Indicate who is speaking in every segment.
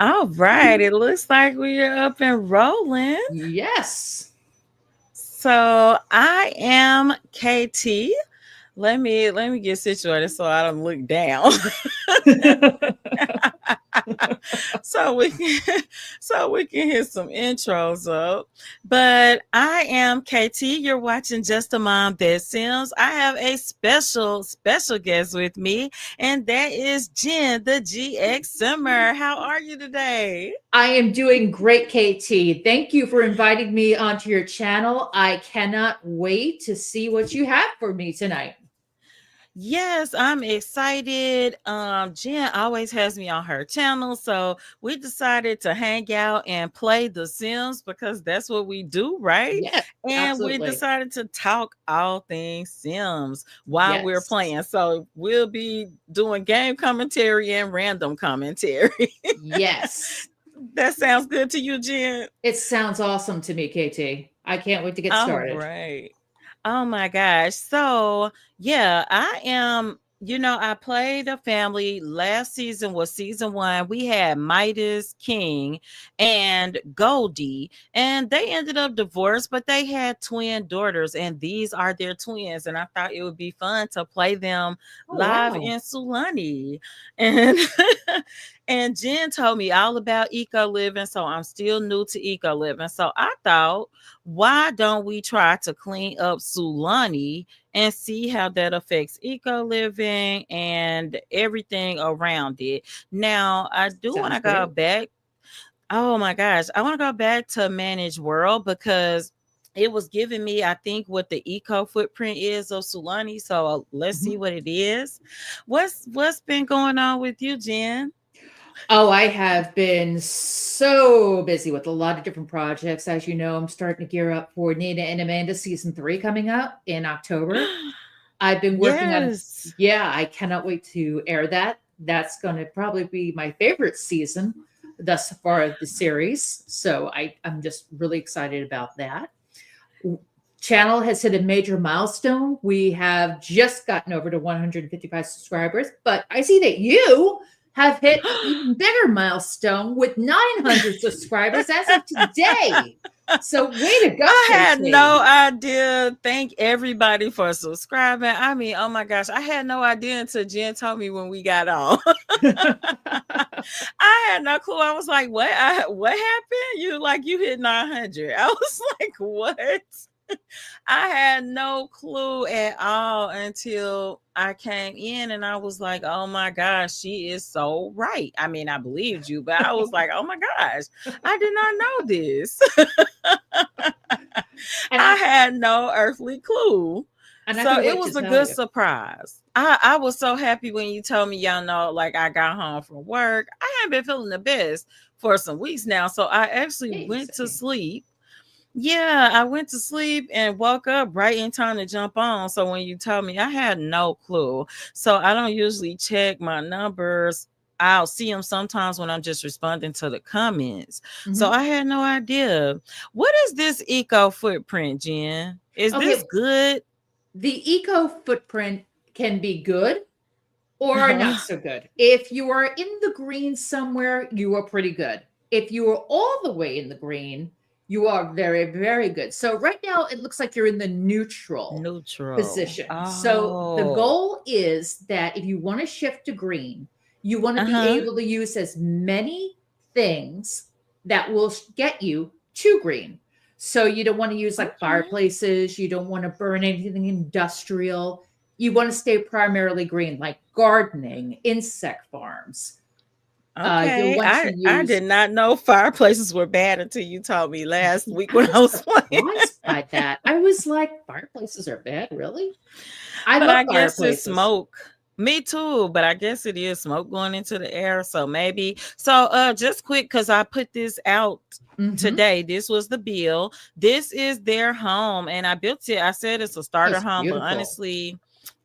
Speaker 1: All right. It looks like we are up and rolling.
Speaker 2: Yes.
Speaker 1: So I am KT. Let me get situated so I don't look down. so we can so we can hit some intros up. But I am KT. You're watching Just a Mom That Sims. I have a special guest with me, and that is Jen, the GX Simmer. How are you today?
Speaker 2: I am doing great, KT. Thank you for inviting me onto your channel. I cannot wait to see what you have for me tonight.
Speaker 1: Yes, I'm excited. Jen always has me on her channel, so we decided to hang out and play The Sims because that's what we do, right?
Speaker 2: Yes,
Speaker 1: And we
Speaker 2: absolutely.
Speaker 1: decided to talk all things Sims while we're
Speaker 2: Yes.
Speaker 1: playing. So we'll be doing game commentary and random commentary.
Speaker 2: Yes.
Speaker 1: That sounds good to you, Jen?
Speaker 2: It sounds awesome to me, KT. I can't wait to get
Speaker 1: All
Speaker 2: started.
Speaker 1: right. Oh my gosh. So, yeah, I am, I played a family. Last season was season 1. We had Midas, King, and Goldie, and they ended up divorced, but they had twin daughters, and these are their twins. And I thought it would be fun to play them
Speaker 2: Oh,
Speaker 1: live
Speaker 2: wow.
Speaker 1: in Sulani. And and Jen told me all about eco living, so I'm still new to eco living. So I thought, why don't we try to clean up Sulani and see how that affects eco living and everything around it? Now, I do want
Speaker 2: Sounds
Speaker 1: to go
Speaker 2: great.
Speaker 1: back. Oh my gosh, I want to go back to Manage World because it was giving me, I think, what the eco footprint is of Sulani. So let's see
Speaker 2: Mhm.
Speaker 1: what it is. What's been going on with you, Jen?
Speaker 2: Oh, I have been so busy with a lot of different projects. As you know, I'm starting to gear up for Nina and Amanda season 3 coming up in October. I've been working on,
Speaker 1: Yes.
Speaker 2: yeah, I cannot wait to air that. That's going to probably be my favorite season thus far of the series. So I'm just really excited about that. Channel has hit a major milestone. We have just gotten over to 155 subscribers, but I see that you have hit an even bigger milestone with 900 subscribers as of today. So, way to go,
Speaker 1: I had no
Speaker 2: KT.
Speaker 1: idea. Thank everybody for subscribing. I mean, oh my gosh, I had no idea until Jen told me when we got on. I had no clue. I was like, what happened? You hit 900. I was like, what? I had no clue at all until I came in and I was like, oh my gosh, she is so right. I mean, I believed you, but I was like, oh my gosh, I did not know this.
Speaker 2: and
Speaker 1: I
Speaker 2: I
Speaker 1: had no earthly clue.
Speaker 2: and I
Speaker 1: So
Speaker 2: can
Speaker 1: it
Speaker 2: wait to
Speaker 1: was a
Speaker 2: tell
Speaker 1: good
Speaker 2: you.
Speaker 1: surprise. I was so happy when you told me, y'all know, like I got home from work. I hadn't been feeling the best for some weeks now. So I actually
Speaker 2: Hey,
Speaker 1: went to
Speaker 2: same.
Speaker 1: sleep. Yeah, I went to sleep and woke up right in time to jump on. So when you told me, I had no clue. So I don't usually check my numbers. I'll see them sometimes when I'm just responding to the comments. So
Speaker 2: Mhm.
Speaker 1: I had no idea. What is this eco footprint, Jen? Is this
Speaker 2: Okay,
Speaker 1: good?
Speaker 2: the eco footprint can be good or
Speaker 1: Uh-huh.
Speaker 2: not so good. If you are in the green somewhere, you are pretty good. If you are all the way in the green, you are very, very good. So right now, it looks like you're in the neutral
Speaker 1: Neutral.
Speaker 2: position. So the
Speaker 1: Oh.
Speaker 2: goal is that if you want to shift to green, you want to be
Speaker 1: Uh-huh.
Speaker 2: able to use as many things that will get you to green. So you don't want to use like
Speaker 1: Okay.
Speaker 2: fireplaces, you don't want to burn anything industrial. You want to stay primarily green, like gardening, insect farms. You'll
Speaker 1: Okay.
Speaker 2: want to
Speaker 1: I
Speaker 2: use.
Speaker 1: did not know fireplaces were bad until you told me last week
Speaker 2: I
Speaker 1: when I
Speaker 2: was
Speaker 1: was playing.
Speaker 2: surprised by that. I was like, fireplaces are bad, really? I
Speaker 1: But
Speaker 2: love
Speaker 1: I guess it's
Speaker 2: fireplaces.
Speaker 1: smoke. Me too, but I guess it is smoke going into the air. So maybe. So just quick because I put this out
Speaker 2: Mm-hmm.
Speaker 1: today. This was the bill. This is their home, and I built it. I said it's a starter
Speaker 2: It's
Speaker 1: home, but
Speaker 2: beautiful.
Speaker 1: honestly,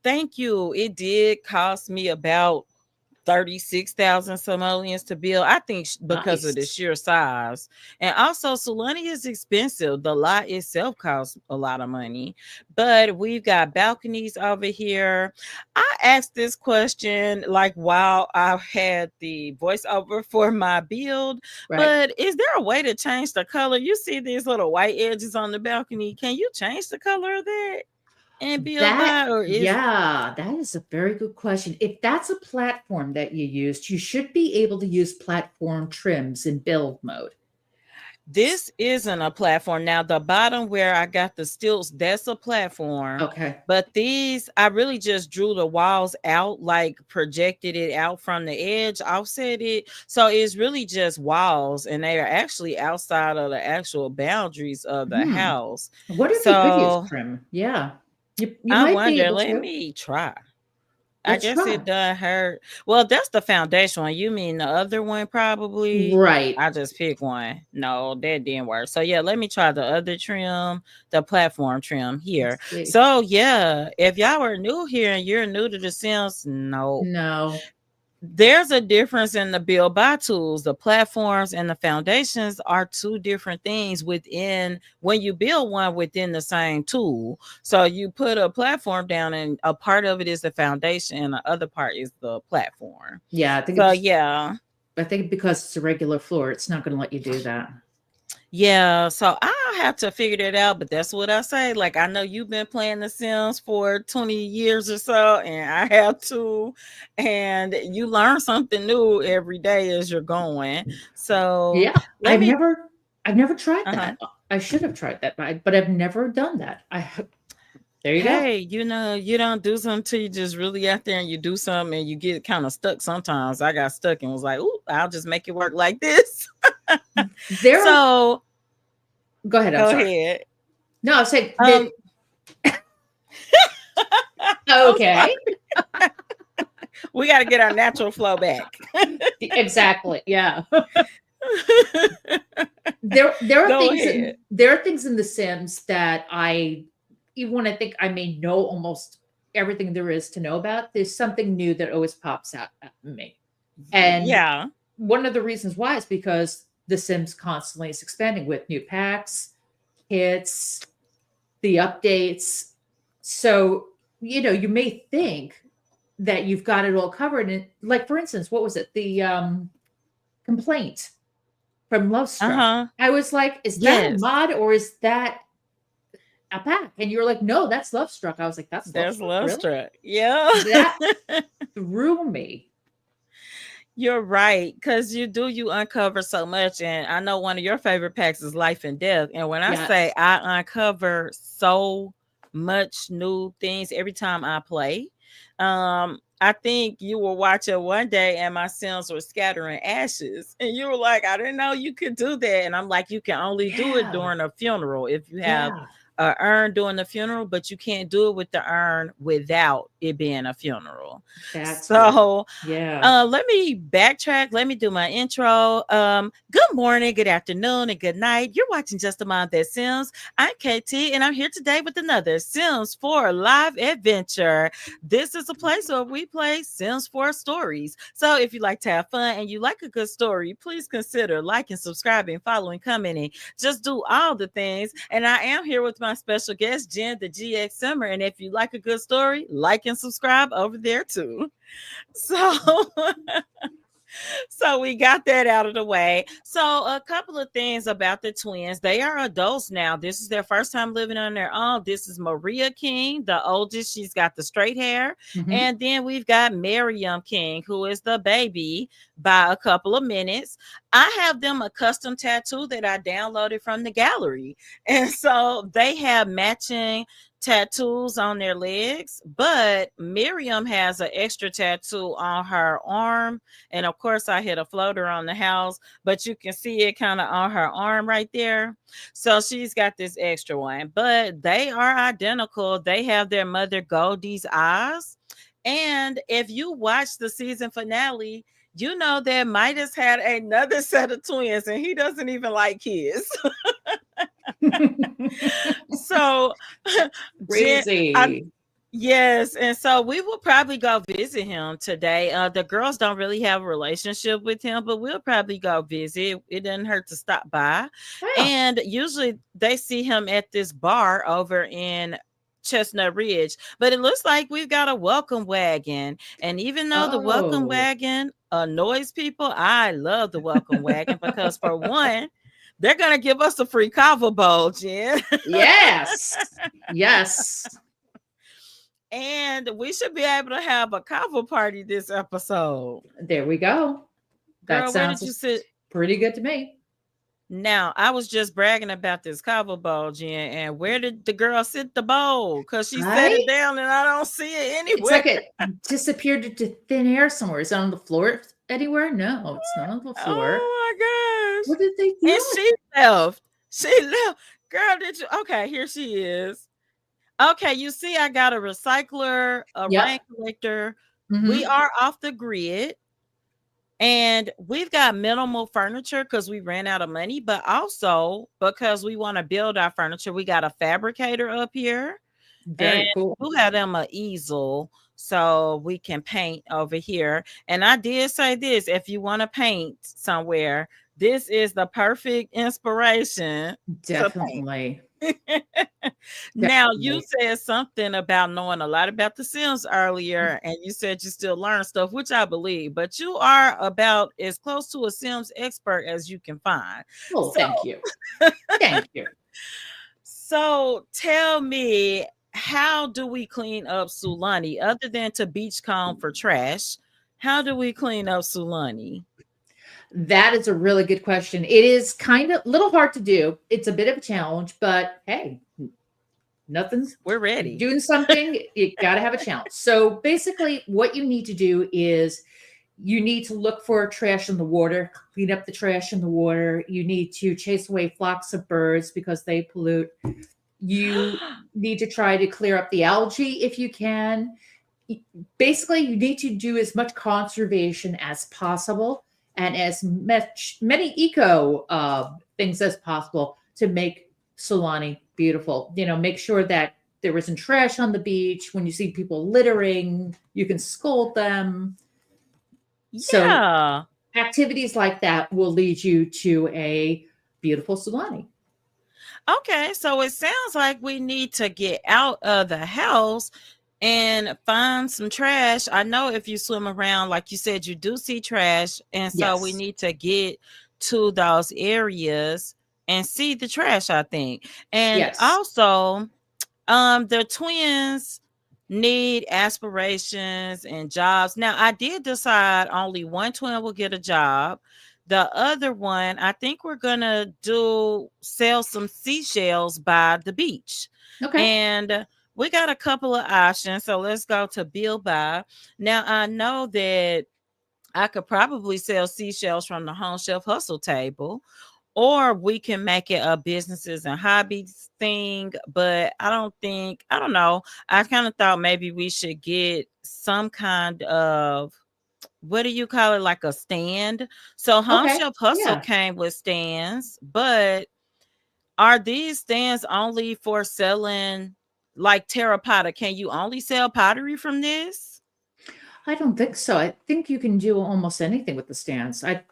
Speaker 1: thank you. It did cost me about 36,000 simoleons to build. I think because of the
Speaker 2: Nice.
Speaker 1: sheer size. And also, Sulani is expensive. The lot itself costs a lot of money. But we've got balconies over here. I asked this question like while I had the voiceover for my build,
Speaker 2: Right.
Speaker 1: but is there a way to change the color? You see these little white edges on the balcony. Can you change the color of that and build
Speaker 2: That,
Speaker 1: by? Or is
Speaker 2: yeah, that is a very good question. If that's a platform that you used, you should be able to use platform trims in build mode.
Speaker 1: this isn't a platform. Now, the bottom where I got the stilts, that's a platform.
Speaker 2: Okay.
Speaker 1: But these, I really just drew the walls out, like projected it out from the edge, offset it. So it's really just walls, and they are actually outside of the actual boundaries of the
Speaker 2: Hmm.
Speaker 1: house.
Speaker 2: What if you could use
Speaker 1: So
Speaker 2: trim? Yeah. You
Speaker 1: I
Speaker 2: might be
Speaker 1: wonder,
Speaker 2: able
Speaker 1: let
Speaker 2: to.
Speaker 1: me try. I
Speaker 2: Let's
Speaker 1: guess
Speaker 2: try.
Speaker 1: it does hurt. Well, that's the foundation one. You mean the other one probably?
Speaker 2: Right.
Speaker 1: I just picked one. No, that didn't work. So yeah, let me try the other trim, the platform trim here.
Speaker 2: Let's see.
Speaker 1: So yeah, if y'all are new here and you're new to the Sims, no,
Speaker 2: No.
Speaker 1: there's a difference in the build by tools. The platforms and the foundations are two different things within when you build one within the same tool. So you put a platform down, and a part of it is the foundation, and the other part is the platform.
Speaker 2: Yeah,
Speaker 1: So yeah.
Speaker 2: I think because it's a regular floor, it's not going to let you do that.
Speaker 1: Yeah, so I'll have to figure that out, but that's what I say. Like, I know you've been playing The Sims for 20 years or so, and I have too. And you learn something new every day as you're going. So
Speaker 2: Yeah,
Speaker 1: let me,
Speaker 2: I've never tried
Speaker 1: uh-huh.
Speaker 2: that. I should have tried that, but I've never done that. There you go.
Speaker 1: Hey, you don't do something till you just really out there and you do something and you get kind of stuck sometimes. I got stuck and was like, "Ooh, I'll just make it work like this."
Speaker 2: There are,
Speaker 1: So
Speaker 2: go ahead. I'm
Speaker 1: go
Speaker 2: sorry.
Speaker 1: ahead.
Speaker 2: No, I was saying that.
Speaker 1: Um, I'm sorry.
Speaker 2: Okay.
Speaker 1: We got to get our natural flow back.
Speaker 2: Exactly. Yeah. There are
Speaker 1: Go
Speaker 2: things
Speaker 1: ahead.
Speaker 2: in The Sims that even when I think I may know almost everything there is to know about, there's something new that always pops out at me. And
Speaker 1: Yeah.
Speaker 2: one of the reasons why is because The Sims constantly is expanding with new packs, hits, the updates. So, you may think that you've got it all covered. And like, for instance, what was it? The complaint from Love Struck.
Speaker 1: Uh-huh.
Speaker 2: I was like, is that a
Speaker 1: Yes.
Speaker 2: mod or is that a pack? And you were like, no, that's Love Struck. I was like, that's Love
Speaker 1: There's
Speaker 2: Struck?
Speaker 1: love
Speaker 2: Really?
Speaker 1: struck. Yeah.
Speaker 2: That threw me.
Speaker 1: You're right. Cause you uncover so much. And I know one of your favorite packs is Life and Death. And when I say
Speaker 2: Yes.
Speaker 1: I uncover so much new things every time I play, I think you were watching one day and my Sims were scattering ashes. And you were like, I didn't know you could do that. And I'm like, you can only do it
Speaker 2: Yeah.
Speaker 1: during a funeral if you have
Speaker 2: Yeah.
Speaker 1: a urn during the funeral, but you can't do it with the urn without it being a funeral.
Speaker 2: That's weird.
Speaker 1: So
Speaker 2: Yeah.
Speaker 1: let me backtrack. Let me do my intro. Good morning, good afternoon, and good night. You're watching Just a Mom That Sims. I'm KT, and I'm here today with another Sims 4 live adventure. This is a place where we play Sims 4 stories. So if you like to have fun and you like a good story, please consider liking, subscribing, following, commenting. Just do all the things. And I am here with my special guest, Jen, the GX Summer. And if you like a good story, like and subscribe over there too. So so we got that out of the way. So a couple of things about the twins. They are adults now. This is their first time living on their own. This is Maria King, the oldest. She's got the straight hair.
Speaker 2: Mhm.
Speaker 1: And then we've got Miriam King, who is the baby by a couple of minutes. I have them a custom tattoo that I downloaded from the gallery. And so they have matching tattoos on their legs, but Miriam has an extra tattoo on her arm. And of course, I hit a floater on the house, but you can see it kind of on her arm right there. So she's got this extra one, but they are identical. They have their mother Goldie's eyes. And if you watch the season finale, you know that Midas had another set of twins and he doesn't even like his. So, Jen, I
Speaker 2: Crazy.
Speaker 1: Yes, and so we will probably go visit him today. The girls don't really have a relationship with him, but we'll probably go visit. It doesn't hurt to stop by.
Speaker 2: Oh,
Speaker 1: And usually they see him at this bar over in Chestnut Ridge, but it looks like we've got a welcome wagon. And even though the welcome
Speaker 2: oh,
Speaker 1: wagon annoys people, I love the welcome wagon because, for one, they're going to give us a free kava bowl, Jen.
Speaker 2: yes, yes.
Speaker 1: And we should be able to have a cover party this episode.
Speaker 2: There we go. That
Speaker 1: Girl, where did you
Speaker 2: sounds
Speaker 1: sit?
Speaker 2: pretty good to me.
Speaker 1: Now, I was just bragging about this cover bowl, Jen, and where did the girl sit the bowl? Because she set it
Speaker 2: Right?
Speaker 1: down and I don't see it
Speaker 2: It's
Speaker 1: anywhere.
Speaker 2: like it disappeared into thin air somewhere. Is it on the floor anywhere? No, it's not on the floor.
Speaker 1: Oh my
Speaker 2: What
Speaker 1: gosh.
Speaker 2: did they
Speaker 1: And
Speaker 2: do?
Speaker 1: she left. She left. Girl, did you? Okay, here she is. Okay, you see, I got a recycler, a rain
Speaker 2: Yep.
Speaker 1: collector. We
Speaker 2: Hmm.
Speaker 1: are off the grid. And we've got minimal furniture because we ran out of money, but also because we want to build our furniture, we got a fabricator up here, and
Speaker 2: Very cool.
Speaker 1: we'll have them a easel so we can paint over here. And I did say this: if you want to paint somewhere, this is the perfect inspiration to paint.
Speaker 2: Definitely.
Speaker 1: Now, you
Speaker 2: Definitely.
Speaker 1: said something about knowing a lot about The Sims earlier, and you said you still learn stuff, which I believe, but you are about as close to a Sims expert as you can find.
Speaker 2: Oh,
Speaker 1: So,
Speaker 2: thank you. Thank you.
Speaker 1: so tell me, how do we clean up Sulani other than to beach comb for trash? How do we clean up Sulani?
Speaker 2: That is a really good question. It is kind of a little hard to do. It's a bit of a challenge, but hey, nothing's
Speaker 1: We're ready.
Speaker 2: doing something. You got to have a challenge. So basically, what you need to do is you need to look for trash in the water, clean up the trash in the water. You need to chase away flocks of birds because they pollute. You need to try to clear up the algae if you can. Basically, you need to do as much conservation as possible and as much many eco things as possible to make Solani beautiful. You know, make sure that there isn't trash on the beach. When you see people littering, you can scold them. So
Speaker 1: Yeah.
Speaker 2: activities like that will lead you to a beautiful Solani.
Speaker 1: Okay, so it sounds like we need to get out of the house and find some trash. I know if you swim around, like you said, you do see trash. And so we
Speaker 2: Yes.
Speaker 1: need to get to those areas and see the trash, I think. And
Speaker 2: Yes.
Speaker 1: also, the twins need aspirations and jobs. Now, I did decide only one twin will get a job. The other one, I think we're gonna do sell some seashells by the beach.
Speaker 2: Okay.
Speaker 1: And we got a couple of options. So let's go to Bill Buy. Now I know that I could probably sell seashells from the Home Shelf Hustle table, or we can make it a businesses and hobbies thing. But I don't know. I kind of thought maybe we should get some kind of, what do you call it, like a stand. So Home
Speaker 2: Okay.
Speaker 1: Shelf Hustle
Speaker 2: Yeah.
Speaker 1: came with stands, but are these stands only for selling like terracotta? Can you only sell pottery from this?
Speaker 2: I don't think so. I think you can do almost anything with the stands. I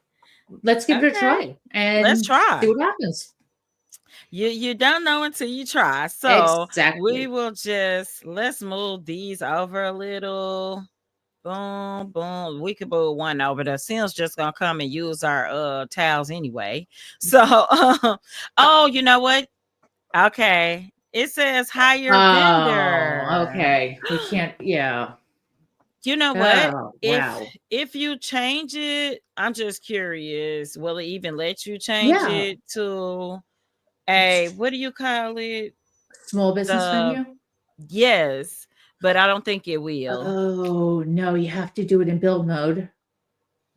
Speaker 2: Let's give it a
Speaker 1: Okay,
Speaker 2: try
Speaker 1: let's
Speaker 2: and see
Speaker 1: try.
Speaker 2: what happens.
Speaker 1: You don't know until you try. So we
Speaker 2: Exactly.
Speaker 1: will just, let's move these over a little. Boom, boom. We could move one over. The Sims just gonna come and use our towels anyway. So oh, you know what? Okay. It says hire
Speaker 2: Oh,
Speaker 1: vendor.
Speaker 2: okay. We can't. Yeah.
Speaker 1: You know what?
Speaker 2: Oh,
Speaker 1: If
Speaker 2: wow.
Speaker 1: if you change it, I'm just curious. Will it even let you change
Speaker 2: Yeah.
Speaker 1: it to a, what do you call it?
Speaker 2: Small business
Speaker 1: The,
Speaker 2: venue.
Speaker 1: yes, but I don't think it will.
Speaker 2: Oh no, you have to do it in build mode.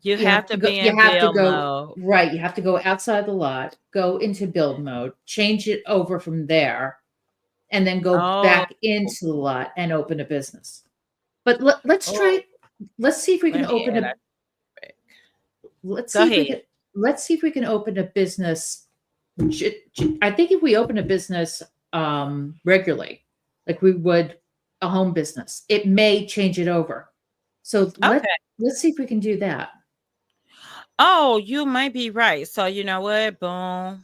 Speaker 1: You
Speaker 2: You
Speaker 1: have
Speaker 2: have
Speaker 1: to
Speaker 2: to go.
Speaker 1: be
Speaker 2: You
Speaker 1: in
Speaker 2: have to
Speaker 1: build
Speaker 2: go
Speaker 1: mode.
Speaker 2: right. You have to go outside the lot, go into build mode, change it over from there, and then go
Speaker 1: Oh,
Speaker 2: back into the lot and open a business. But let's
Speaker 1: oh,
Speaker 2: try. Let's see if we can
Speaker 1: let me
Speaker 2: open
Speaker 1: add
Speaker 2: a.
Speaker 1: a trick.
Speaker 2: Let's
Speaker 1: Go
Speaker 2: see if we
Speaker 1: ahead.
Speaker 2: can. Let's see if we can open a business. I think if we open a business regularly, like we would a home business. It may change it over. So
Speaker 1: Okay.
Speaker 2: let's see if we can do that.
Speaker 1: Oh, you might be right. So you know what? Boom.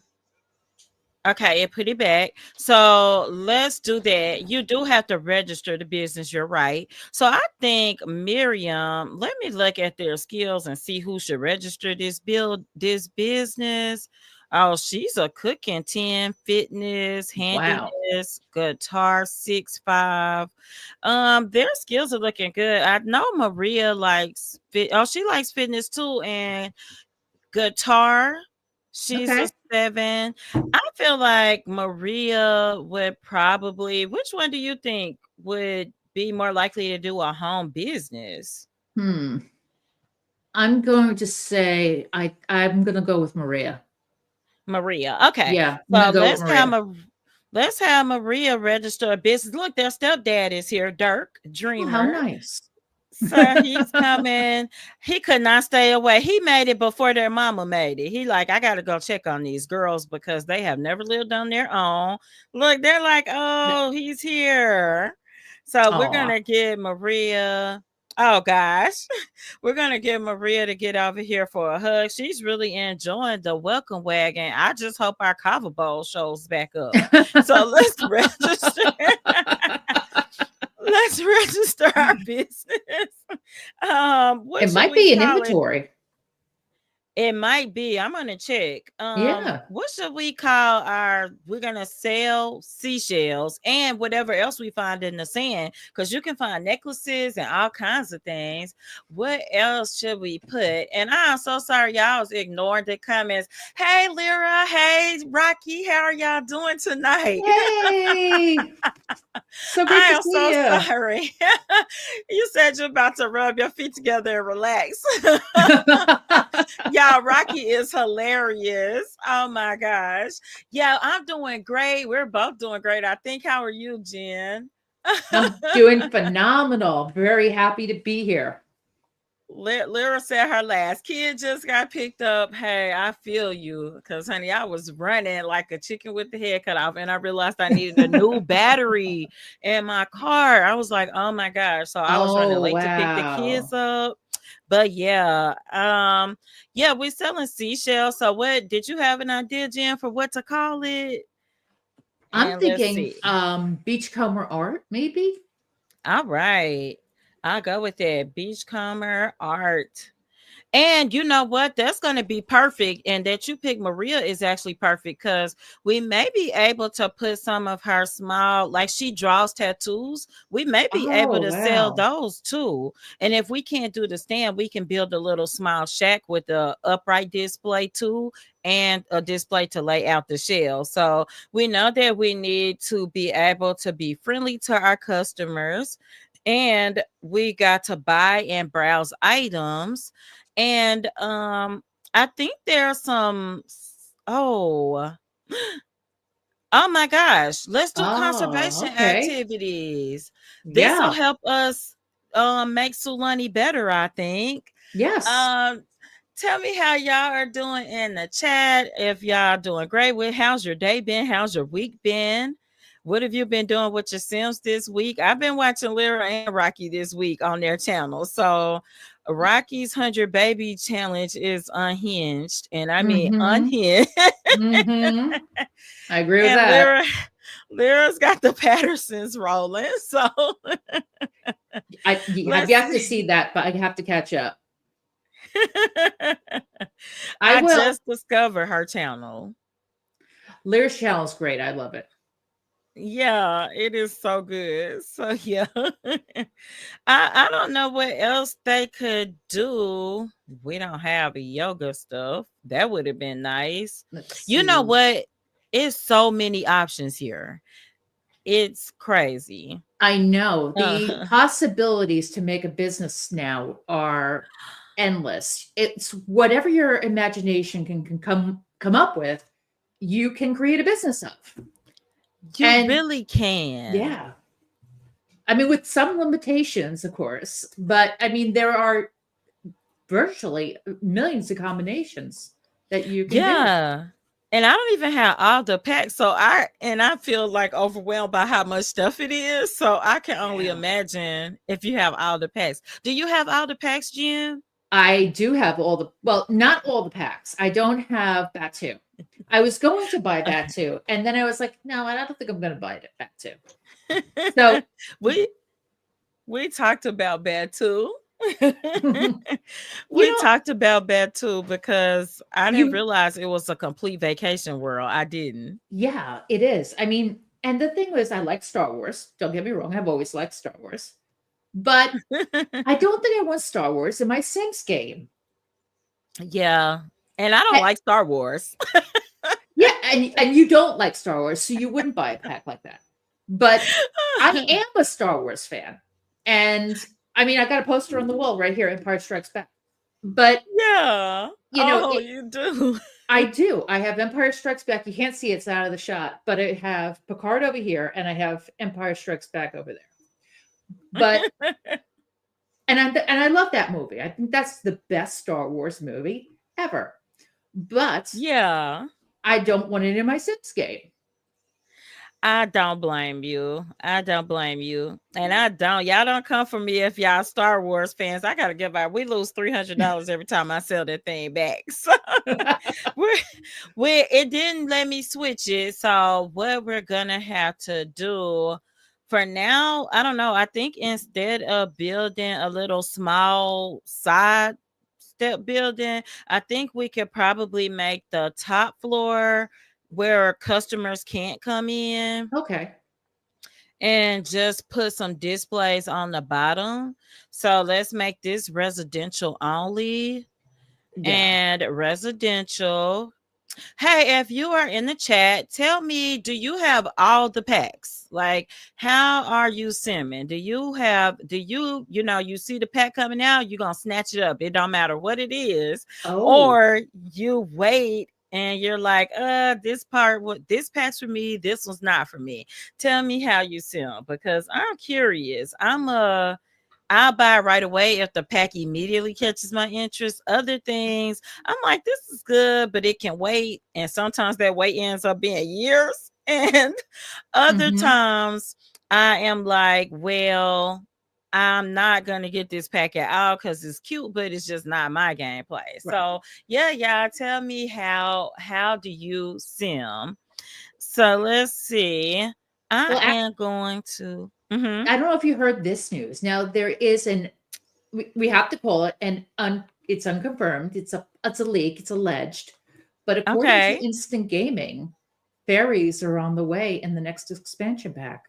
Speaker 1: Okay, it put it back. So let's do that. You do have to register the business. You're right. So I think Miriam, let me look at their skills and see who should register this business. Oh, she's a cooking 10, fitness,
Speaker 2: Wow.
Speaker 1: handiness, guitar 6'5". Their skills are looking good. I know Maria likes fit. Oh, she likes fitness too, and guitar. She's a
Speaker 2: Okay.
Speaker 1: 7. I feel like Maria would probably which one do you think would be more likely to do a home business?
Speaker 2: Hmm. I'm going to say I'm going to go with Maria.
Speaker 1: Maria. Okay.
Speaker 2: Yeah, I'm going
Speaker 1: So
Speaker 2: to go with Maria.
Speaker 1: let's have Maria register a business. Look, their stepdad is here, Dirk
Speaker 2: Oh, how
Speaker 1: Dreamer.
Speaker 2: nice.
Speaker 1: So he's coming. He could not stay away. He made it before their mama made it. He like, I gotta go check on these girls because they have never lived on their own. Look, they're like, oh, he's here. So we're
Speaker 2: Aw.
Speaker 1: gonna get Maria. Oh gosh, we're gonna get Maria to get over here for a hug. She's really enjoying the welcome wagon. I just hope our cover bowl shows back up. So let's register. Let's register our business. What
Speaker 2: It
Speaker 1: should
Speaker 2: might
Speaker 1: we
Speaker 2: be an
Speaker 1: call it?
Speaker 2: inventory.
Speaker 1: It might be. I'm gonna check.
Speaker 2: Yeah.
Speaker 1: What should we call our? We're gonna sell seashells and whatever else we find in the sand, because you can find necklaces and all kinds of things. What else should we put? And I'm so sorry, y'all was ignoring the comments. Hey, Lyra. Hey, Rocky. How are y'all doing tonight?
Speaker 2: Yay. So great
Speaker 1: I
Speaker 2: to
Speaker 1: am
Speaker 2: see
Speaker 1: so
Speaker 2: you.
Speaker 1: sorry. You said you're about to rub your feet together and relax. Y'all, Rocky is hilarious. Oh my gosh. Yeah, I'm doing great. We're both doing great. I think. How are you, Jen?
Speaker 2: I'm doing phenomenal. Very happy to be here.
Speaker 1: Lyra said her last kid just got picked up. Hey, I feel you. Because, honey, I was running like a chicken with the head cut off. And I realized I needed a new battery in my car. I was like, oh my gosh. So I was running
Speaker 2: Oh,
Speaker 1: late to pick the kids
Speaker 2: wow.
Speaker 1: up. But yeah, we're selling seashells. So what did you have an idea, Jen, for what to call it?
Speaker 2: I'm
Speaker 1: And let's
Speaker 2: thinking
Speaker 1: see.
Speaker 2: beachcomber art, maybe.
Speaker 1: All right. I'll go with that. Beachcomber art. And you know what? That's going to be perfect. And that you pick Maria is actually perfect because we may be able to put some of her small, like she draws tattoos. We may be able
Speaker 2: Oh,
Speaker 1: to sell
Speaker 2: wow.
Speaker 1: those too. And if we can't do the stand, we can build a little small shack with a upright display too and a display to lay out the shell. So we know that we need to be able to be friendly to our customers. And we got to buy and browse items and I think there are some oh oh my gosh, let's do
Speaker 2: Oh,
Speaker 1: conservation
Speaker 2: okay.
Speaker 1: activities. This will
Speaker 2: Yeah.
Speaker 1: help us make Sulani better, I think.
Speaker 2: Yes.
Speaker 1: Um tell me how y'all are doing in the chat. If y'all doing great with how's your day been? How's your week been? What have you been doing with your Sims this week? I've been watching Lyra and Rocky this week on their channel. So Rocky's 100 baby challenge is unhinged, and I mean
Speaker 2: Mm-hmm.
Speaker 1: unhinged.
Speaker 2: Mm-hmm. I agree with
Speaker 1: And
Speaker 2: that.
Speaker 1: Lyra's got the Pattersons rolling. So
Speaker 2: I've
Speaker 1: let's
Speaker 2: yet to
Speaker 1: see.
Speaker 2: see that, but I have to catch up. I
Speaker 1: I
Speaker 2: will.
Speaker 1: just discovered her channel.
Speaker 2: Lyric Channel is great. I love it.
Speaker 1: Yeah, it is so good. So yeah. I don't know what else they could do. We don't have yoga stuff. That would have been nice.
Speaker 2: Let's
Speaker 1: You know
Speaker 2: see.
Speaker 1: what? It's so many options here. It's crazy.
Speaker 2: I know the
Speaker 1: Uh,
Speaker 2: possibilities to make a business now are endless. It's whatever your imagination can come up with, you can create a business of.
Speaker 1: you
Speaker 2: And
Speaker 1: really can.
Speaker 2: yeah, I mean, with some limitations, of course, but I mean, there are virtually millions of combinations that you can do.
Speaker 1: Yeah. And I don't even have all the packs, so I feel like overwhelmed by how much stuff it is. So I can only
Speaker 2: Yeah.
Speaker 1: imagine if you have all the packs. Do you have all the packs, Jim?
Speaker 2: I do have well, not all the packs. I don't have Batu. I was going to buy Batu, and then I was like, no, I don't think I'm going to buy it Batu. So,
Speaker 1: we we talked about bad too.
Speaker 2: you
Speaker 1: We
Speaker 2: know,
Speaker 1: talked about bad too because I didn't
Speaker 2: you,
Speaker 1: realize it was a complete vacation world. I didn't.
Speaker 2: yeah, it is. I mean, and the thing was, I like Star Wars. Don't get me wrong. I've always liked Star Wars, but I don't think I want Star Wars in my Sims game.
Speaker 1: Yeah. And I don't
Speaker 2: I-
Speaker 1: like Star Wars.
Speaker 2: yeah, and you don't like Star Wars, so you wouldn't buy a pack like that. But I am a Star Wars fan, and I mean, I got a poster on the wall right here, Empire Strikes Back. But
Speaker 1: Yeah.
Speaker 2: you know,
Speaker 1: Oh, you do.
Speaker 2: I do. I have Empire Strikes Back. You can't see it's out of the shot, but I have Picard over here, and I have Empire Strikes Back over there. But and I love that movie. I think that's the best Star Wars movie ever. But
Speaker 1: Yeah.
Speaker 2: I don't want it in my Sims game.
Speaker 1: I don't blame you. I don't blame you. And I don't. Y'all don't come for me if y'all Star Wars fans. I gotta give out. We lose $300 every time I sell that thing back. So we're, it didn't let me switch it. So what we're gonna have to do for now, I don't know. I think instead of building a little small side step building, I think we could probably make the top floor where customers can't come in
Speaker 2: Okay.
Speaker 1: and just put some displays on the bottom. So let's make this residential only
Speaker 2: Yeah.
Speaker 1: and residential. Hey, if you are in the chat, tell me, do you have all the packs? Like, how are you simming? You see the pack coming out, you're going to snatch it up. It don't matter what it is.
Speaker 2: Oh.
Speaker 1: Or you wait and you're like, this pack's for me. This one's not for me. Tell me how you sim because I'm curious. I'll buy right away if the pack immediately catches my interest. Other things, I'm like, this is good, but it can wait. And sometimes that wait ends up being years. And other
Speaker 2: Hmm.
Speaker 1: times I am like, well, I'm not gonna get this pack at all because it's cute, but it's just not my gameplay.
Speaker 2: Right.
Speaker 1: So yeah, tell me how do you sim? So let's see. I
Speaker 2: Well,
Speaker 1: am going to
Speaker 2: I don't know if you heard this news. Now there is we have to call it it's unconfirmed. It's a leak. It's alleged, but according to
Speaker 1: okay.
Speaker 2: Instant Gaming, fairies are on the way in the next expansion pack.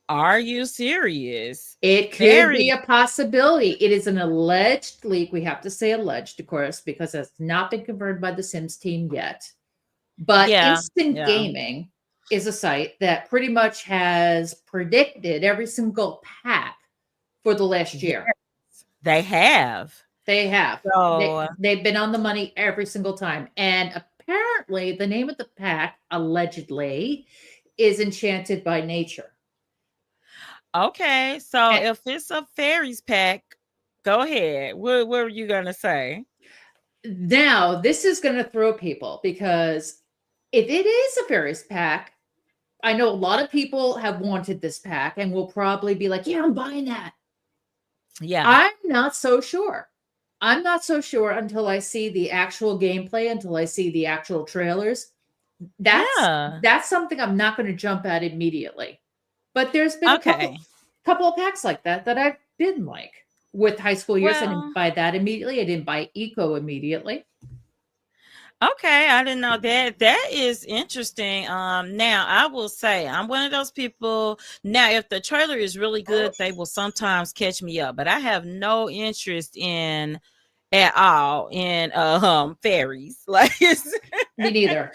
Speaker 1: Are you serious?
Speaker 2: It could be
Speaker 1: Very
Speaker 2: a possibility. It is an alleged leak. We have to say alleged, of course, because it's not been confirmed by the Sims team yet. But
Speaker 1: yeah,
Speaker 2: Instant
Speaker 1: yeah.
Speaker 2: Gaming is a site that pretty much has predicted every single pack for the last
Speaker 1: Yes,
Speaker 2: year.
Speaker 1: they have.
Speaker 2: They have.
Speaker 1: So
Speaker 2: They've been on the money every single time. And apparently, the name of the pack, allegedly, is Enchanted by Nature.
Speaker 1: okay, so
Speaker 2: And
Speaker 1: if it's a fairies pack, go ahead. What were you gonna say?
Speaker 2: now, this is going to throw people because if it is a fairies pack, I know a lot of people have wanted this pack and will probably be like, yeah, I'm buying that.
Speaker 1: Yeah,
Speaker 2: I'm not so sure. I'm not so sure until I see the actual gameplay, until I see the actual trailers. That's
Speaker 1: yeah.
Speaker 2: that's something I'm not going to jump at immediately. But there's been a
Speaker 1: Okay.
Speaker 2: couple of packs like that I've been like. With High School Years, I didn't
Speaker 1: Well,
Speaker 2: buy that immediately. I didn't buy Eco immediately.
Speaker 1: okay, I didn't know that. That is interesting. Now I will say I'm one of those people. Now, if the trailer is really good, they will sometimes catch me up, but I have no interest in at all in fairies. Like
Speaker 2: Me neither.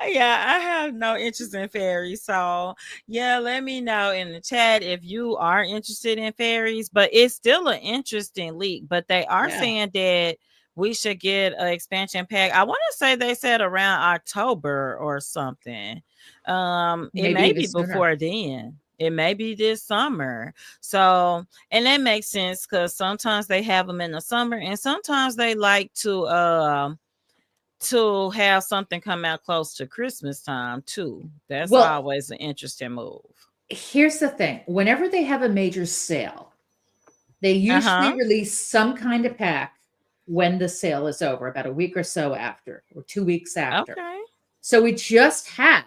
Speaker 1: yeah, I have no interest in fairies. So yeah, let me know in the chat if you are interested in fairies. But it's still an interesting leak. But they are
Speaker 2: Yeah.
Speaker 1: saying that we should get an expansion pack. I want to say they said around October or something. It
Speaker 2: Maybe
Speaker 1: may
Speaker 2: even
Speaker 1: be
Speaker 2: sooner.
Speaker 1: before then. It may be this summer. So, and that makes sense because sometimes they have them in the summer and sometimes they like to have something come out close to Christmas time too. That's
Speaker 2: Well,
Speaker 1: always an interesting move.
Speaker 2: here's the thing. Whenever they have a major sale, they usually
Speaker 1: Uh-huh.
Speaker 2: release some kind of pack when the sale is over, about a week or so after, or 2 weeks after.
Speaker 1: Okay.
Speaker 2: So we just had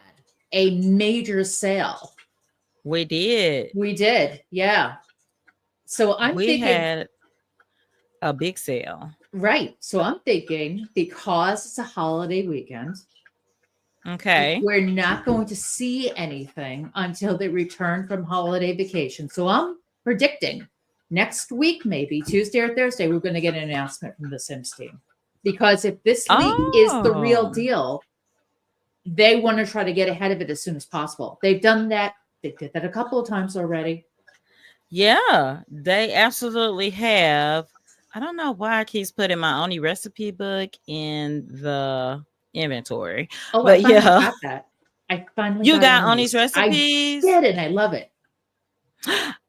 Speaker 2: a major sale.
Speaker 1: We did.
Speaker 2: We did, yeah. So I'm
Speaker 1: We
Speaker 2: thinking,
Speaker 1: had a big sale.
Speaker 2: right. So I'm thinking because it's a holiday weekend,
Speaker 1: Okay.
Speaker 2: we're not going to see anything until they return from holiday vacation. So I'm predicting next week, maybe Tuesday or Thursday, we're going to get an announcement from the Sims team. Because if this leak is the real
Speaker 1: Oh.
Speaker 2: deal, they want to try to get ahead of it as soon as possible. They've done that. They did that a couple of times already.
Speaker 1: Yeah, they absolutely have. I don't know why I keeps putting my only recipe book in the inventory.
Speaker 2: Oh, I
Speaker 1: But
Speaker 2: finally
Speaker 1: yeah,
Speaker 2: got that. I finally
Speaker 1: you
Speaker 2: got
Speaker 1: got
Speaker 2: Oni's.
Speaker 1: Oni's
Speaker 2: I
Speaker 1: recipes?
Speaker 2: did, and I love it.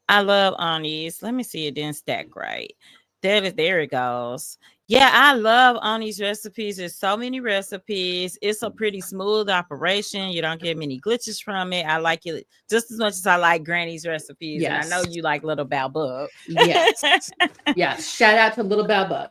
Speaker 1: I love Oni's. Let me see it didn't stack right. There it goes. Yeah, I love Oni's recipes. There's so many recipes. It's a pretty smooth operation. You don't get many glitches from it. I like it just as much as I like Granny's recipes. And I know
Speaker 2: Yes.
Speaker 1: you like Little Balbub.
Speaker 2: Yes. Yes. Shout out to Little Baba.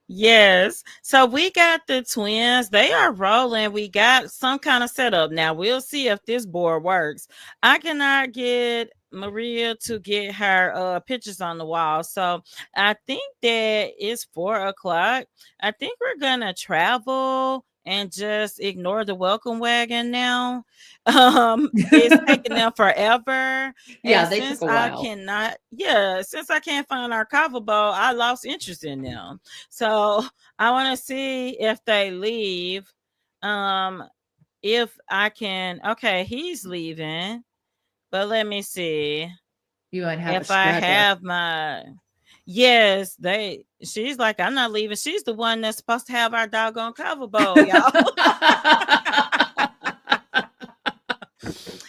Speaker 1: Yes. So we got the twins. They are rolling. We got some kind of setup. Now we'll see if this board works. I cannot get Maria to get her pictures on the wall. So I think that it's 4 o'clock. I think we're gonna travel and just ignore the welcome wagon now. It's taking them forever.
Speaker 2: Yeah,
Speaker 1: And
Speaker 2: they took a while.
Speaker 1: since I can't find our cover bowl, I lost interest in them. So I want to see if they leave. Um, if I can, okay, he's leaving, but let me see
Speaker 2: You might have a
Speaker 1: if I
Speaker 2: straggler.
Speaker 1: have my. Yes, she's like, I'm not leaving. She's the one that's supposed to have our doggone cover bowl, y'all.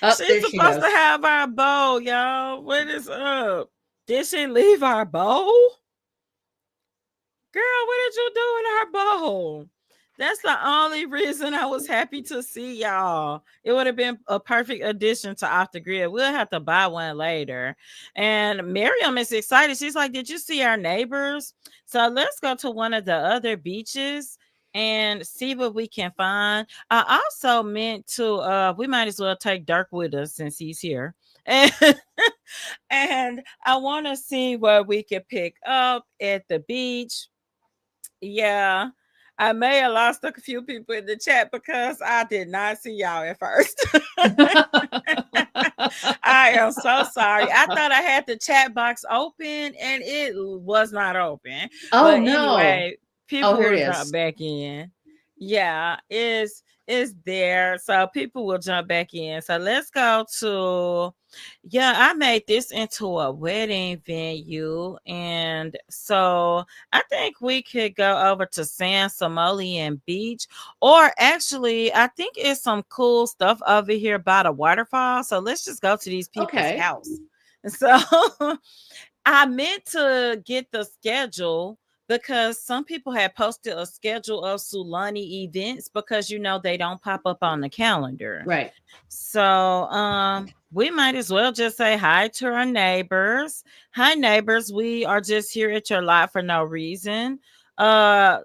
Speaker 2: Up
Speaker 1: She's
Speaker 2: there she
Speaker 1: supposed
Speaker 2: goes.
Speaker 1: to have our bowl, y'all. What is up? Did she leave our bowl? Girl, what did you do in our bowl? That's the only reason I was happy to see y'all. It would have been a perfect addition to Off the Grid. We'll have to buy one later. And Miriam is excited. She's like, did you see our neighbors? So let's go to one of the other beaches and see what we can find. I also meant to we might as well take Dirk with us since he's here. And, and I want to see what we can pick up at the beach. Yeah. I may have lost a few people in the chat because I did not see y'all at first. I am so sorry. I thought I had the chat box open and it was not open.
Speaker 2: Oh
Speaker 1: But
Speaker 2: no.
Speaker 1: anyway,
Speaker 2: Oh,
Speaker 1: people
Speaker 2: here
Speaker 1: will
Speaker 2: it
Speaker 1: jump
Speaker 2: is.
Speaker 1: back in. Yeah, is there. So people will jump back in. So let's go to yeah, I made this into a wedding venue. And so I think we could go over to San Simonian Beach. Or actually, I think it's some cool stuff over here by the waterfall. So let's just go to these people's
Speaker 2: Okay.
Speaker 1: house. And so I meant to get the schedule because some people had posted a schedule of Sulani events because they don't pop up on the calendar.
Speaker 2: Right.
Speaker 1: So we might as well just say hi to our neighbors. Hi neighbors, we are just here at your lot for no reason. Uh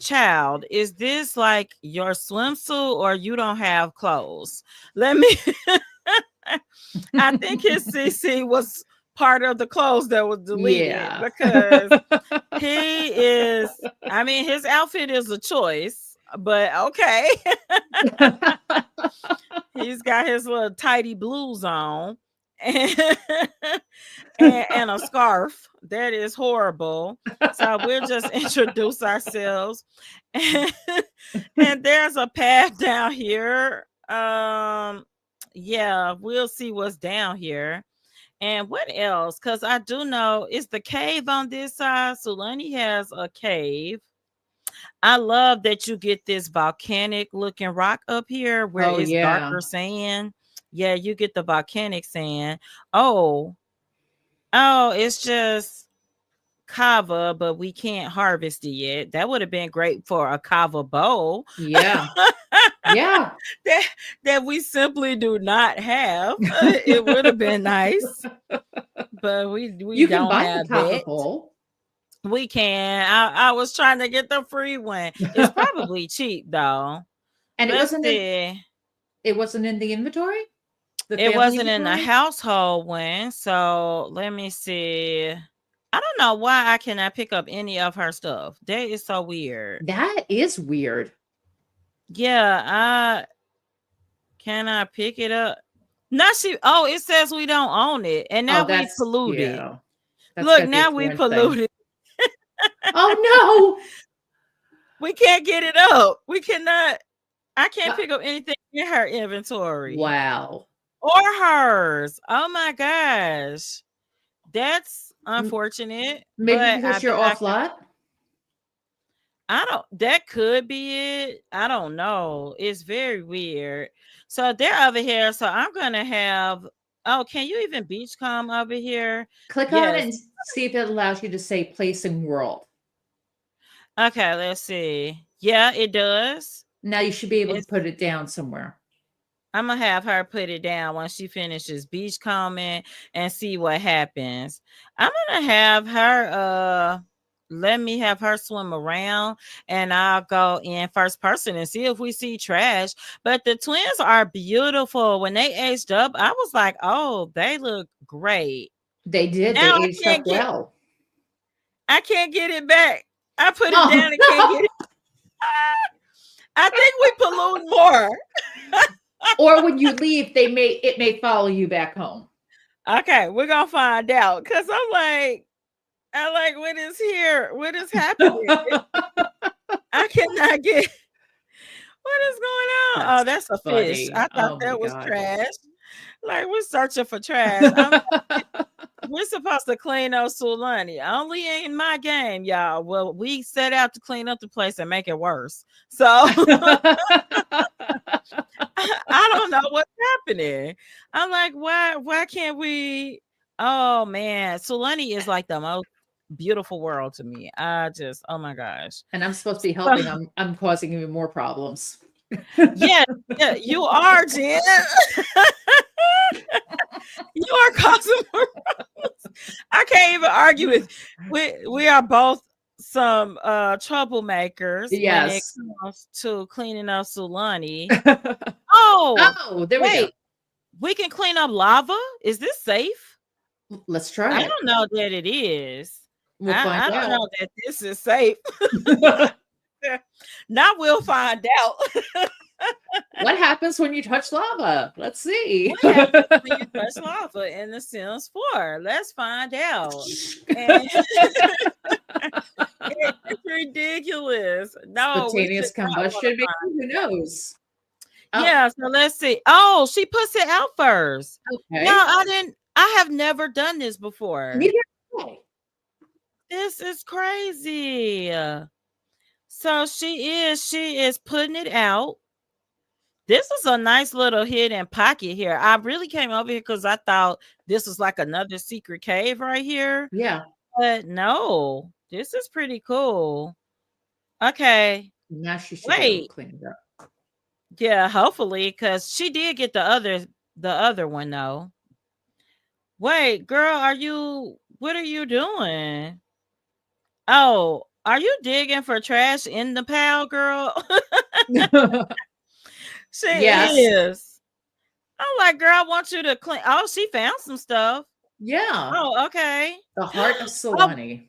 Speaker 1: child, is this like your swimsuit or you don't have clothes? Let me I think his CC was part of the clothes that was deleted
Speaker 2: Yeah.
Speaker 1: because he is, I mean, his outfit is a choice, but okay. He's got his little tidy blues on and, and a scarf. That is horrible. So we'll just introduce ourselves. And there's a path down here. Yeah, we'll see what's down here. And what else? Because I do know it's the cave on this side. Sulani has a cave. I love that you get this volcanic looking rock up here where
Speaker 2: Oh
Speaker 1: it's
Speaker 2: yeah.
Speaker 1: darker sand. Yeah, you get the volcanic sand. Oh, it's just kava, but we can't harvest it yet. That would have been great for a kava bowl.
Speaker 2: Yeah. Yeah.
Speaker 1: that that we simply do not have. It would have been nice, but we
Speaker 2: You can
Speaker 1: don't
Speaker 2: buy the
Speaker 1: have
Speaker 2: copper
Speaker 1: that.
Speaker 2: bowl.
Speaker 1: We can. I was trying to get the free one. It's probably cheap though.
Speaker 2: And
Speaker 1: Let's see.
Speaker 2: it wasn't in the inventory? The
Speaker 1: It
Speaker 2: family
Speaker 1: wasn't in the
Speaker 2: inventory?
Speaker 1: household one, so let me see. I don't know why I cannot pick up any of her stuff. That is so weird.
Speaker 2: That is weird.
Speaker 1: Yeah, I can I pick it up? Now she it says we don't own it. And
Speaker 2: Oh,
Speaker 1: now we
Speaker 2: that's
Speaker 1: polluted.
Speaker 2: yeah. That's
Speaker 1: Look,
Speaker 2: gotta be a
Speaker 1: now we
Speaker 2: foreign thing.
Speaker 1: polluted.
Speaker 2: Oh
Speaker 1: We can't get it up. We cannot I
Speaker 2: no.
Speaker 1: can't pick up anything in her inventory
Speaker 2: Wow.
Speaker 1: or hers. Oh my gosh. That's
Speaker 2: M-
Speaker 1: unfortunate,
Speaker 2: Maybe
Speaker 1: but I
Speaker 2: because you're
Speaker 1: bet I
Speaker 2: off
Speaker 1: can.
Speaker 2: lot.
Speaker 1: I don't that could be it. I don't know. It's very weird. So they're over here. So I'm gonna have can you even beachcomb over here?
Speaker 2: Click on it
Speaker 1: Yes.
Speaker 2: and see if it allows you to say place in world.
Speaker 1: Okay, let's see. Yeah, it does.
Speaker 2: Now you should be able to
Speaker 1: It's
Speaker 2: put it down somewhere.
Speaker 1: I'm gonna have her put it down once she finishes beachcombing and see what happens. I'm gonna have her let me have her swim around and I'll go in first person and see if we see trash. But the twins are beautiful. When they aged up, I was like, oh, they look great.
Speaker 2: They did. They
Speaker 1: Now
Speaker 2: aged up well.
Speaker 1: I can't get it back. I put it
Speaker 2: Oh
Speaker 1: down and can't get it. I think we pollute more.
Speaker 2: or when you leave, it may follow you back home.
Speaker 1: Okay, we're gonna find out because I like what is here? What is happening? I cannot get what is going on.
Speaker 2: That's
Speaker 1: Oh, that's a fish.
Speaker 2: funny.
Speaker 1: I thought
Speaker 2: Oh my
Speaker 1: that was
Speaker 2: god.
Speaker 1: trash. Like we're searching for trash. We're supposed to clean up Sulani. Only in my game, y'all. Well, we set out to clean up the place and make it worse. So I don't know what's happening. I'm like, why can't we? Oh man, Sulani is like the most beautiful world to me. I just, oh my gosh.
Speaker 2: And I'm supposed to be helping. I'm causing even more problems.
Speaker 1: Yeah, yeah, you are, Jen. You are causing more problems. I can't even argue with we are both some troublemakers when it
Speaker 2: Yes.
Speaker 1: comes to cleaning up Sulani. Oh,
Speaker 2: Oh, there we go.
Speaker 1: wait, we can clean up lava? Is this safe?
Speaker 2: Let's try
Speaker 1: I
Speaker 2: it.
Speaker 1: don't know that it is.
Speaker 2: We'll find
Speaker 1: I don't
Speaker 2: out.
Speaker 1: know that this is safe. Now we'll find out.
Speaker 2: What happens when you touch lava? Let's see.
Speaker 1: What happens when you touch lava in The Sims 4? Let's find out. And it's ridiculous. No, we
Speaker 2: Spontaneous
Speaker 1: should not want to
Speaker 2: combustion. Maybe,
Speaker 1: find.
Speaker 2: who knows? Oh,
Speaker 1: Yeah, so let's see. Oh, she puts it out first.
Speaker 2: okay.
Speaker 1: No, I didn't. I have never done this before.
Speaker 2: Neither have I.
Speaker 1: This is crazy. So she is putting it out. This is a nice little hidden pocket here. I really came over here because I thought this was like another secret cave right here.
Speaker 2: Yeah.
Speaker 1: But no, this is pretty cool. Okay.
Speaker 2: Now she should be able to
Speaker 1: Wait.
Speaker 2: clean it up.
Speaker 1: Yeah, hopefully, because she did get the other one though. Wait, girl, what are you doing? Oh, are you digging for trash in the pile, girl? She
Speaker 2: Yes.
Speaker 1: is. I'm like, girl, I want you to clean. Oh, she found some stuff.
Speaker 2: Yeah.
Speaker 1: Oh, okay.
Speaker 2: The heart of
Speaker 1: Oh,
Speaker 2: Sulani.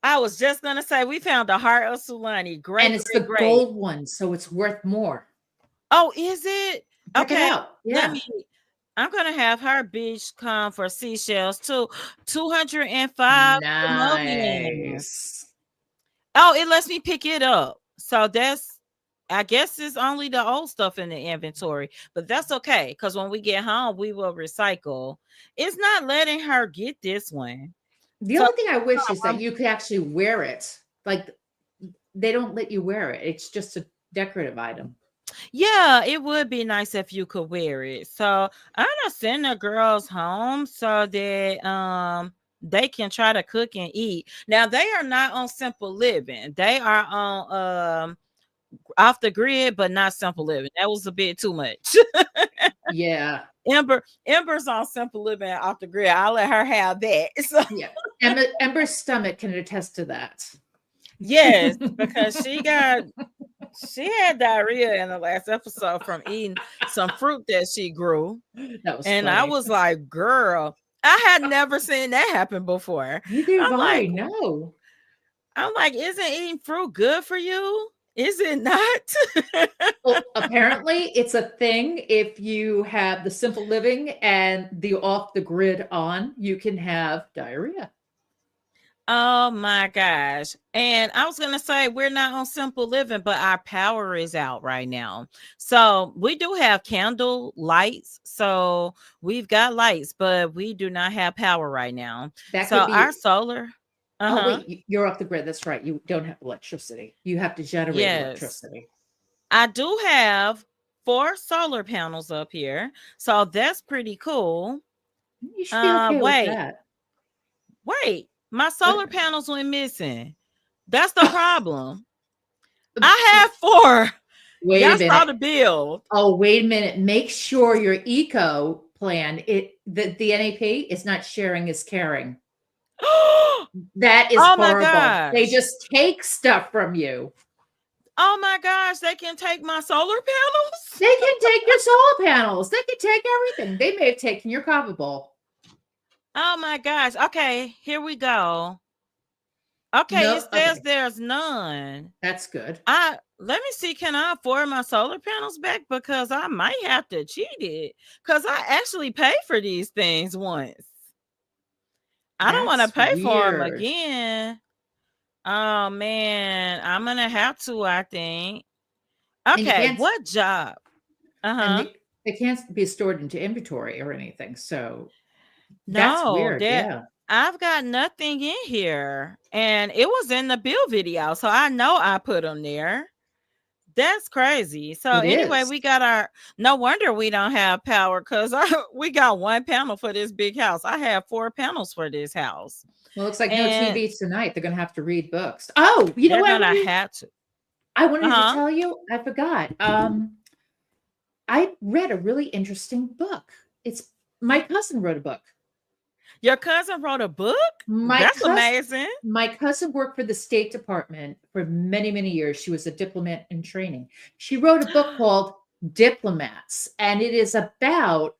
Speaker 1: I was just gonna say we found the heart of Sulani.
Speaker 2: And
Speaker 1: Great,
Speaker 2: it's
Speaker 1: great,
Speaker 2: the
Speaker 1: great.
Speaker 2: gold one, so it's worth more.
Speaker 1: Oh, is it?
Speaker 2: Check it
Speaker 1: Okay.
Speaker 2: out.
Speaker 1: Let
Speaker 2: Yeah.
Speaker 1: me. I'm gonna have her beach come for seashells too. 205 simoleons.
Speaker 2: Nice.
Speaker 1: Oh, it lets me pick it up. So I guess it's only the old stuff in the inventory, but that's okay because when we get home, we will recycle. It's not letting her get this one.
Speaker 2: The
Speaker 1: So
Speaker 2: only thing I wish is that you could actually wear it. Like they don't let you wear it. It's just a decorative item.
Speaker 1: yeah, it would be nice if you could wear it. So I'm gonna send the girls home so that they can try to cook and eat. Now they are not on simple living. They are on off the grid, but not simple living. That was a bit too much.
Speaker 2: Yeah.
Speaker 1: Ember's on simple living off the grid. I'll let her have that. So
Speaker 2: Yeah. Ember's stomach can attest to that.
Speaker 1: yes, because she had diarrhea in the last episode from eating some fruit that she grew.
Speaker 2: That was
Speaker 1: And I
Speaker 2: funny.
Speaker 1: was like, girl, I had never seen that happen before.
Speaker 2: Neither have
Speaker 1: I'm
Speaker 2: I.
Speaker 1: like,
Speaker 2: No.
Speaker 1: isn't eating fruit good for you? Is it not?
Speaker 2: Well, apparently it's a thing. If you have the simple living and the off the grid on, you can have diarrhea.
Speaker 1: Oh my gosh. And I was going to say, we're not on simple living, but our power is out right now. So we do have candle lights. So we've got lights, but we do not have power right now.
Speaker 2: That
Speaker 1: So
Speaker 2: could
Speaker 1: our
Speaker 2: be.
Speaker 1: solar,
Speaker 2: Oh,
Speaker 1: uh-huh.
Speaker 2: wait, you're off the grid. That's right. You don't have electricity. You have to generate
Speaker 1: Yes.
Speaker 2: electricity.
Speaker 1: I do have 4 solar panels up here. So that's pretty cool.
Speaker 2: You should be okay with
Speaker 1: Wait,
Speaker 2: that.
Speaker 1: wait. My solar
Speaker 2: What?
Speaker 1: panels went missing. That's the problem. I have 4.
Speaker 2: Wait a
Speaker 1: Y'all saw
Speaker 2: minute.
Speaker 1: the bill.
Speaker 2: Oh, wait a minute. Make sure your eco plan, the NAP is not sharing is caring.
Speaker 1: Oh
Speaker 2: That is
Speaker 1: my
Speaker 2: horrible. They
Speaker 1: gosh.
Speaker 2: just take stuff from you.
Speaker 1: Oh my gosh. They can take my solar panels?
Speaker 2: They can take your solar panels. They can take everything. They may have taken your coffee bowl.
Speaker 1: Oh my gosh. Okay, here we go. Okay,
Speaker 2: No,
Speaker 1: it says
Speaker 2: okay.
Speaker 1: there's none.
Speaker 2: That's good.
Speaker 1: Let me see, can I afford my solar panels back? Because I might have to cheat it. Because I actually pay for these things once. I don't want to
Speaker 2: That's
Speaker 1: pay for them
Speaker 2: weird.
Speaker 1: again. Oh man, I'm gonna have to, I think.
Speaker 2: And you
Speaker 1: Okay,
Speaker 2: can't,
Speaker 1: what job?
Speaker 2: and
Speaker 1: Uh-huh.
Speaker 2: they can't be stored into inventory or anything. So that's
Speaker 1: No,
Speaker 2: weird.
Speaker 1: that
Speaker 2: Yeah,
Speaker 1: I've got nothing in here. And it was in the bill video, so I know I put them there. That's crazy. So
Speaker 2: it
Speaker 1: anyway,
Speaker 2: is.
Speaker 1: we got our no wonder we don't have power because we got 1 panel for this big house. I have 4 panels for this house.
Speaker 2: Well, looks like no
Speaker 1: And
Speaker 2: TV tonight. They're going to have to read books. Oh, you know
Speaker 1: they're
Speaker 2: what
Speaker 1: gonna have to.
Speaker 2: I wanted to
Speaker 1: Uh-huh.
Speaker 2: tell you? I forgot. I read a really interesting book. It's my cousin wrote a book.
Speaker 1: Your cousin wrote a book?
Speaker 2: My
Speaker 1: That's
Speaker 2: cousin
Speaker 1: amazing.
Speaker 2: my cousin worked for the State Department for many, many years. She was a diplomat in training. She wrote a book called Diplomats, and it is about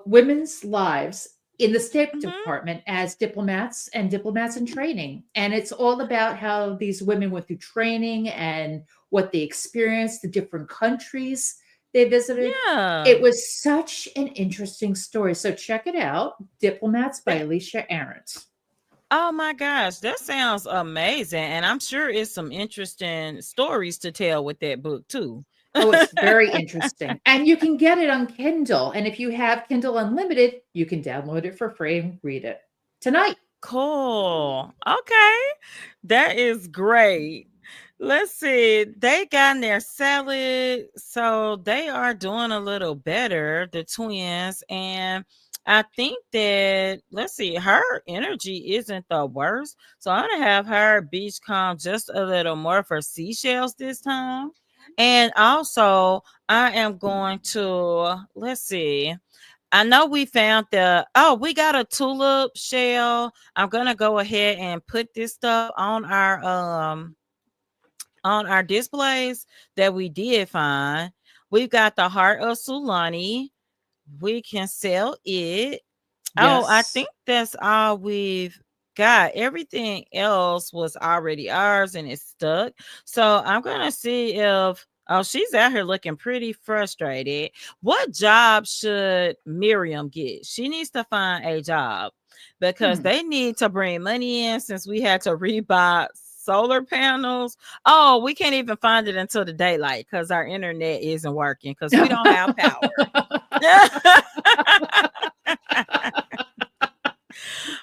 Speaker 2: women's lives in the State
Speaker 1: Mhm.
Speaker 2: Department as diplomats and diplomats in training. And it's all about how these women went through training and what they experienced, the different countries they visited.
Speaker 1: Yeah.
Speaker 2: It was such an interesting story. So check it out, Diplomats by
Speaker 1: That
Speaker 2: Alicia Arendt.
Speaker 1: oh my gosh, that sounds amazing. And I'm sure it's some interesting stories to tell with that book too.
Speaker 2: Oh, it's very interesting. And you can get it on Kindle. And if you have Kindle Unlimited, you can download it for free and read it tonight.
Speaker 1: Cool. Okay. That is great. Let's see. They got in their salad. So they are doing a little better, the twins. And I think that, let's see, her energy isn't the worst. So I'm going to have her beach calm just a little more for seashells this time. And also, I am going to, let's see. I know we found we got a tulip shell. I'm gonna go ahead and put this stuff on our displays that we did find. We've got the heart of Sulani. We can sell it. Oh, I
Speaker 2: Yes.
Speaker 1: think that's all we've got. Everything else was already ours and it's stuck. So I'm gonna see if she's out here looking pretty frustrated. What job should Miriam get? She needs to find a job because
Speaker 2: Hmm.
Speaker 1: they need to bring money in since we had to rebuy solar panels. Oh, we can't even find it until the daylight because our internet isn't working because we don't have power.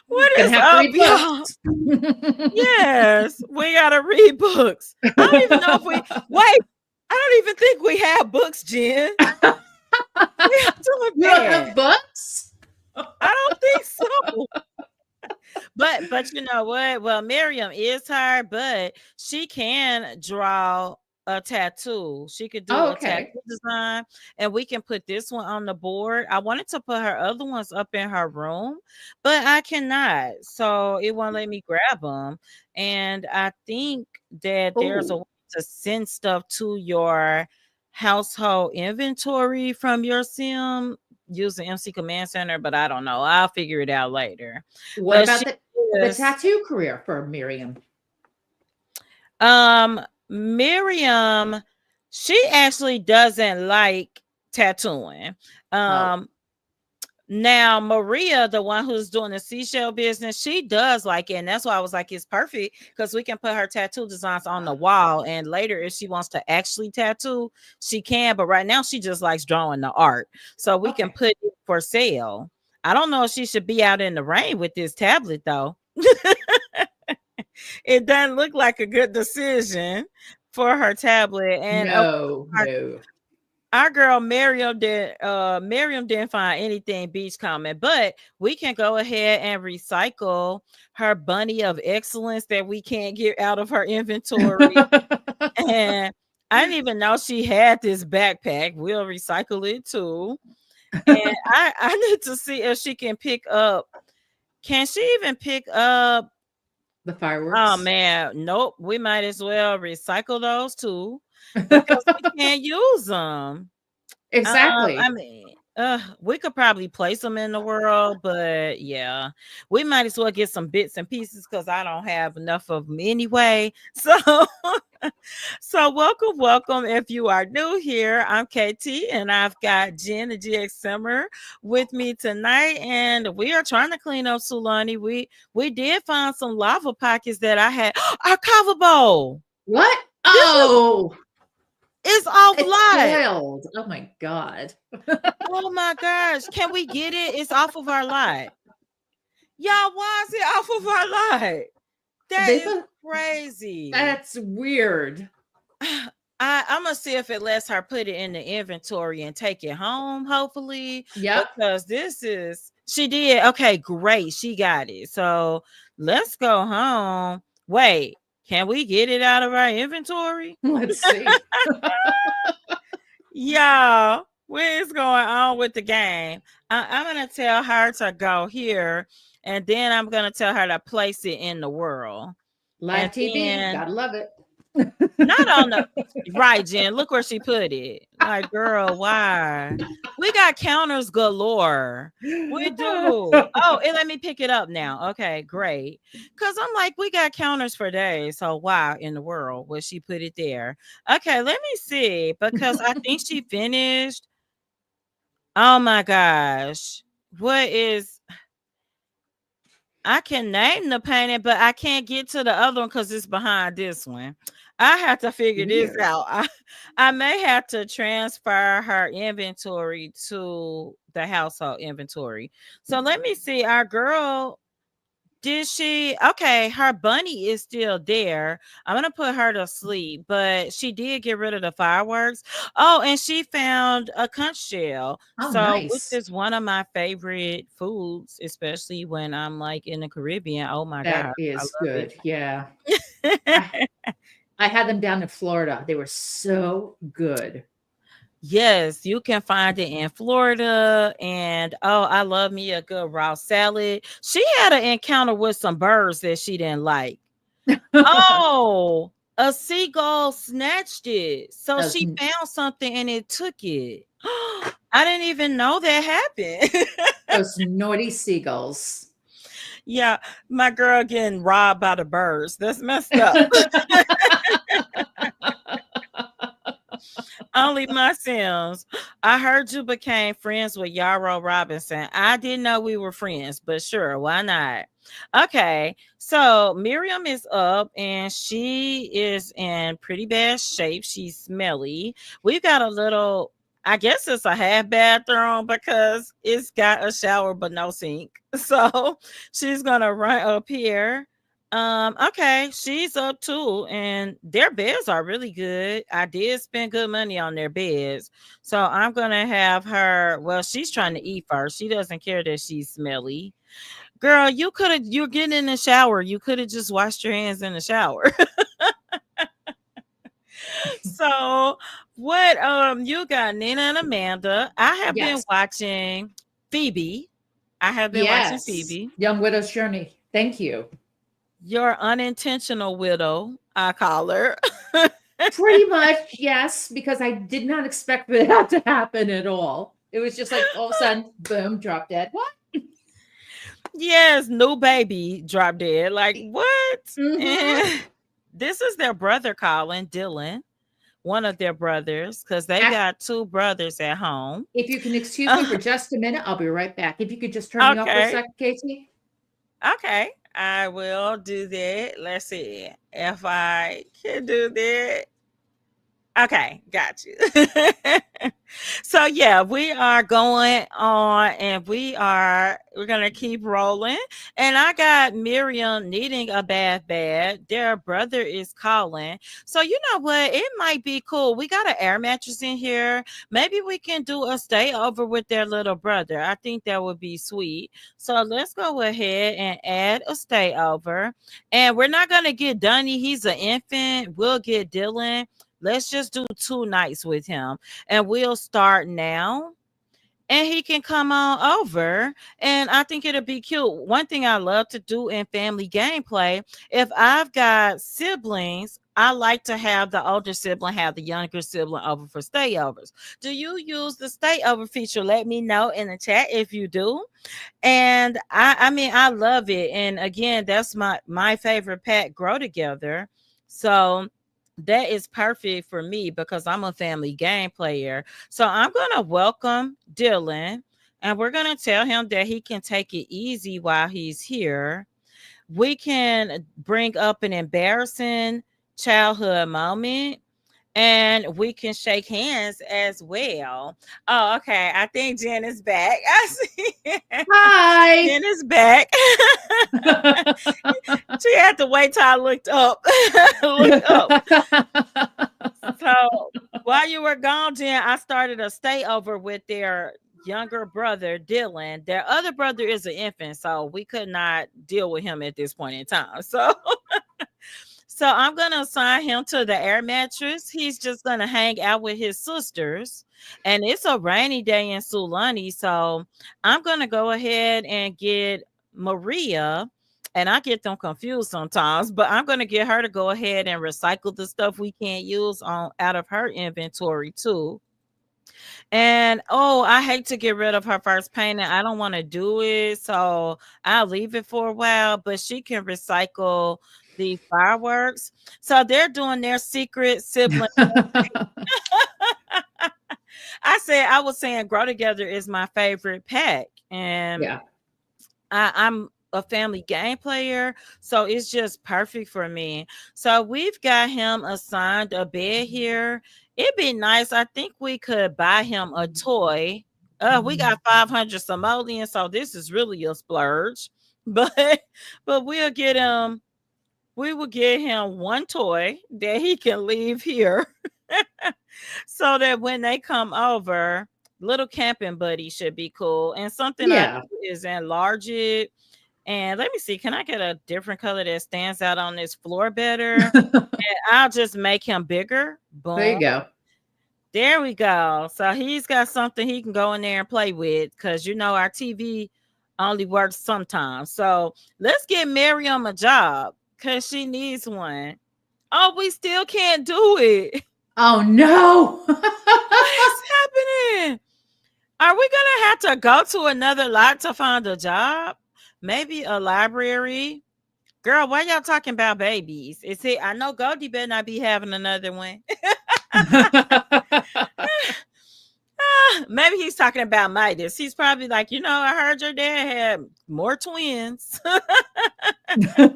Speaker 1: What
Speaker 2: Gonna
Speaker 1: is
Speaker 2: have to
Speaker 1: up,
Speaker 2: read
Speaker 1: y'all?
Speaker 2: books.
Speaker 1: Yes, we gotta read books. I don't even know if we wait. I don't even think we have books, Jen. We have to look
Speaker 2: You don't have
Speaker 1: bad.
Speaker 2: books?
Speaker 1: I don't think so. But you know what? Well, Miriam is tired, but she can draw a tattoo. She could do
Speaker 2: Oh,
Speaker 1: a
Speaker 2: okay.
Speaker 1: tattoo design, and we can put this one on the board. I wanted to put her other ones up in her room, but I cannot. So it won't let me grab them. And I think that there's a
Speaker 2: Oh,
Speaker 1: way to send stuff to your household inventory from your sim using MC Command Center, but I don't know. I'll figure it out later.
Speaker 2: what
Speaker 1: But
Speaker 2: about
Speaker 1: she
Speaker 2: the
Speaker 1: is
Speaker 2: tattoo career for Miriam?
Speaker 1: Miriam, she actually doesn't like tattooing.
Speaker 2: Oh,
Speaker 1: Um Now Maria, the one who's doing the seashell business, she does like it, and that's why I was like, it's perfect because we can put her tattoo designs on the wall, and later if she wants to actually tattoo, she can. But right now, she just likes drawing the art, so we can
Speaker 2: okay.
Speaker 1: put it for sale. I don't know if she should be out in the rain with this tablet though. It doesn't look like a good decision for her tablet, and of
Speaker 2: No,
Speaker 1: course,
Speaker 2: no.
Speaker 1: our girl Miriam didn't find anything beach common, but we can go ahead and recycle her bunny of excellence that we can't get out of her inventory. And I didn't even know she had this backpack. We'll recycle it too. And I need to see if she can pick up. Can she even pick up?
Speaker 2: The
Speaker 1: Oh
Speaker 2: fireworks.
Speaker 1: man, nope. We might as well recycle those too because we can't use them. I
Speaker 2: Exactly.
Speaker 1: mean, we could probably place them in the world, but yeah, we might as well get some bits and pieces because I don't have enough of them anyway. So, so welcome, welcome. If you are new here, I'm KT, and I've got Jen and GX Summer with me tonight, and we are trying to clean up Sulani. We did find some lava pockets that I had. Our cover bowl.
Speaker 2: What?
Speaker 1: This is
Speaker 2: Oh,
Speaker 1: it's off
Speaker 2: it's
Speaker 1: light.
Speaker 2: spoiled. Oh my God.
Speaker 1: Oh my gosh. Can we get it? It's off of our lot. Y'all, why is it off of our lot? That
Speaker 2: They
Speaker 1: is
Speaker 2: put,
Speaker 1: crazy.
Speaker 2: that's weird.
Speaker 1: I'm gonna see if it lets her put it in the inventory and take it home, hopefully,
Speaker 2: Yep.
Speaker 1: because this is she did. Okay, great. She got it. So let's go home. Wait, can we get it out of our inventory?
Speaker 2: Let's see.
Speaker 1: Y'all, what is going on with the game? I'm gonna tell her to go here, and then I'm gonna tell her to place it in the world, and
Speaker 2: Live TV.
Speaker 1: then
Speaker 2: Gotta love it.
Speaker 1: not on the right, Jen. Look where she put it. Like, girl, why? We got counters galore. We do. Oh, and let me pick it up now. Okay, great. Cause I'm like, we got counters for days. So why in the world would she put it there? Okay, let me see. Because I think she finished. Oh my gosh. What is I can name the painting, but I can't get to the other one because it's behind this one. I have to figure this
Speaker 2: Weird.
Speaker 1: out. I may have to transfer her inventory to the household inventory. So let me see. Our girl did she? Okay, her bunny is still there. I'm gonna put her to sleep, but she did get rid of the fireworks. Oh, and she found a conch shell.
Speaker 2: Oh,
Speaker 1: So, which
Speaker 2: nice.
Speaker 1: is one of my favorite foods, especially when I'm like in the Caribbean. Oh my god,
Speaker 2: That
Speaker 1: I
Speaker 2: is
Speaker 1: love
Speaker 2: good. Yeah.
Speaker 1: it.
Speaker 2: I I had them down in Florida. They were so good.
Speaker 1: Yes, you can find it in Florida. And oh, I love me a good raw salad. She had an encounter with some birds that she didn't like. Oh, a seagull snatched it. So
Speaker 2: Those
Speaker 1: she found something and it took it. I didn't even know that happened.
Speaker 2: those naughty seagulls.
Speaker 1: Yeah, my girl getting robbed by the birds. That's messed up. Only my Sims. I heard you became friends with Yarrow Robinson. I didn't know we were friends, but sure, why not? Okay, so Miriam is up and she is in pretty bad shape. She's smelly. We've got a little, I guess it's a half bathroom because it's got a shower but no sink. So she's gonna run up here. Okay, she's up too, and their beds are really good. I did spend good money on their beds. So I'm gonna have her. Well, she's trying to eat first. She doesn't care that she's smelly. Girl, you're getting in the shower. You could have just washed your hands in the shower. So what you got Nina and Amanda. I have been
Speaker 2: Yes.
Speaker 1: watching Phoebe. I have been watching
Speaker 2: Yes.
Speaker 1: Phoebe.
Speaker 2: Young Widow's Journey. Thank you.
Speaker 1: Your unintentional widow, I call her.
Speaker 2: Pretty much, yes, because I did not expect for that to happen at all. It was just like all of a sudden, boom, drop dead. What?
Speaker 1: Yes, new baby drop dead. Like what?
Speaker 2: Mm-hmm.
Speaker 1: And this is their brother Colin, Dylan, one of their brothers, because they got two brothers at home.
Speaker 2: If you can excuse me
Speaker 1: Uh,
Speaker 2: for just a minute, I'll be right back. If you could just turn me off for a
Speaker 1: okay.
Speaker 2: second, Casey.
Speaker 1: Okay. I will do that. Let's see if I can do that. Okay, got you. So yeah, we are going on and we're gonna keep rolling. And I got Miriam needing a bath bed. Their brother is calling. So you know what? It might be cool. We got an air mattress in here. Maybe we can do a stay over with their little brother. I think that would be sweet. So let's go ahead and add a stay over. And we're not gonna get Dunny. He's an infant. We'll get Dylan. Let's just do 2 nights with him and we'll start now and he can come on over and I think it'll be cute. One thing I love to do in family gameplay, if I've got siblings, I like to have the older sibling have the younger sibling over for stayovers. Do you use the stayover feature? Let me know in the chat if you do. And I mean I love it. And again, that's my favorite pack, Grow Together. So that is perfect for me because I'm a family game player. So I'm going to welcome Dylan and we're going to tell him that he can take it easy while he's here. We can bring up an embarrassing childhood moment and we can shake hands as well. Oh, okay. I think Jen is back. I see.
Speaker 2: Hi.
Speaker 1: Jen is back. She had to wait till I looked up. Looked up. So while you were gone, Jen, I started a stay over with their younger brother, Dylan. Their other brother is an infant, so we could not deal with him at this point in time. So I'm gonna assign him to the air mattress. He's just gonna hang out with his sisters. And it's a rainy day in Sulani. So I'm gonna go ahead and get Maria. And I get them confused sometimes, but I'm gonna get her to go ahead and recycle the stuff we can't use on out of her inventory too. And oh, I hate to get rid of her first painting. I don't want to do it, so I'll leave it for a while. But she can recycle the fireworks. So they're doing their secret sibling. I was saying Grow Together is my favorite pack. And
Speaker 2: Yeah.
Speaker 1: I'm a family game player, so it's just perfect for me. So we've got him assigned a bed here. It'd be nice. I think we could buy him a toy. We got 500 simoleons, so this is really a splurge. But we will get him one toy that he can leave here so that when they come over, little camping buddy should be cool. And something I
Speaker 2: Yeah.
Speaker 1: do is enlarge it. And let me see, can I get a different color that stands out on this floor better? And I'll just make him bigger.
Speaker 2: There you
Speaker 1: Boom.
Speaker 2: go.
Speaker 1: There we go. So he's got something he can go in there and play with because you know our TV only works sometimes. So let's get Miriam a job because she needs one. Oh, we still can't do it.
Speaker 2: Oh no.
Speaker 1: What is happening? Are we gonna have to go to another lot to find a job? Maybe a library. Girl, why y'all talking about babies? Is it? I know Goldie better not be having another one. Maybe he's talking about Midas. He's probably like, I heard your dad had more twins. They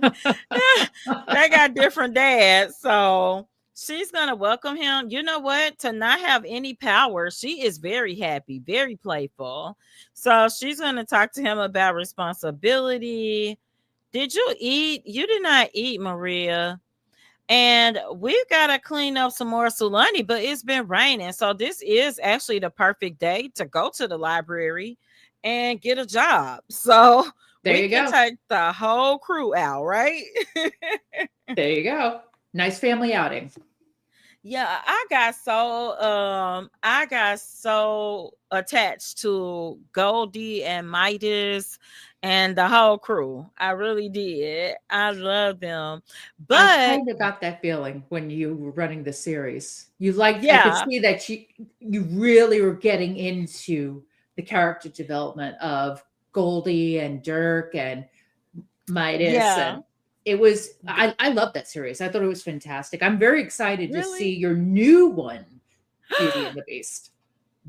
Speaker 1: got different dads. So she's going to welcome him. You know what? To not have any power, she is very happy, very playful. So she's going to talk to him about responsibility. Did you eat? You did not eat, Maria. And we've got to clean up some more Sulani, but it's been raining. So this is actually the perfect day to go to the library and get a job. So
Speaker 2: There
Speaker 1: we
Speaker 2: you
Speaker 1: can
Speaker 2: go.
Speaker 1: take the whole crew out, right?
Speaker 2: There you go. Nice family outing.
Speaker 1: Yeah, I got so attached to Goldie and Midas and the whole crew. I really did. I love them.
Speaker 2: I
Speaker 1: But
Speaker 2: kind of got that feeling when you were running the series. You liked, I could
Speaker 1: yeah,
Speaker 2: see that you really were getting into the character development of Goldie and Dirk and Midas,
Speaker 1: yeah.
Speaker 2: and it was, I love that series. I thought it was fantastic. I'm very excited to see
Speaker 1: Really?
Speaker 2: your new one, Beauty and the Beast.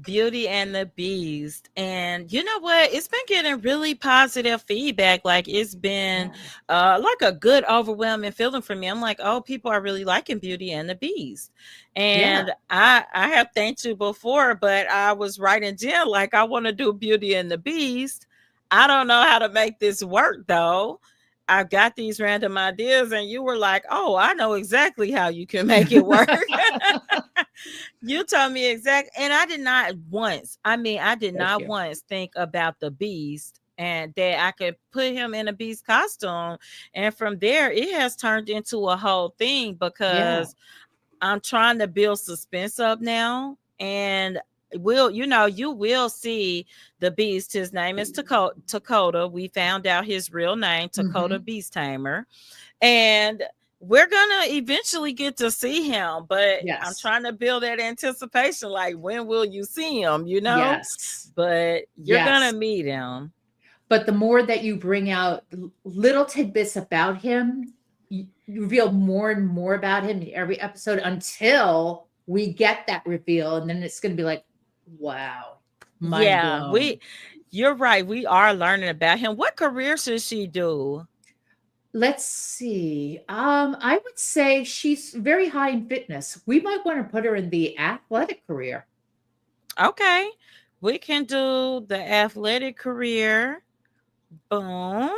Speaker 1: Beauty and the Beast. And you know what? It's been getting really positive feedback. Like it's been
Speaker 2: Yeah.
Speaker 1: like a good overwhelming feeling for me. I'm like, oh, people are really liking Beauty and the Beast.
Speaker 2: Yeah.
Speaker 1: And I have thanked you before, but I was writing Jen like I want to do Beauty and the Beast. I don't know how to make this work though. I've got these random ideas, and you were like, oh, I know exactly how you can make it work. You told me exact, and I did not once. I mean, I did
Speaker 2: Thank
Speaker 1: not
Speaker 2: you.
Speaker 1: once think about the beast and that I could put him in a beast costume. And from there, it has turned into a whole thing
Speaker 2: Yeah.
Speaker 1: because I'm trying to build suspense up now. And you will see the beast. His name is Dakota. We found out his real name, Dakota
Speaker 2: Hmm.
Speaker 1: Beast Tamer, and we're gonna eventually get to see him, but I'm
Speaker 2: Yes.
Speaker 1: trying to build that anticipation, like when will you see him.
Speaker 2: Yes.
Speaker 1: But you're gonna
Speaker 2: Yes.
Speaker 1: meet him.
Speaker 2: But the more that you bring out little tidbits about him, you reveal more and more about him in every episode until we get that reveal. And then it's going to be like, wow, mind
Speaker 1: Yeah,
Speaker 2: blown.
Speaker 1: you're right, we are learning about him. What career should she do?
Speaker 2: Let's see. I would say she's very high in fitness. We might want to put her in the athletic career.
Speaker 1: Okay, we can do the athletic career. Boom.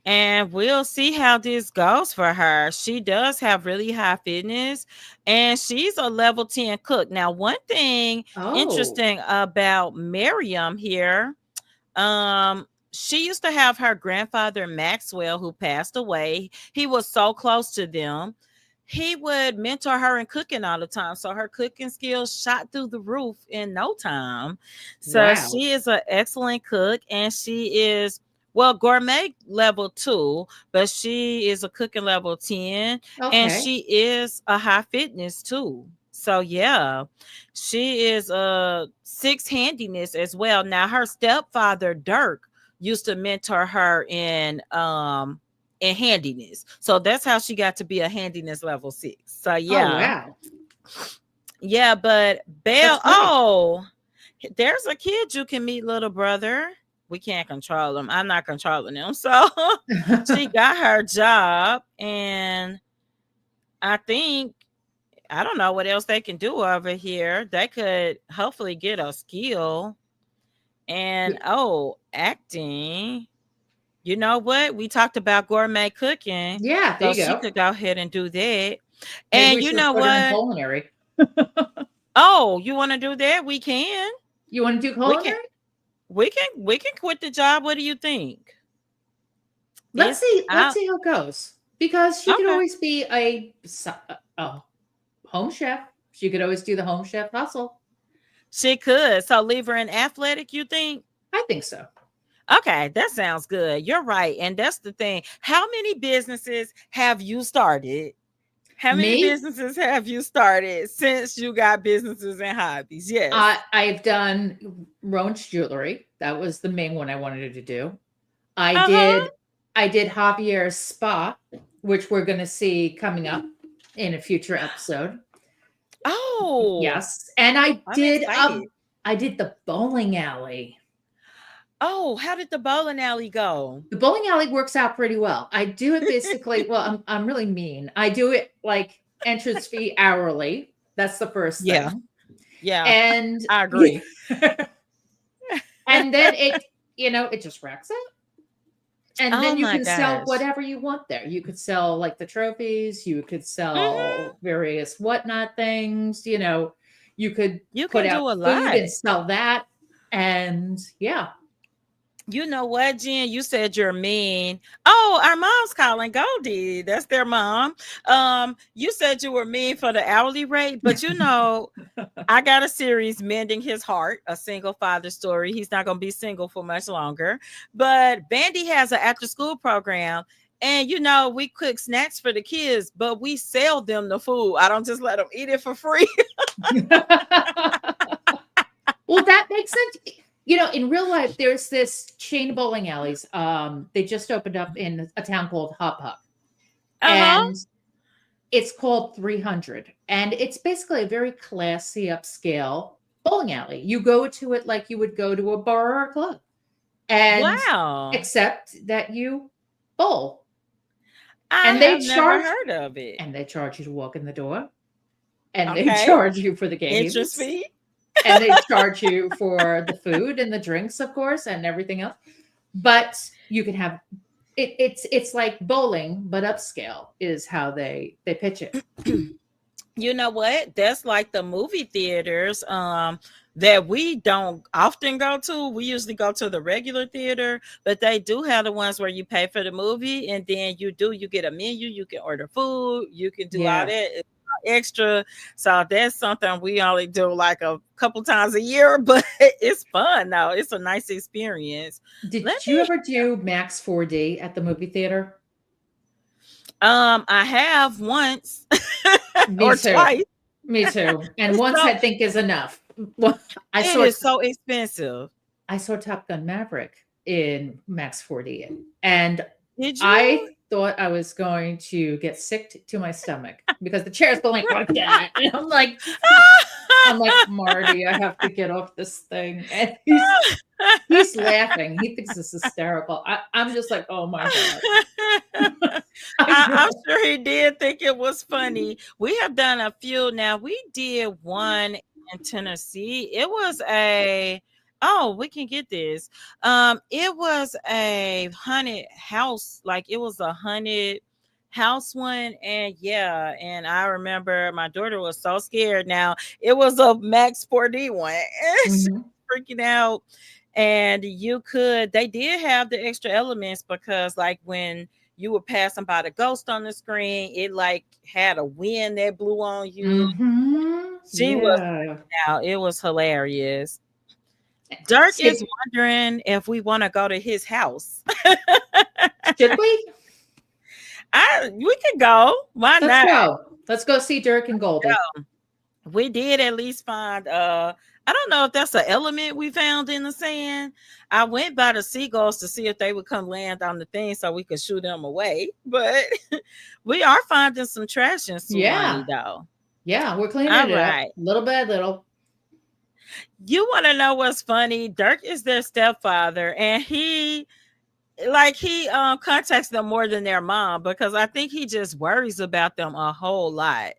Speaker 1: And we'll see how this goes for her. She does have really high fitness, and she's a level 10 cook. Now, one thing
Speaker 2: Oh,
Speaker 1: interesting about Miriam here, she used to have her grandfather Maxwell, who passed away. He was so close to them. He would mentor her in cooking all the time. So her cooking skills shot through the roof in no time. So
Speaker 2: wow.
Speaker 1: she is an excellent cook, and she is, well, gourmet level 2, but she is a cooking level 10, and
Speaker 2: Okay.
Speaker 1: she is a high fitness too. So yeah, she is a six handiness as well. Now her stepfather Dirk used to mentor her in handiness. So that's how she got to be a handiness level 6. So
Speaker 2: Oh,
Speaker 1: yeah.
Speaker 2: wow.
Speaker 1: Yeah, but
Speaker 2: That's
Speaker 1: Belle,
Speaker 2: great.
Speaker 1: there's a kid you can meet, little brother. We can't control them. I'm not controlling them. So she got her job, and I think I don't know what else they can do over here. They could hopefully get a skill. And acting. You know what? We talked about gourmet cooking,
Speaker 2: Yeah, there
Speaker 1: so
Speaker 2: you
Speaker 1: she
Speaker 2: go.
Speaker 1: could go ahead and do that.
Speaker 2: Maybe
Speaker 1: And
Speaker 2: we
Speaker 1: you
Speaker 2: should
Speaker 1: know
Speaker 2: put her in
Speaker 1: what?
Speaker 2: culinary.
Speaker 1: Oh, you want to do that? We can.
Speaker 2: You want to do
Speaker 1: We can.
Speaker 2: culinary?
Speaker 1: We can quit the job. What do you think?
Speaker 2: Let's
Speaker 1: It's
Speaker 2: see. Let's
Speaker 1: out.
Speaker 2: see how it goes. Because she could
Speaker 1: Okay.
Speaker 2: always be a home chef. She could always do the home chef hustle.
Speaker 1: She could. So leave her in athletic, you think?
Speaker 2: I think so.
Speaker 1: Okay, that sounds good. You're right. And that's the thing. How many businesses have you started? How many
Speaker 2: Me,
Speaker 1: businesses have you started since you got businesses and hobbies? Yes.
Speaker 2: I've done Roach jewelry. That was the main one I wanted to do. I
Speaker 1: Uh-huh.
Speaker 2: did I did Javier's spa, which we're going to see coming up in a future episode.
Speaker 1: Oh,
Speaker 2: Yes, and
Speaker 1: I'm excited.
Speaker 2: I did the bowling alley.
Speaker 1: Oh, how did the bowling alley go?
Speaker 2: The bowling alley works out pretty well. I do it basically, well, I'm really mean. I do it like entrance fee hourly. That's the first
Speaker 1: Yeah.
Speaker 2: thing.
Speaker 1: Yeah,
Speaker 2: And
Speaker 1: I agree.
Speaker 2: and then it just racks up. And
Speaker 1: Oh
Speaker 2: then you
Speaker 1: my
Speaker 2: can sell
Speaker 1: gosh.
Speaker 2: whatever you want there. You could sell like the trophies, you could
Speaker 1: Mhm.
Speaker 2: sell various whatnot things, you could
Speaker 1: You
Speaker 2: put
Speaker 1: can
Speaker 2: out
Speaker 1: do a
Speaker 2: food
Speaker 1: lot.
Speaker 2: and sell that. And yeah.
Speaker 1: You know what, Jen? You said you're mean. Oh, our mom's calling Goldie. That's their mom. You said you were mean for the hourly rate, but I got a series, Mending His Heart, a single father story. He's not going to be single for much longer. But Bandy has an after school program. And, we cook snacks for the kids, but we sell them the food. I don't just let them eat it for free.
Speaker 2: Well, that makes sense. In real life, there's this chain of bowling alleys. They just opened up in a town called Hop Hop.
Speaker 1: Uh huh.
Speaker 2: And it's called 300. And it's basically a very classy, upscale bowling alley. You go to it like you would go to a bar or a club. And
Speaker 1: Wow.
Speaker 2: except that you bowl.
Speaker 1: I
Speaker 2: And they
Speaker 1: have never
Speaker 2: charge
Speaker 1: heard of it.
Speaker 2: and they charge you to walk in the door. And they
Speaker 1: Okay.
Speaker 2: charge you for the
Speaker 1: Interest
Speaker 2: games.
Speaker 1: fee.
Speaker 2: And they charge you for the food and the drinks, of course, and everything else. But you can have it's like bowling, but upscale is how they pitch it.
Speaker 1: You know what? That's like the movie theaters that we don't often go to. We usually go to the regular theater, but they do have the ones where you pay for the movie and then you get a menu, you can order food, you can do all
Speaker 2: Yeah.
Speaker 1: that. It's extra. So that's something we only do like a couple times a year, but it's fun though. It's a nice experience. Let
Speaker 2: Did you
Speaker 1: me
Speaker 2: ever do Max 4D at the movie theater?
Speaker 1: I have once
Speaker 2: Me
Speaker 1: or
Speaker 2: too.
Speaker 1: twice.
Speaker 2: Me too. And once
Speaker 1: So
Speaker 2: I think is enough. Well, I
Speaker 1: it
Speaker 2: saw
Speaker 1: is so expensive.
Speaker 2: I saw Top Gun Maverick in Max 4D, and
Speaker 1: Did
Speaker 2: I
Speaker 1: you?
Speaker 2: thought I was going to get sick to my stomach because the chair's going like that. And I'm like, Marty, I have to get off this thing. And he's laughing. He thinks it's hysterical. I'm just like, oh my God. I
Speaker 1: I'm
Speaker 2: know.
Speaker 1: sure he did think it was funny. We have done a few now. We did one in Tennessee. It was a we can get this. It was a haunted house, like it was a haunted house one, and yeah, and I remember my daughter was so scared. Now it was a Max 4D one, and she
Speaker 2: Mhm.
Speaker 1: was freaking out. And they did have the extra elements because, like, when you were passing by the ghost on the screen, it like had a wind that blew on you.
Speaker 2: Mhm.
Speaker 1: She was
Speaker 2: Yeah.
Speaker 1: out. It was hilarious. Dirk is
Speaker 2: Skip,
Speaker 1: wondering if we want to go to his house.
Speaker 2: should we?
Speaker 1: We could go. Why
Speaker 2: Let's
Speaker 1: not?
Speaker 2: go. Let's go see Dirk and Goldie.
Speaker 1: We did at least find I don't know if that's an element we found in the sand. I went by the seagulls to see if they would come land on the thing so we could shoot them away. But we are finding some trash in Sulani
Speaker 2: Yeah.
Speaker 1: though.
Speaker 2: Yeah. We're
Speaker 1: All
Speaker 2: cleaning it up
Speaker 1: right.
Speaker 2: little by little.
Speaker 1: You want to know what's funny? Dirk is their stepfather, and he contacts them more than their mom because I think he just worries about them a whole lot.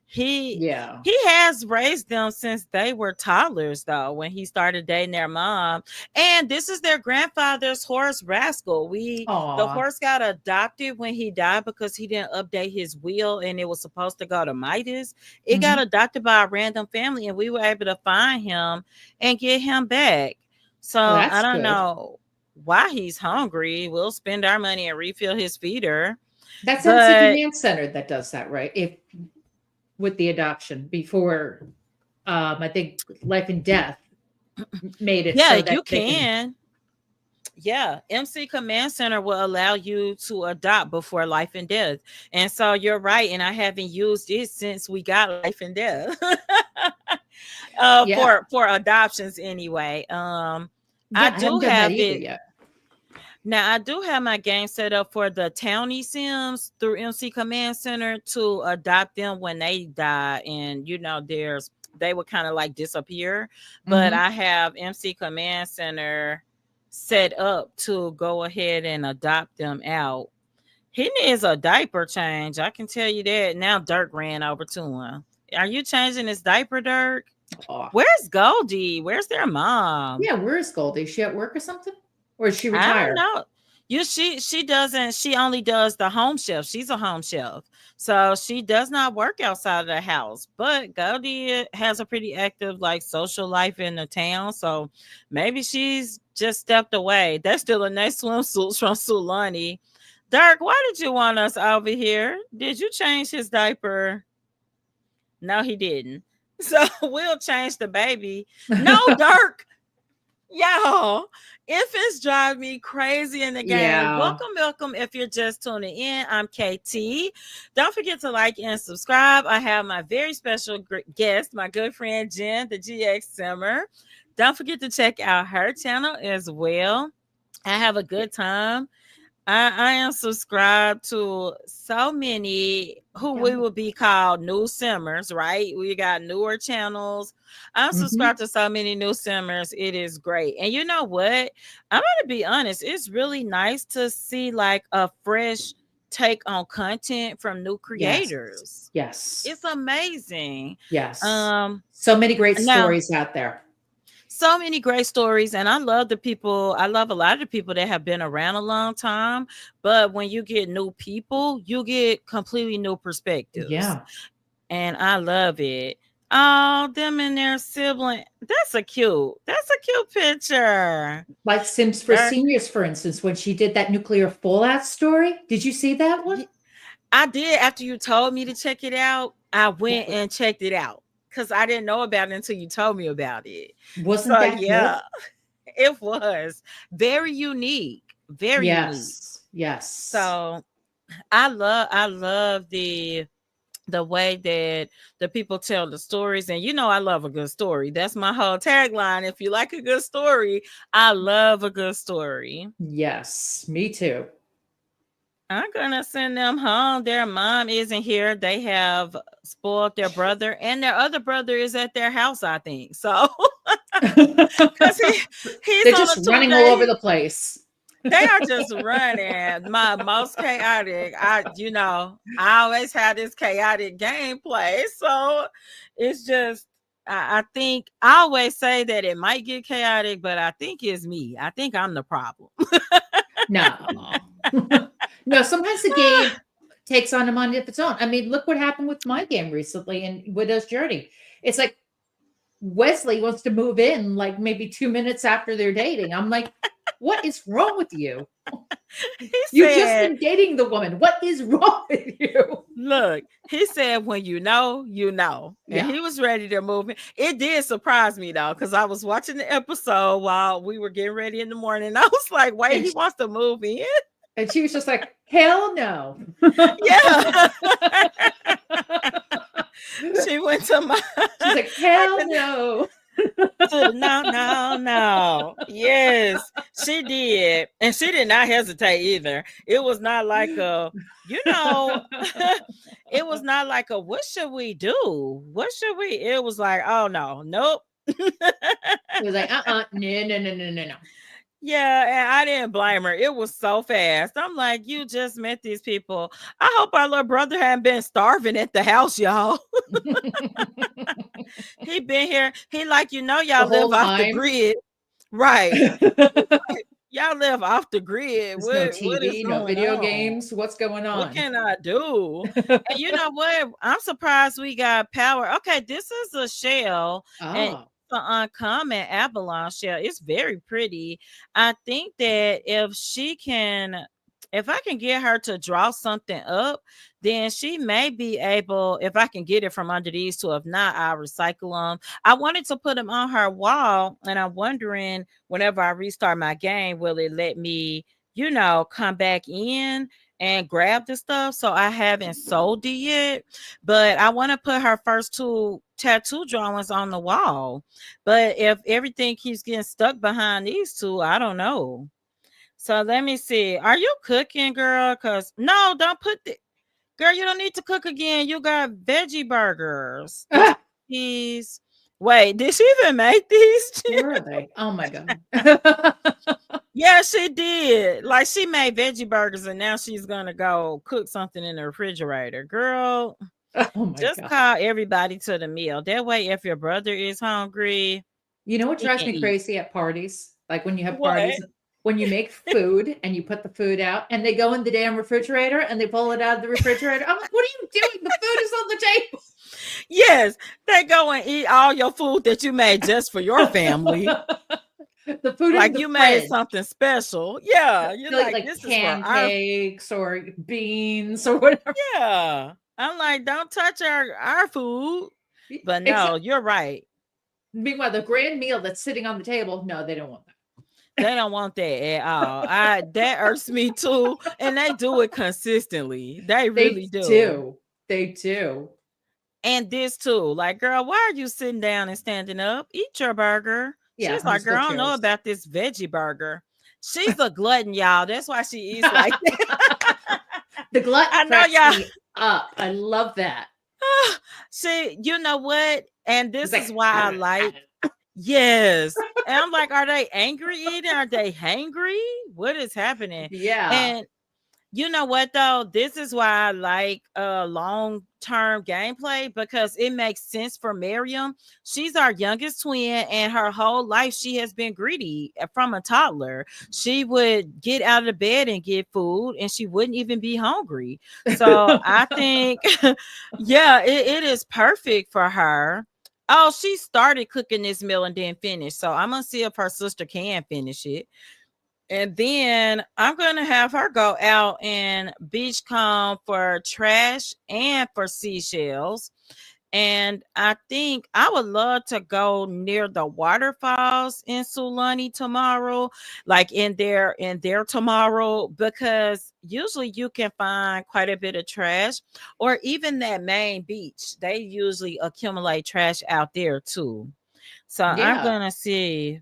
Speaker 1: He
Speaker 2: Yeah.
Speaker 1: he has raised them since they were toddlers though, when he started dating their mom. And this is their grandfather's horse, Rascal. The
Speaker 2: Aw.
Speaker 1: horse got adopted when he died because he didn't update his will and it was supposed to go to Midas. It got
Speaker 2: Mhm.
Speaker 1: adopted by a random family and we were able to find him and get him back. So
Speaker 2: Well,
Speaker 1: I
Speaker 2: that's
Speaker 1: don't
Speaker 2: good.
Speaker 1: know why he's hungry. We'll spend our money and refill his feeder.
Speaker 2: That's MC
Speaker 1: But
Speaker 2: Command Center that does that, right? If with the adoption before, I think Life and Death made it
Speaker 1: yeah,
Speaker 2: so that
Speaker 1: you
Speaker 2: they can.
Speaker 1: can. Yeah, MC Command Center will allow you to adopt before life and death. And so you're right. And I haven't used it since we got life and death.
Speaker 2: Yeah.
Speaker 1: For adoptions anyway. I
Speaker 2: Yeah. I
Speaker 1: do
Speaker 2: haven't done that
Speaker 1: have
Speaker 2: either
Speaker 1: it
Speaker 2: yet.
Speaker 1: now. I do have my game set up for the Townie Sims through MC Command Center to adopt them when they die. And they would kind of like disappear. But
Speaker 2: Mhm.
Speaker 1: I have MC Command Center set up to go ahead and adopt them out. He needs a diaper change. I can tell you that. Now Dirk ran over to him. Are you changing his diaper, Dirk?
Speaker 2: Aw.
Speaker 1: Where's Goldie? Where's their mom?
Speaker 2: Yeah. Where is Goldie? Is she at work or something? Or is she
Speaker 1: I don't
Speaker 2: retired?
Speaker 1: know. She doesn't, she only does the home chef. She's a home chef. So she does not work outside of the house. But Goldie has a pretty active like social life in the town. So maybe she's just stepped away. That's still a nice swimsuits from Sulani. Dirk, why did you want us over here? Did you change his diaper? No, he didn't. So we'll change the baby. No, Dirk. Y'all, infants drive me crazy in the game.
Speaker 2: Yeah.
Speaker 1: Welcome, welcome. If you're just tuning in, I'm KT. Don't forget to like and subscribe. I have my very special guest, my good friend Jen, the GX Simmer. Don't forget to check out her channel as well. I have a good time. I am subscribed to so many who
Speaker 2: Yeah.
Speaker 1: we would be called new simmers, right? We got newer channels. I'm
Speaker 2: Hmm.
Speaker 1: subscribed to so many new simmers. It is great. And you know what? I'm going to be honest. It's really nice to see like a fresh take on content from new
Speaker 2: Yes.
Speaker 1: creators.
Speaker 2: Yes.
Speaker 1: It's amazing.
Speaker 2: Yes.
Speaker 1: Um,
Speaker 2: So many great
Speaker 1: Now,
Speaker 2: stories out there.
Speaker 1: so many great stories, and I love the people. I love a lot of the people that have been around a long time, but when you get new people, you get completely new perspectives,
Speaker 2: Yeah.
Speaker 1: and I love it. Oh, them and their sibling. That's a cute picture.
Speaker 2: Like Sims for
Speaker 1: They're-
Speaker 2: Seniors, for instance, when she did that nuclear fallout story. Did you see that one?
Speaker 1: y- I did. After you told me to check it out, I
Speaker 2: That
Speaker 1: went
Speaker 2: was,
Speaker 1: and checked it out because I didn't know about it until you told me about it.
Speaker 2: wasn't
Speaker 1: So
Speaker 2: that good?
Speaker 1: yeah, it was very unique, very unique.
Speaker 2: Yes. Yes.
Speaker 1: So I love the way that the people tell the stories, and you know I love a good story. That's my whole tagline. If you like a good story, I love a good story.
Speaker 2: Yes. Me too.
Speaker 1: I'm gonna send them home. Their mom isn't here. They have spoiled their brother, and their other brother is at their house, I think. So, because he's
Speaker 2: They're
Speaker 1: on
Speaker 2: just
Speaker 1: a two
Speaker 2: running all over
Speaker 1: day.
Speaker 2: the place.
Speaker 1: They are just running. My most chaotic. I always have this chaotic gameplay. So it's just I think I always say that it might get chaotic, but I think it's me. I think I'm the problem.
Speaker 2: No. No, sometimes the game takes on a mind of its own. I mean, look what happened with my game recently in Widow's Journey. It's like Wesley wants to move in like maybe 2 minutes after they're dating. I'm like, what is wrong with you?
Speaker 1: He
Speaker 2: You've just
Speaker 1: said,
Speaker 2: been dating the woman. What is wrong with you?
Speaker 1: look, he said, when you know, you know. And
Speaker 2: Yeah.
Speaker 1: he was ready to move in. It did surprise me though, because I was watching the episode while we were getting ready in the morning. I was like, wait,
Speaker 2: And
Speaker 1: he wants to move in?
Speaker 2: she was just like, hell no.
Speaker 1: Yeah. She went to my
Speaker 2: She's like, hell no.
Speaker 1: no, no, no. Yes, she did. And she did not hesitate either. It was not like a, you know, it was not like a, what should we do? What should we? It was like, oh no, nope.
Speaker 2: It was like, no, no, no, no, no, no.
Speaker 1: Yeah, and I didn't blame her. It was so fast. I'm like, you just met these people. I hope our little brother hadn't been starving at the house, y'all. He been here. He like,
Speaker 2: The
Speaker 1: y'all live
Speaker 2: whole
Speaker 1: off the
Speaker 2: time.
Speaker 1: grid. Right.
Speaker 2: There's
Speaker 1: Y'all live off the grid.
Speaker 2: no
Speaker 1: What is
Speaker 2: TV, no
Speaker 1: going
Speaker 2: video
Speaker 1: on?
Speaker 2: games. What's going
Speaker 1: What
Speaker 2: on?
Speaker 1: can I do? And you know what? I'm surprised we got power. Okay, this is a shell, and
Speaker 2: Oh,
Speaker 1: the uncommon abalone shell. It's very pretty. I think that if I can get her to draw something up, then she may be able, if I can get it from under these two. If not, I'll recycle them. I wanted to put them on her wall, and I'm wondering whenever I restart my game, will it let me, come back in and grab the stuff? So I haven't sold it yet, but I want to put her first two tattoo drawings on the wall. But if everything keeps getting stuck behind these two, I don't know. So let me see. Are you cooking, girl? Cause no, don't put the girl. You don't need to cook again. You got veggie burgers. Did you
Speaker 2: ah,
Speaker 1: make these? Wait, did she even make these?
Speaker 2: where are they? Oh my god.
Speaker 1: Yeah, she did. Like she made veggie burgers, and now she's gonna go cook something in the refrigerator. Girl,
Speaker 2: Oh my
Speaker 1: just
Speaker 2: god.
Speaker 1: call everybody to the meal. That way, if your brother is hungry,
Speaker 2: You know what
Speaker 1: he
Speaker 2: drives
Speaker 1: can
Speaker 2: me
Speaker 1: eat.
Speaker 2: crazy at parties? Like when you have
Speaker 1: What?
Speaker 2: parties. when you make food and you put the food out and they go in the damn refrigerator and they pull it out of the refrigerator. I'm like, what are you doing? The food is on the
Speaker 1: Yes, they go and eat all your food that you made just for your family.
Speaker 2: table. The food in
Speaker 1: Like
Speaker 2: the
Speaker 1: you made
Speaker 2: fridge.
Speaker 1: something special. Yeah, you're
Speaker 2: Like,
Speaker 1: like,
Speaker 2: like
Speaker 1: this is for our
Speaker 2: pancakes or beans or whatever.
Speaker 1: yeah. I'm like, don't touch our food. But no,
Speaker 2: Except,
Speaker 1: you're right.
Speaker 2: meanwhile, the grand meal that's sitting on the table, no, they don't want
Speaker 1: They don't want that at all. I that irks me too. And they do it consistently. They
Speaker 2: They
Speaker 1: really do.
Speaker 2: do. They do.
Speaker 1: And this too. Like, girl, why are you sitting down and standing up? Eat your burger.
Speaker 2: Yeah,
Speaker 1: She's like, girl, I don't know
Speaker 2: muscatels.
Speaker 1: about this veggie burger. She's a glutton, y'all. That's why she eats like that.
Speaker 2: The glutton
Speaker 1: I know
Speaker 2: cracks
Speaker 1: y'all.
Speaker 2: me up. I love that.
Speaker 1: See, you know what? And
Speaker 2: It's
Speaker 1: this is
Speaker 2: like,
Speaker 1: why I like, yes. And I'm like, are they angry eating? Are they hangry? What is happening?
Speaker 2: yeah,
Speaker 1: And you know what though? This is why I like long-term gameplay because it makes sense for Miriam. She's our youngest twin, and her whole life she has been greedy from a toddler. She would get out of bed and get food, and she wouldn't even be hungry. So I think, yeah, it is perfect for her. Oh, she started cooking this meal and didn't finish. So I'm gonna see if her sister can finish it. And then I'm gonna have her go out and beach comb for trash and for seashells. And I think I would love to go near the waterfalls in Sulani tomorrow, like in there tomorrow, because usually you can find quite a bit of trash, or even that main beach. They usually accumulate trash out there too. So I'm
Speaker 2: yeah.
Speaker 1: gonna see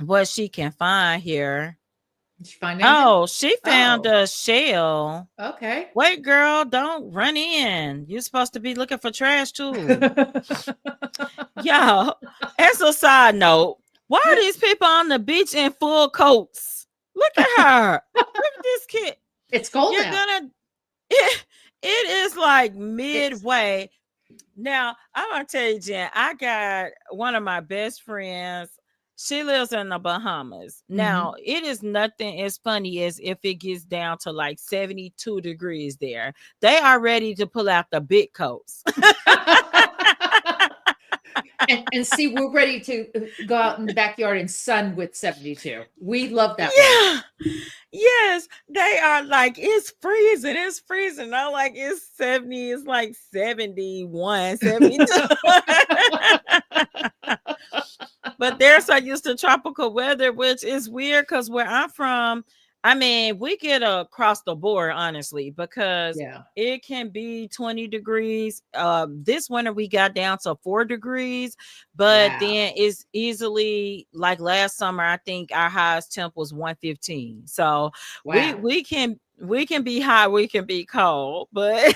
Speaker 1: what she can find here.
Speaker 2: Did you find anything?
Speaker 1: Oh, she found
Speaker 2: Oh,
Speaker 1: a shell.
Speaker 2: okay.
Speaker 1: Wait, girl, don't run in. You're supposed to be looking for trash too. Yeah. As a side note, why are these people on the beach in full coats? Look at her. Look at this kid.
Speaker 2: It's cold
Speaker 1: You're
Speaker 2: out.
Speaker 1: gonna it is like
Speaker 2: It's
Speaker 1: midway. Now, I'm gonna tell you, Jen, I got one of my best friends. She lives in the Bahamas. Now,
Speaker 2: mhm.
Speaker 1: it is nothing as funny as if it gets down to like 72 degrees there. They are ready to pull out the big coats.
Speaker 2: And see, we're ready to go out in the backyard and sun with 72. We love that weather.
Speaker 1: Yeah. Yes, they are like, it's freezing. It's freezing. I'm like, it's 70. It's like 71, 72. But they're so used to tropical weather, which is weird because where I'm from, I mean, we get across the board, honestly, because
Speaker 2: Yeah.
Speaker 1: it can be 20 degrees. This winter we got down to 4 degrees, but
Speaker 2: Wow.
Speaker 1: then it's easily like last summer, I think our highest temp was 115. So we
Speaker 2: Wow.
Speaker 1: we can we can be hot, we can be cold, but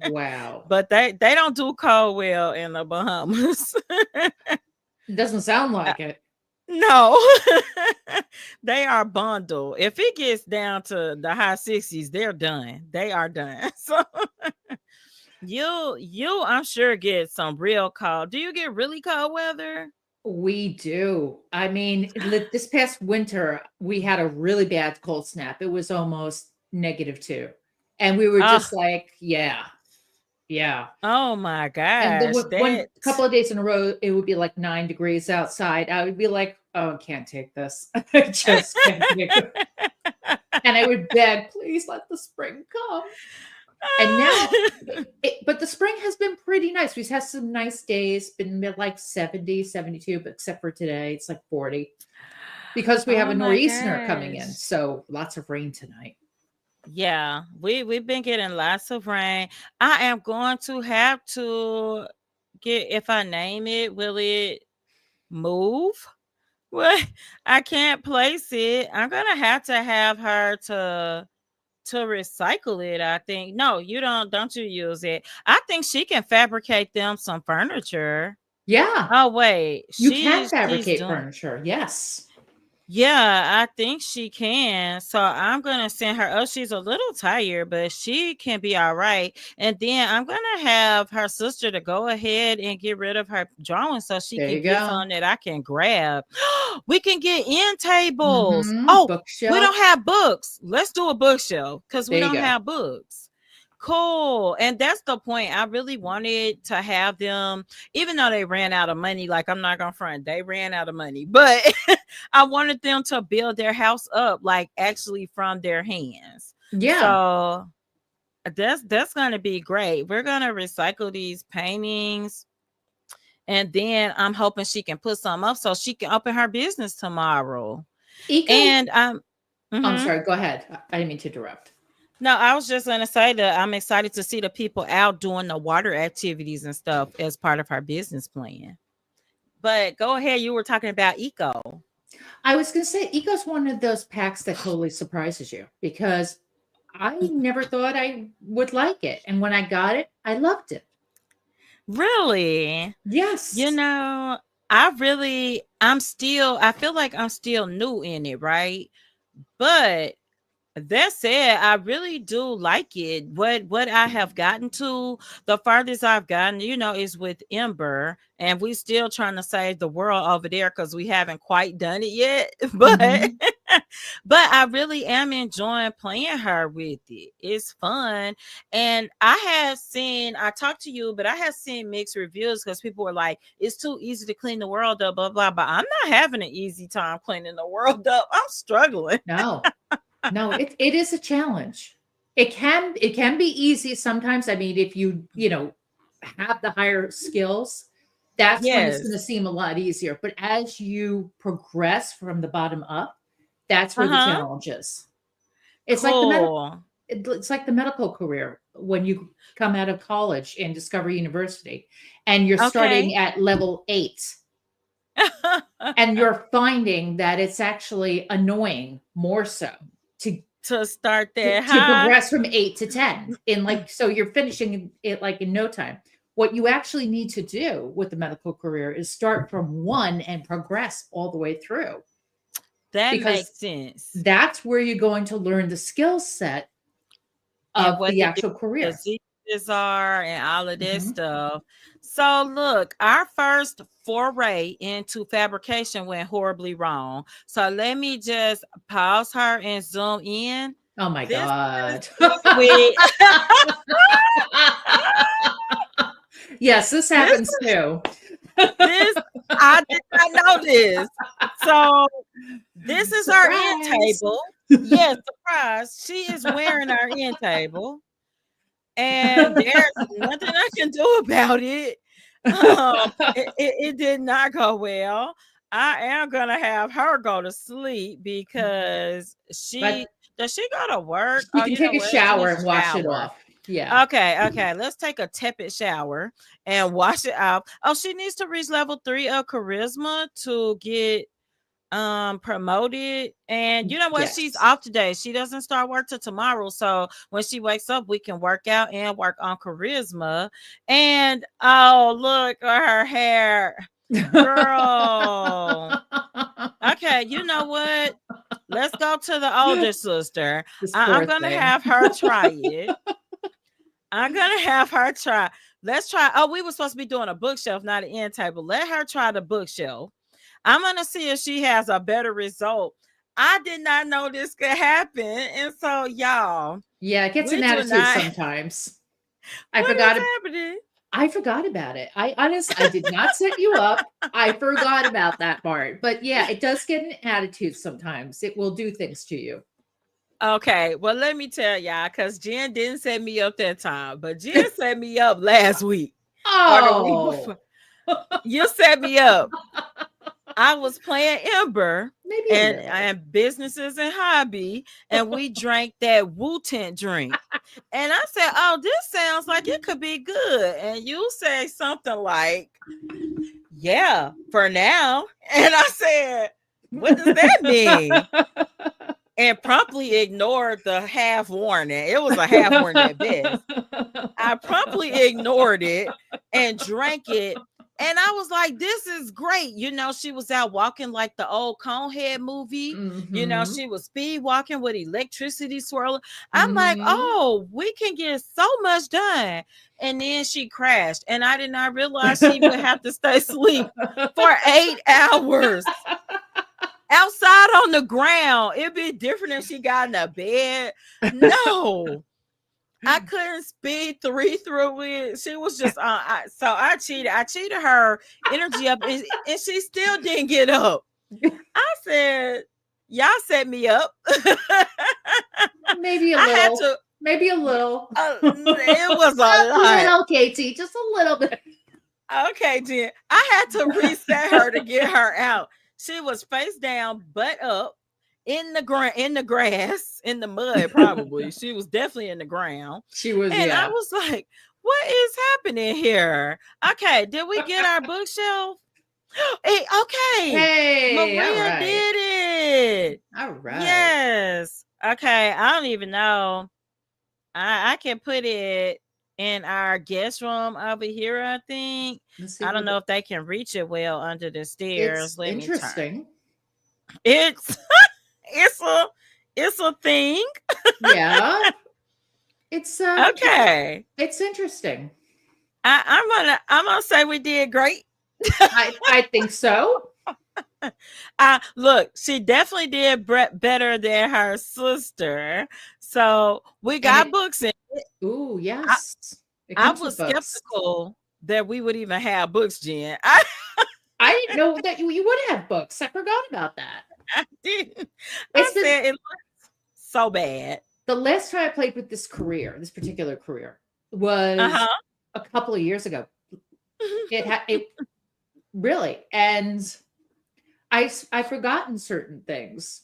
Speaker 2: Wow.
Speaker 1: but they don't do cold well in the Bahamas.
Speaker 2: It doesn't sound like it.
Speaker 1: No, they are bundled. If it gets down to the high 60s, they're done. They are done. So I'm sure get some real cold. Do you get really cold weather?
Speaker 2: We do. I mean, this past winter, we had a really bad cold snap. It was almost -2. And we were
Speaker 1: Oh,
Speaker 2: just like, yeah, yeah.
Speaker 1: oh my
Speaker 2: And then
Speaker 1: gosh.
Speaker 2: one
Speaker 1: That
Speaker 2: couple of days in a row, it would be like 9 degrees outside. I would be like, oh, I can't take this. I just can't take it. And I would beg, please let the spring come. And now, but the spring has been pretty nice. We've had some nice days, been like 70, 72, but except for today, it's like 40 because we have
Speaker 1: Oh
Speaker 2: a
Speaker 1: my
Speaker 2: nor'easter coming in.
Speaker 1: gosh.
Speaker 2: So lots of rain tonight.
Speaker 1: Yeah, we've been getting lots of rain. I am going to have to get if I name it, will it move? Well, I can't place it. I'm gonna have her to recycle it. I think. No, you don't you use it. I think she can fabricate them some furniture.
Speaker 2: Yeah,
Speaker 1: Oh wait,
Speaker 2: you can
Speaker 1: she's
Speaker 2: fabricate
Speaker 1: doing
Speaker 2: furniture. Yes.
Speaker 1: Yeah, I think she can. So I'm gonna send her. Oh, she's a little tired, but she can be all right. And then I'm gonna have her sister to go ahead and get rid of her drawing so she
Speaker 2: There
Speaker 1: can
Speaker 2: you
Speaker 1: get
Speaker 2: go.
Speaker 1: some that I can grab. We can get end tables.
Speaker 2: Mm-hmm.
Speaker 1: Oh, we
Speaker 2: Bookshelf.
Speaker 1: don't have books. Let's do a bookshelf because we
Speaker 2: There you
Speaker 1: don't
Speaker 2: go.
Speaker 1: have books. Cool. And that's the point. I really wanted to have them, even though they ran out of money. Like, I'm not gonna front, they ran out of money, but I wanted them to build their house up, like actually from their hands.
Speaker 2: Yeah.
Speaker 1: So that's gonna be great. We're gonna recycle these paintings, and then I'm hoping she can put some up so she can open her business tomorrow.
Speaker 2: Eco.
Speaker 1: And
Speaker 2: I'm
Speaker 1: mhm.
Speaker 2: sorry. Go ahead. I didn't mean to interrupt.
Speaker 1: No, I was just gonna say that I'm excited to see the people out doing the water activities and stuff as part of her business plan. But go ahead, you were talking about eco.
Speaker 2: I was going to say, Eco's one of those packs that totally surprises you because I never thought I would like it. And when I got it, I loved it.
Speaker 1: Really? You
Speaker 2: Yes.
Speaker 1: know, I feel like I'm still new in it, right? But that said, I really do like it. What I have gotten to, the farthest I've gotten, is with Ember, and we still trying to save the world over there because we haven't quite done it yet. But
Speaker 2: Hmm.
Speaker 1: but I really am enjoying playing her with it. It's fun. And I talked to you, but I have seen mixed reviews because people were like, it's too easy to clean the world up, blah, blah, but I'm not having an easy time cleaning the world up. I'm struggling.
Speaker 2: No, no, it is a challenge. It can be easy sometimes. I mean, if you have the higher skills, that's when it's going to
Speaker 1: Yes.
Speaker 2: seem a lot easier. But as you progress from the bottom up, that's where the
Speaker 1: Uh-huh.
Speaker 2: challenge is. It's like the medical
Speaker 1: Cool.
Speaker 2: it's like the medical career when you come out of college in Discovery University and you're
Speaker 1: Okay.
Speaker 2: starting at level 8 and you're finding that it's actually annoying more so to
Speaker 1: To start
Speaker 2: to,
Speaker 1: that
Speaker 2: to
Speaker 1: high.
Speaker 2: progress from 8 to 10 in like so you're finishing it like in no time. What you actually need to do with the medical career is start from 1 and progress all the way through
Speaker 1: That
Speaker 2: because
Speaker 1: makes sense.
Speaker 2: that's where you're going to learn the skill set
Speaker 1: And
Speaker 2: of
Speaker 1: what
Speaker 2: the
Speaker 1: the
Speaker 2: actual
Speaker 1: different
Speaker 2: career.
Speaker 1: diseases are and all of that
Speaker 2: Mhm.
Speaker 1: stuff. So look, our first foray into fabrication went horribly wrong. So let me just pause her and zoom in.
Speaker 2: Oh my
Speaker 1: This is
Speaker 2: god.
Speaker 1: we
Speaker 2: Yes, this
Speaker 1: this
Speaker 2: happens too.
Speaker 1: this I did not know this. So this is our end
Speaker 2: Surprise.
Speaker 1: table. Yes, surprise. She is wearing our end table, and there's nothing I can do about it. It did not go well. I am gonna have her go to sleep because
Speaker 2: But
Speaker 1: she go to work?
Speaker 2: you
Speaker 1: Oh,
Speaker 2: can
Speaker 1: you
Speaker 2: take
Speaker 1: know
Speaker 2: a
Speaker 1: what? She
Speaker 2: shower
Speaker 1: needs
Speaker 2: and
Speaker 1: to
Speaker 2: wash it
Speaker 1: shower.
Speaker 2: off. Yeah.
Speaker 1: Okay. Let's take a tepid shower and wash it off. Oh, she needs to reach level 3 of charisma to get promoted. And you know what, she's
Speaker 2: Yes.
Speaker 1: off today, she doesn't start work till tomorrow, so when she wakes up we can work out and work on charisma. And oh, look at her hair, girl. Okay, you know what, let's go to the older sister.
Speaker 2: This
Speaker 1: I'm
Speaker 2: poor
Speaker 1: gonna
Speaker 2: thing.
Speaker 1: have her try it. I'm gonna have her try. Let's try. Oh, we were supposed to be doing a bookshelf, not an end table. Let her try the bookshelf. I'm gonna see if she has a better result. I did not know this could happen. And so, y'all,
Speaker 2: Yeah, it gets
Speaker 1: we
Speaker 2: an
Speaker 1: do
Speaker 2: attitude
Speaker 1: not.
Speaker 2: sometimes. I
Speaker 1: What is
Speaker 2: forgot
Speaker 1: happening?
Speaker 2: I forgot about it. I did not set you up. I forgot about that part. But yeah, it does get an attitude sometimes. It will do things to you.
Speaker 1: Okay, well, let me tell y'all, because Jen didn't set me up that time, but Jen set me up last week or the week
Speaker 2: Oh.
Speaker 1: before. You set me up. I was playing Ember
Speaker 2: Maybe a little.
Speaker 1: and businesses and hobby, and we drank that Wu Tent drink. And I said, "Oh, this sounds like it could be good." And you say something like, "Yeah, for now." And I said, "What does that mean?" And promptly ignored the half warning. It was a half warning at best. I promptly ignored it and drank it. And I was like, this is great. She was out walking like the old Conehead movie.
Speaker 2: Mm-hmm.
Speaker 1: She was speed walking with electricity swirling. I'm like,
Speaker 2: Mm-hmm.
Speaker 1: oh, we can get so much done. And then she crashed. And I did not realize she would have to stay asleep for 8 hours outside on the ground. It'd be different if she got in a bed. No. I couldn't speed through it. She was just so I cheated. I cheated her energy up, and she still didn't get up. I said, "Y'all set me up."
Speaker 2: Maybe a
Speaker 1: I had
Speaker 2: little.
Speaker 1: to.
Speaker 2: Maybe a little.
Speaker 1: It was
Speaker 2: Just
Speaker 1: a
Speaker 2: a
Speaker 1: lot.
Speaker 2: little, Katie. Just a little bit.
Speaker 1: Okay, Jen. I had to reset her to get her out. She was face down, butt up, in the ground, in the grass, in the mud. Probably she was definitely in the ground,
Speaker 2: She was,
Speaker 1: and I
Speaker 2: yeah.
Speaker 1: was like, "What is happening here?" Okay, did we get our bookshelf? Hey, okay,
Speaker 2: Hey, all
Speaker 1: Maria
Speaker 2: right.
Speaker 1: did it.
Speaker 2: All right.
Speaker 1: Yes. Okay, I don't even know. I can put it in our guest room over here, I think.
Speaker 2: Let's see
Speaker 1: I don't
Speaker 2: what
Speaker 1: know if they can reach it well under the stairs.
Speaker 2: it's
Speaker 1: Let me turn.
Speaker 2: interesting.
Speaker 1: It's it's a it's a thing.
Speaker 2: Yeah. It's
Speaker 1: Okay.
Speaker 2: it's interesting.
Speaker 1: I'm gonna say we did great.
Speaker 2: I think so.
Speaker 1: Look, she definitely did better than her sister. So we
Speaker 2: And
Speaker 1: got
Speaker 2: it
Speaker 1: books in.
Speaker 2: ooh,
Speaker 1: I,
Speaker 2: yes. It
Speaker 1: I
Speaker 2: comes
Speaker 1: was
Speaker 2: with books.
Speaker 1: skeptical that we would even have books, Jen.
Speaker 2: I didn't know that you would have books. I forgot about that.
Speaker 1: I didn't. I
Speaker 2: It's been
Speaker 1: said it looks so bad.
Speaker 2: the last time I played with this particular career, was
Speaker 1: Uh-huh.
Speaker 2: a couple of years ago. It really, and I've forgotten certain things.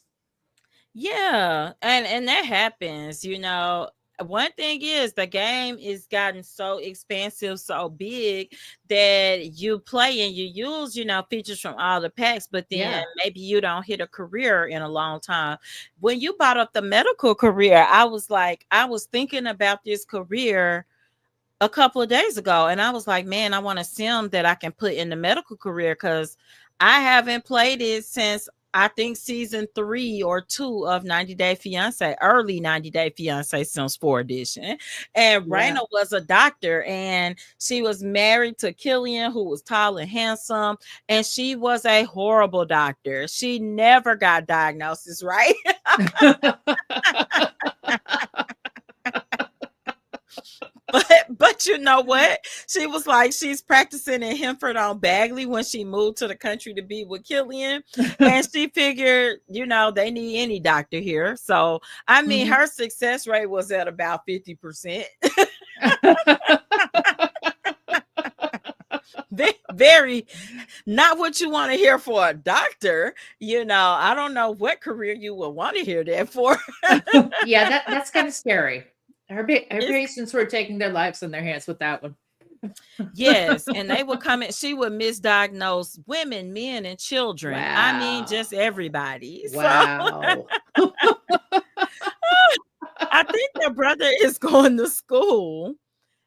Speaker 1: Yeah, and that happens. One thing is the game is gotten so expansive, so big that you play and you use features from all the packs, but then
Speaker 2: Yeah.
Speaker 1: maybe you don't hit a career in a long time. When you brought up the medical career, I was thinking about this career a couple of days ago, and I was like, man, I want a sim that I can put in the medical career because I haven't played it since I think season 3 or 2 of 90 Day Fiance, early 90 Day Fiance Sims 4 edition. And
Speaker 2: Yeah.
Speaker 1: Raina was a doctor, and she was married to Killian, who was tall and handsome, and she was a horrible doctor. She never got diagnosis right. But you know what? She was like, she's practicing in Hemford on Bagley when she moved to the country to be with Killian. And she figured they need any doctor here. So, I mean,
Speaker 2: Mhm.
Speaker 1: her success rate was at about 50%. Very not what you want to hear for a doctor. I don't know what career you would want to hear that for.
Speaker 2: Yeah, that's kind of scary. Her
Speaker 1: It's
Speaker 2: patients were taking their lives in their hands with that one.
Speaker 1: Yes, and they would come in. She would misdiagnose women, men, and children. I mean, just
Speaker 2: Wow.
Speaker 1: everybody. So
Speaker 2: Wow.
Speaker 1: I think their brother is going to school.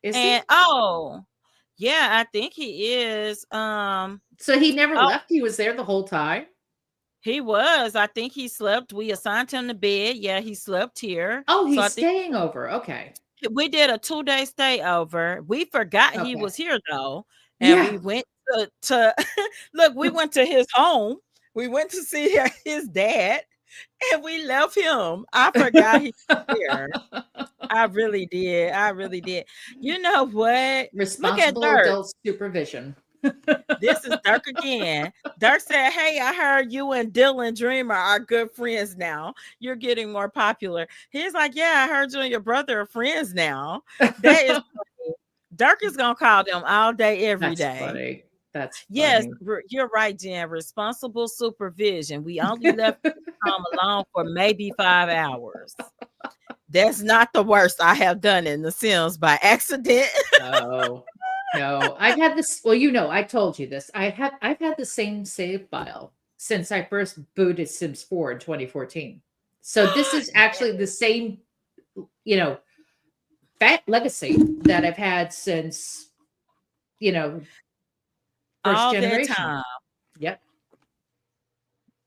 Speaker 2: Is
Speaker 1: And
Speaker 2: he?
Speaker 1: yeah, I think he is.
Speaker 2: So he never
Speaker 1: Oh,
Speaker 2: left? He was there the whole time?
Speaker 1: he was. I think he slept. We assigned him to bed. Yeah, he slept here.
Speaker 2: Oh,
Speaker 1: So I
Speaker 2: he's
Speaker 1: think
Speaker 2: staying over. Okay.
Speaker 1: we did a 2-day stay over. We forgot he
Speaker 2: Okay.
Speaker 1: was here though, and we
Speaker 2: Yeah.
Speaker 1: went to look. We went to his home. We went to see his dad, and we left him. I forgot he was here. I really did. I really did. You know what? Look at
Speaker 2: Responsible
Speaker 1: Dirk.
Speaker 2: adult supervision.
Speaker 1: This is Dirk again. Dirk said, "Hey, I heard you and Dylan Dreamer are good friends now. You're getting more popular." He's like, "Yeah, I heard you and your brother are friends now." That is funny. Dirk is gonna call them all day, every
Speaker 2: That's
Speaker 1: day.
Speaker 2: funny. That's
Speaker 1: Yes,
Speaker 2: funny.
Speaker 1: you're right, Jen. Responsible supervision. We only left Tom alone for maybe 5 hours. That's not the worst I have done in The Sims by accident.
Speaker 2: No. No. I've had this, well, I told you this. I've had the same save file since I first booted Sims 4 in 2014. So this is actually the same, you know, fat legacy that I've had since, you know, First
Speaker 1: all that
Speaker 2: generation.
Speaker 1: time.
Speaker 2: Yep.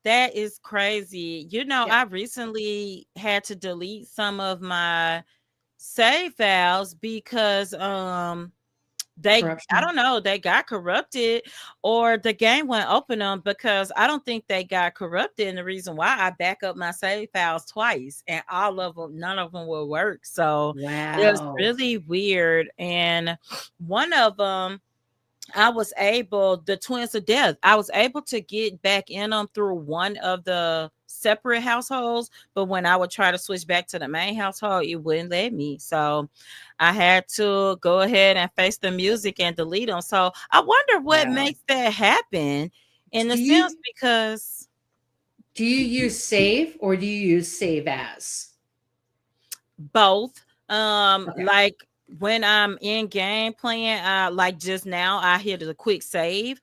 Speaker 1: That is crazy.
Speaker 2: Yep.
Speaker 1: I recently had to delete some of my save files because I
Speaker 2: Corruption.
Speaker 1: don't know, they got corrupted or the game won't open them because I don't think they got corrupted. And the reason why I back up my save files twice and all of them, none of them will work. So it was
Speaker 2: Wow.
Speaker 1: really weird. And one of them, the twins of death, I was able to get back in them through one of the separate households, but when I would try to switch back to the main household, it wouldn't let me. So I had to go ahead and face the music and delete them. So I wonder what
Speaker 2: Wow.
Speaker 1: makes that happen in
Speaker 2: Do
Speaker 1: the
Speaker 2: you
Speaker 1: sense because
Speaker 2: do you use save or do you use save as?
Speaker 1: both.
Speaker 2: Okay.
Speaker 1: Like when I'm in game playing, like just now, I hit a quick save,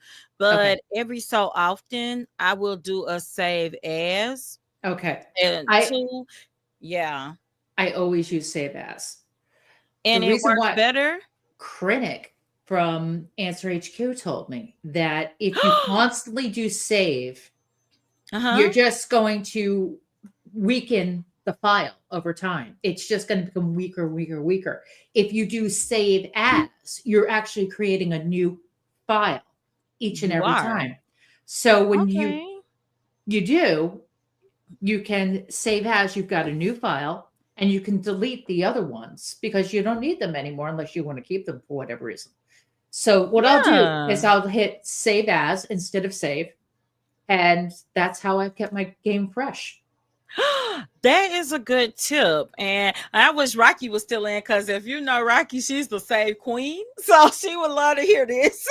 Speaker 2: Okay.
Speaker 1: but every so often I will do a save as
Speaker 2: Okay.
Speaker 1: and
Speaker 2: I
Speaker 1: two, yeah,
Speaker 2: I always use save as. The
Speaker 1: and it
Speaker 2: reason
Speaker 1: works
Speaker 2: why
Speaker 1: better.
Speaker 2: Krennic from Answer HQ told me that if you constantly do save, you're
Speaker 1: Uh-huh.
Speaker 2: just going to weaken the file over time. It's just going to become weaker, weaker, weaker. If you do save as, you're actually creating a new file each and
Speaker 1: You
Speaker 2: every
Speaker 1: are.
Speaker 2: time. So when you
Speaker 1: Okay.
Speaker 2: you do, you can save as you've got a new file and you can delete the other ones because you don't need them anymore unless you want to keep them for whatever reason. So what I'll do is
Speaker 1: Yeah.
Speaker 2: I'll hit save as instead of save, and that's how I've kept my game fresh.
Speaker 1: That is a good tip. And I wish Rocky was still in because if you know Rocky, she's the save queen. So she would love to hear this.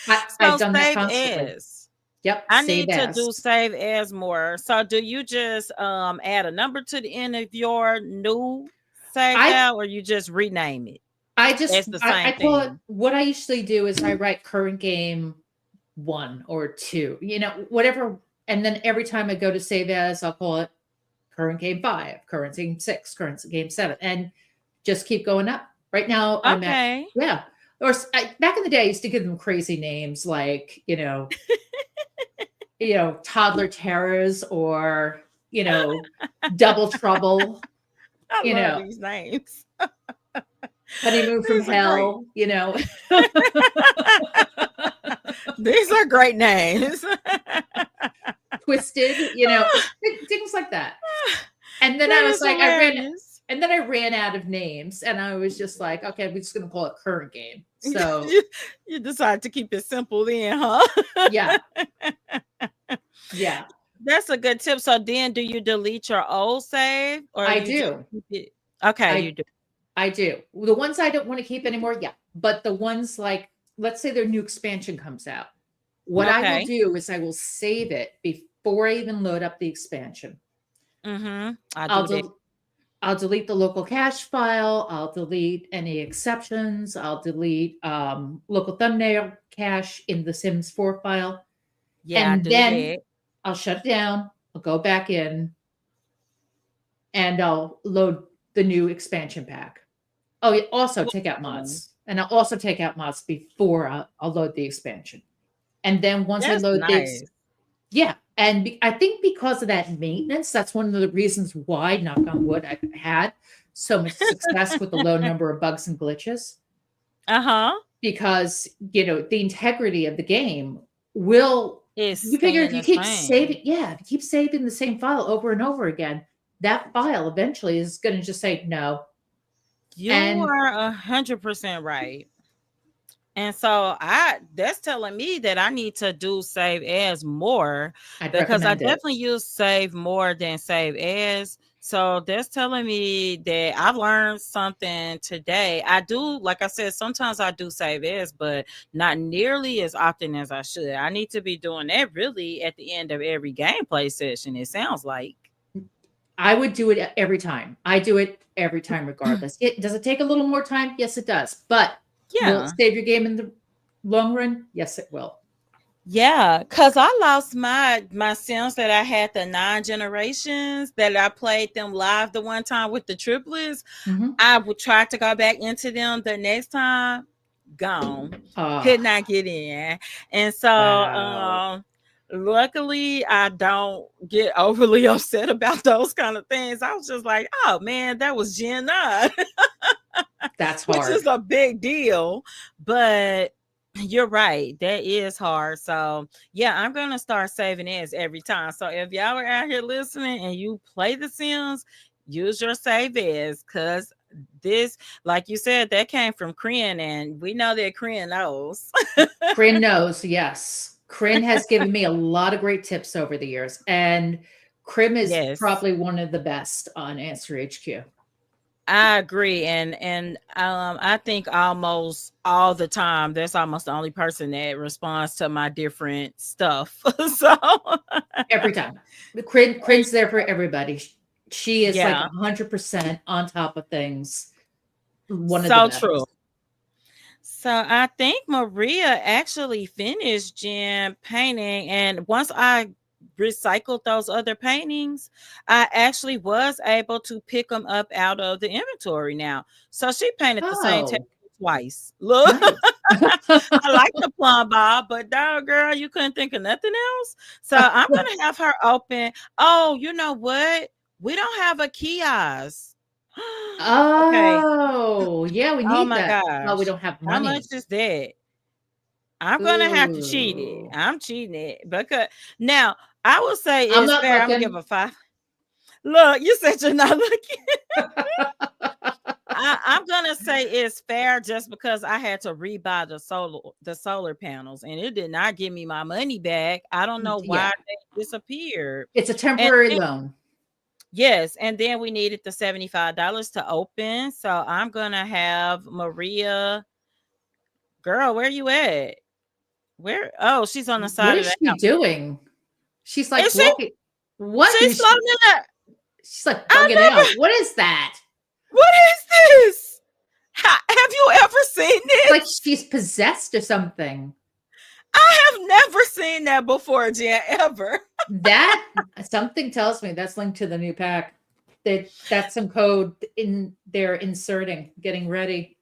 Speaker 2: I've
Speaker 1: So
Speaker 2: done that
Speaker 1: save
Speaker 2: constantly.
Speaker 1: as.
Speaker 2: Yep,
Speaker 1: I
Speaker 2: save
Speaker 1: need to do
Speaker 2: as.
Speaker 1: save as more. So do you just add a number to the end of your new save
Speaker 2: I
Speaker 1: file or you just rename it?
Speaker 2: I just
Speaker 1: It's the
Speaker 2: I
Speaker 1: same
Speaker 2: call it,
Speaker 1: thing.
Speaker 2: what I usually do is I write current game 1 or 2, whatever, and then every time I go to save as, I'll call it current game 5, current game 6, current game 7, and just keep going up. Right now I'm at,
Speaker 1: Okay.
Speaker 2: yeah. Or back in the day I used to give them crazy names like, toddler terrors or, you know, double trouble,
Speaker 1: I
Speaker 2: you
Speaker 1: love
Speaker 2: know,
Speaker 1: these names.
Speaker 2: honeymoon from
Speaker 1: These are great.
Speaker 2: hell.
Speaker 1: These are great names.
Speaker 2: Twisted, things like that. And then I
Speaker 1: That
Speaker 2: was
Speaker 1: is
Speaker 2: like,
Speaker 1: hilarious.
Speaker 2: I ran out of names, and I was just like, okay, we're just gonna call it current game. So
Speaker 1: you, you decide to keep it simple then, huh?
Speaker 2: yeah, yeah,
Speaker 1: That's a good tip. So then do you delete your old save or
Speaker 2: I
Speaker 1: you just
Speaker 2: do.
Speaker 1: keep it? Okay, you
Speaker 2: I
Speaker 1: do.
Speaker 2: I do. The ones I don't want to keep anymore, yeah. But the ones like, let's say their new expansion comes out. What I will
Speaker 1: Okay.
Speaker 2: do is I will save it before I even load up the expansion.
Speaker 1: I
Speaker 2: I'll
Speaker 1: do that.
Speaker 2: del- I'll delete the local cache file. I'll delete any exceptions. I'll delete local thumbnail cache in the Sims 4 file.
Speaker 1: Yeah, I
Speaker 2: And
Speaker 1: do
Speaker 2: then
Speaker 1: that.
Speaker 2: I'll shut it down. I'll go back in and I'll load the new expansion pack. Oh, yeah, also take out
Speaker 1: Ooh,
Speaker 2: mods. And I'll also take out mods before I'll load the expansion. And then once I
Speaker 1: that's
Speaker 2: load this,
Speaker 1: nice.
Speaker 2: yeah. And I think because of that maintenance, that's one of the reasons why, knock on wood, I've had so much success with the low number of bugs and glitches.
Speaker 1: Uh-huh.
Speaker 2: Because, the integrity of the game will,
Speaker 1: It's
Speaker 2: you figure if
Speaker 1: staying
Speaker 2: you
Speaker 1: the
Speaker 2: keep
Speaker 1: same.
Speaker 2: saving, yeah, if you keep saving the same file over and over again, that file eventually is going to just say no.
Speaker 1: You
Speaker 2: And
Speaker 1: are 100% right. And so I that's telling me that I need to do save as more
Speaker 2: I'd
Speaker 1: because I
Speaker 2: recommend it.
Speaker 1: definitely use save more than save as. So that's telling me that I've learned something today. I do, like I said, sometimes I do save as, but not nearly as often as I should. I need to be doing that really at the end of every gameplay session, it sounds like.
Speaker 2: I would do it every time. I do it every time, regardless. Does it take a little more time? Yes, it does. But will it
Speaker 1: Yeah.
Speaker 2: save your game in the long run? Yes, it will.
Speaker 1: Yeah, cause I lost my Sims that I had the 9 generations that I played them live the one time with the triplets.
Speaker 2: Hmm.
Speaker 1: I would try to go back into them the next time. gone,
Speaker 2: Oh,
Speaker 1: could not get in. And so
Speaker 2: wow.
Speaker 1: luckily I don't get overly upset about those kind of things. I was just like, oh man, that was Gen 9,
Speaker 2: That's
Speaker 1: which
Speaker 2: hard.
Speaker 1: is a big deal. But you're right, that is hard. So yeah, I'm gonna start saving as every time. So if y'all are out here listening and you play The Sims, use your save as, because this, like you said, that came from Korean, and we know that Korean knows.
Speaker 2: Corinne knows, yes. Corinne has given me a lot of great tips over the years, and Krim is
Speaker 1: Yes,
Speaker 2: probably one of the best on Answer HQ.
Speaker 1: I agree, and I think almost all the time that's almost the only person that responds to my different stuff. So
Speaker 2: Every time. Corinne's there for everybody. She is like
Speaker 1: yeah,
Speaker 2: 100% on top of things. One of the
Speaker 1: so true.
Speaker 2: best.
Speaker 1: So I think Maria actually finished Jen painting, and once I recycled those other paintings, I actually was able to pick them up out of the inventory now. So she painted the same table
Speaker 2: Oh,
Speaker 1: twice. Look,
Speaker 2: nice.
Speaker 1: I like the plum bob, but dog girl, you couldn't think of nothing else. So I'm gonna have her open. Oh, you know what? We don't have a kiosk. Okay.
Speaker 2: Oh, yeah, we
Speaker 1: Oh
Speaker 2: need
Speaker 1: my
Speaker 2: that. Well, we
Speaker 1: gosh.
Speaker 2: don't have
Speaker 1: How much
Speaker 2: money.
Speaker 1: is that? I'm gonna have to cheat it.
Speaker 2: Ooh.
Speaker 1: I'm cheating it because now I will say
Speaker 2: I'm
Speaker 1: it's
Speaker 2: not
Speaker 1: fair. I'm gonna give
Speaker 2: looking.
Speaker 1: a five. Look, you said you're not looking. I'm gonna say it's fair just because I had to rebuy the solar panels, and it did not give me my money back. I don't know
Speaker 2: Yeah,
Speaker 1: why they disappeared.
Speaker 2: it's a
Speaker 1: And
Speaker 2: temporary
Speaker 1: then,
Speaker 2: loan.
Speaker 1: yes, and then we needed the $75 to open. So I'm gonna have Maria, girl, where you at? Where? Oh, she's on the
Speaker 2: What
Speaker 1: side of
Speaker 2: is
Speaker 1: the
Speaker 2: she
Speaker 1: house.
Speaker 2: doing? She's like
Speaker 1: Is she?
Speaker 2: walking. What
Speaker 1: She's
Speaker 2: is she?
Speaker 1: floating in there.
Speaker 2: She's like
Speaker 1: I
Speaker 2: bugging
Speaker 1: never.
Speaker 2: out. What is that?
Speaker 1: What is this? Have you ever seen
Speaker 2: It's like
Speaker 1: this?
Speaker 2: she's possessed or something.
Speaker 1: I have never seen that before, Jen. Ever.
Speaker 2: That something tells me that's linked to the new pack. That's some code in there inserting, getting ready.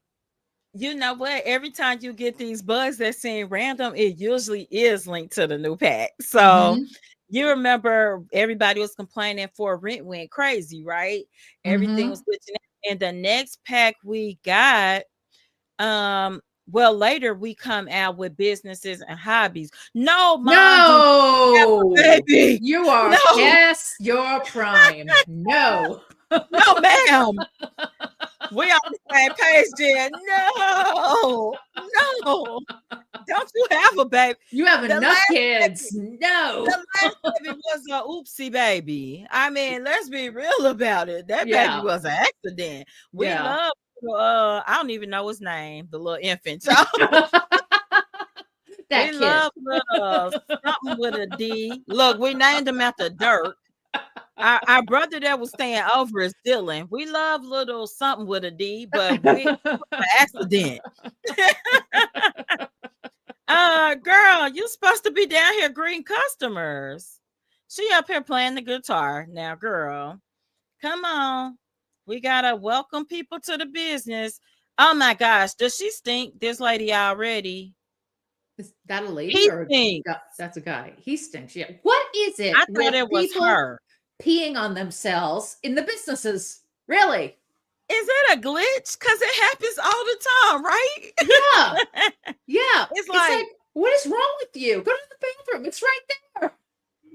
Speaker 1: You know what? Every time you get these bugs that seem random, it usually is linked to the new pack. So
Speaker 2: Mm-hmm.
Speaker 1: you remember everybody was complaining for rent went crazy, right? Everything was
Speaker 2: Mm-hmm.
Speaker 1: glitching out. And the next pack we got, well, later we come out with businesses and hobbies. No, mom, do
Speaker 2: No,
Speaker 1: baby.
Speaker 2: you are
Speaker 1: No,
Speaker 2: past your prime. No.
Speaker 1: no, ma'am. We on the same page, Jen. No, no. Don't you have a baby?
Speaker 2: You have
Speaker 1: The
Speaker 2: enough
Speaker 1: last
Speaker 2: kids.
Speaker 1: baby,
Speaker 2: No.
Speaker 1: the last baby was a oopsie baby. I mean, let's be real about it. That baby
Speaker 2: Yeah.
Speaker 1: was an accident. We
Speaker 2: Yeah.
Speaker 1: love I don't even know his name, the little infant child.
Speaker 2: That
Speaker 1: We
Speaker 2: kid.
Speaker 1: love little something with a D. Look, we named him after Dirk. Our brother that was staying over is Dylan. We love little something with a D, but we an accident. Girl, you supposed to be down here greeting customers. She up here playing the guitar. Now, girl, come on. We gotta welcome people to the business. Oh my gosh, does she stink? This lady already.
Speaker 2: Is that a lady
Speaker 1: He
Speaker 2: or
Speaker 1: stinks.
Speaker 2: that's a guy? He stinks. Yeah. What is it
Speaker 1: I thought
Speaker 2: with
Speaker 1: it was
Speaker 2: people
Speaker 1: her.
Speaker 2: peeing on themselves in the businesses? Really?
Speaker 1: Is it a glitch? Because it happens all the time, right?
Speaker 2: Yeah. Yeah.
Speaker 1: It's
Speaker 2: It's
Speaker 1: like,
Speaker 2: like, what is wrong with you? Go to the bathroom. It's right there.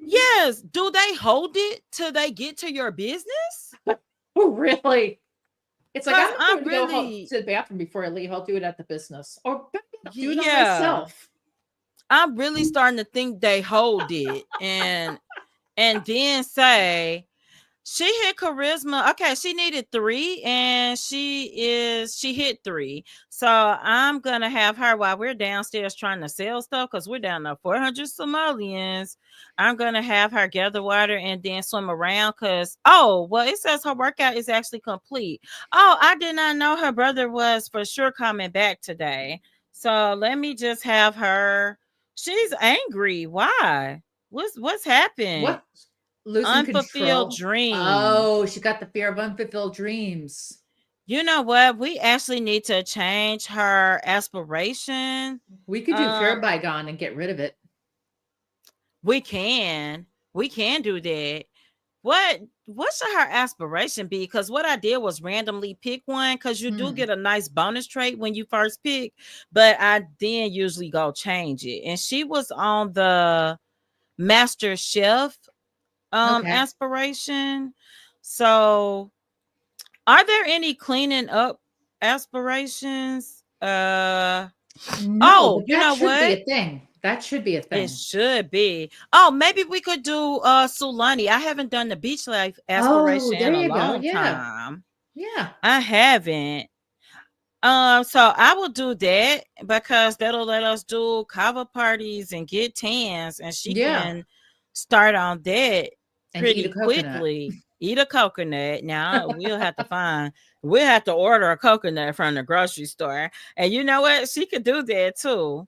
Speaker 1: yes. Do they hold it till they get to your business?
Speaker 2: Oh, really? It's like, I'm
Speaker 1: Because
Speaker 2: not
Speaker 1: I'm
Speaker 2: going to go home
Speaker 1: really,
Speaker 2: to the bathroom before I leave. I'll do it at the business. Or better yet, do it on
Speaker 1: yeah,
Speaker 2: myself.
Speaker 1: I'm really starting to think they hold it and then say she hit charisma. Okay, she needed 3 and she hit 3. So I'm gonna have her while we're downstairs trying to sell stuff because we're down to 400 Somalians. I'm gonna have her gather water and then swim around because oh well, it says her workout is actually complete. Oh, I did not know her brother was for sure coming back today. So let me just have her. She's angry. Why? What's happened?
Speaker 2: What? Losing
Speaker 1: Unfulfilled
Speaker 2: control?
Speaker 1: dreams.
Speaker 2: Oh, she got the fear of unfulfilled dreams.
Speaker 1: You know what? We actually need to change her aspiration.
Speaker 2: We could do Fair
Speaker 1: Um,
Speaker 2: Bygone and get rid of it.
Speaker 1: we can. We can do that. What should her aspiration be? Because what I did was randomly pick one because you do
Speaker 2: Hmm.
Speaker 1: get a nice bonus trait when you first pick, but I then usually go change it. And she was on the Master Chef
Speaker 2: Okay.
Speaker 1: aspiration. So are there any cleaning up aspirations?
Speaker 2: No,
Speaker 1: Oh,
Speaker 2: but
Speaker 1: you
Speaker 2: that
Speaker 1: know
Speaker 2: should be
Speaker 1: what?
Speaker 2: a thing. That should be a
Speaker 1: It
Speaker 2: thing.
Speaker 1: should be. Oh, maybe we could do Sulani. I haven't done the beach life
Speaker 2: Oh,
Speaker 1: aspiration
Speaker 2: there
Speaker 1: in a
Speaker 2: you go.
Speaker 1: long
Speaker 2: Yeah.
Speaker 1: time.
Speaker 2: Yeah.
Speaker 1: I haven't. So I will do that because that'll let us do cover parties and get tans, and she
Speaker 2: Yeah.
Speaker 1: can start on that
Speaker 2: And eat a
Speaker 1: pretty
Speaker 2: coconut.
Speaker 1: quickly. Eat a coconut. Now we'll have to order a coconut from the grocery store. And you know what? She could do that too.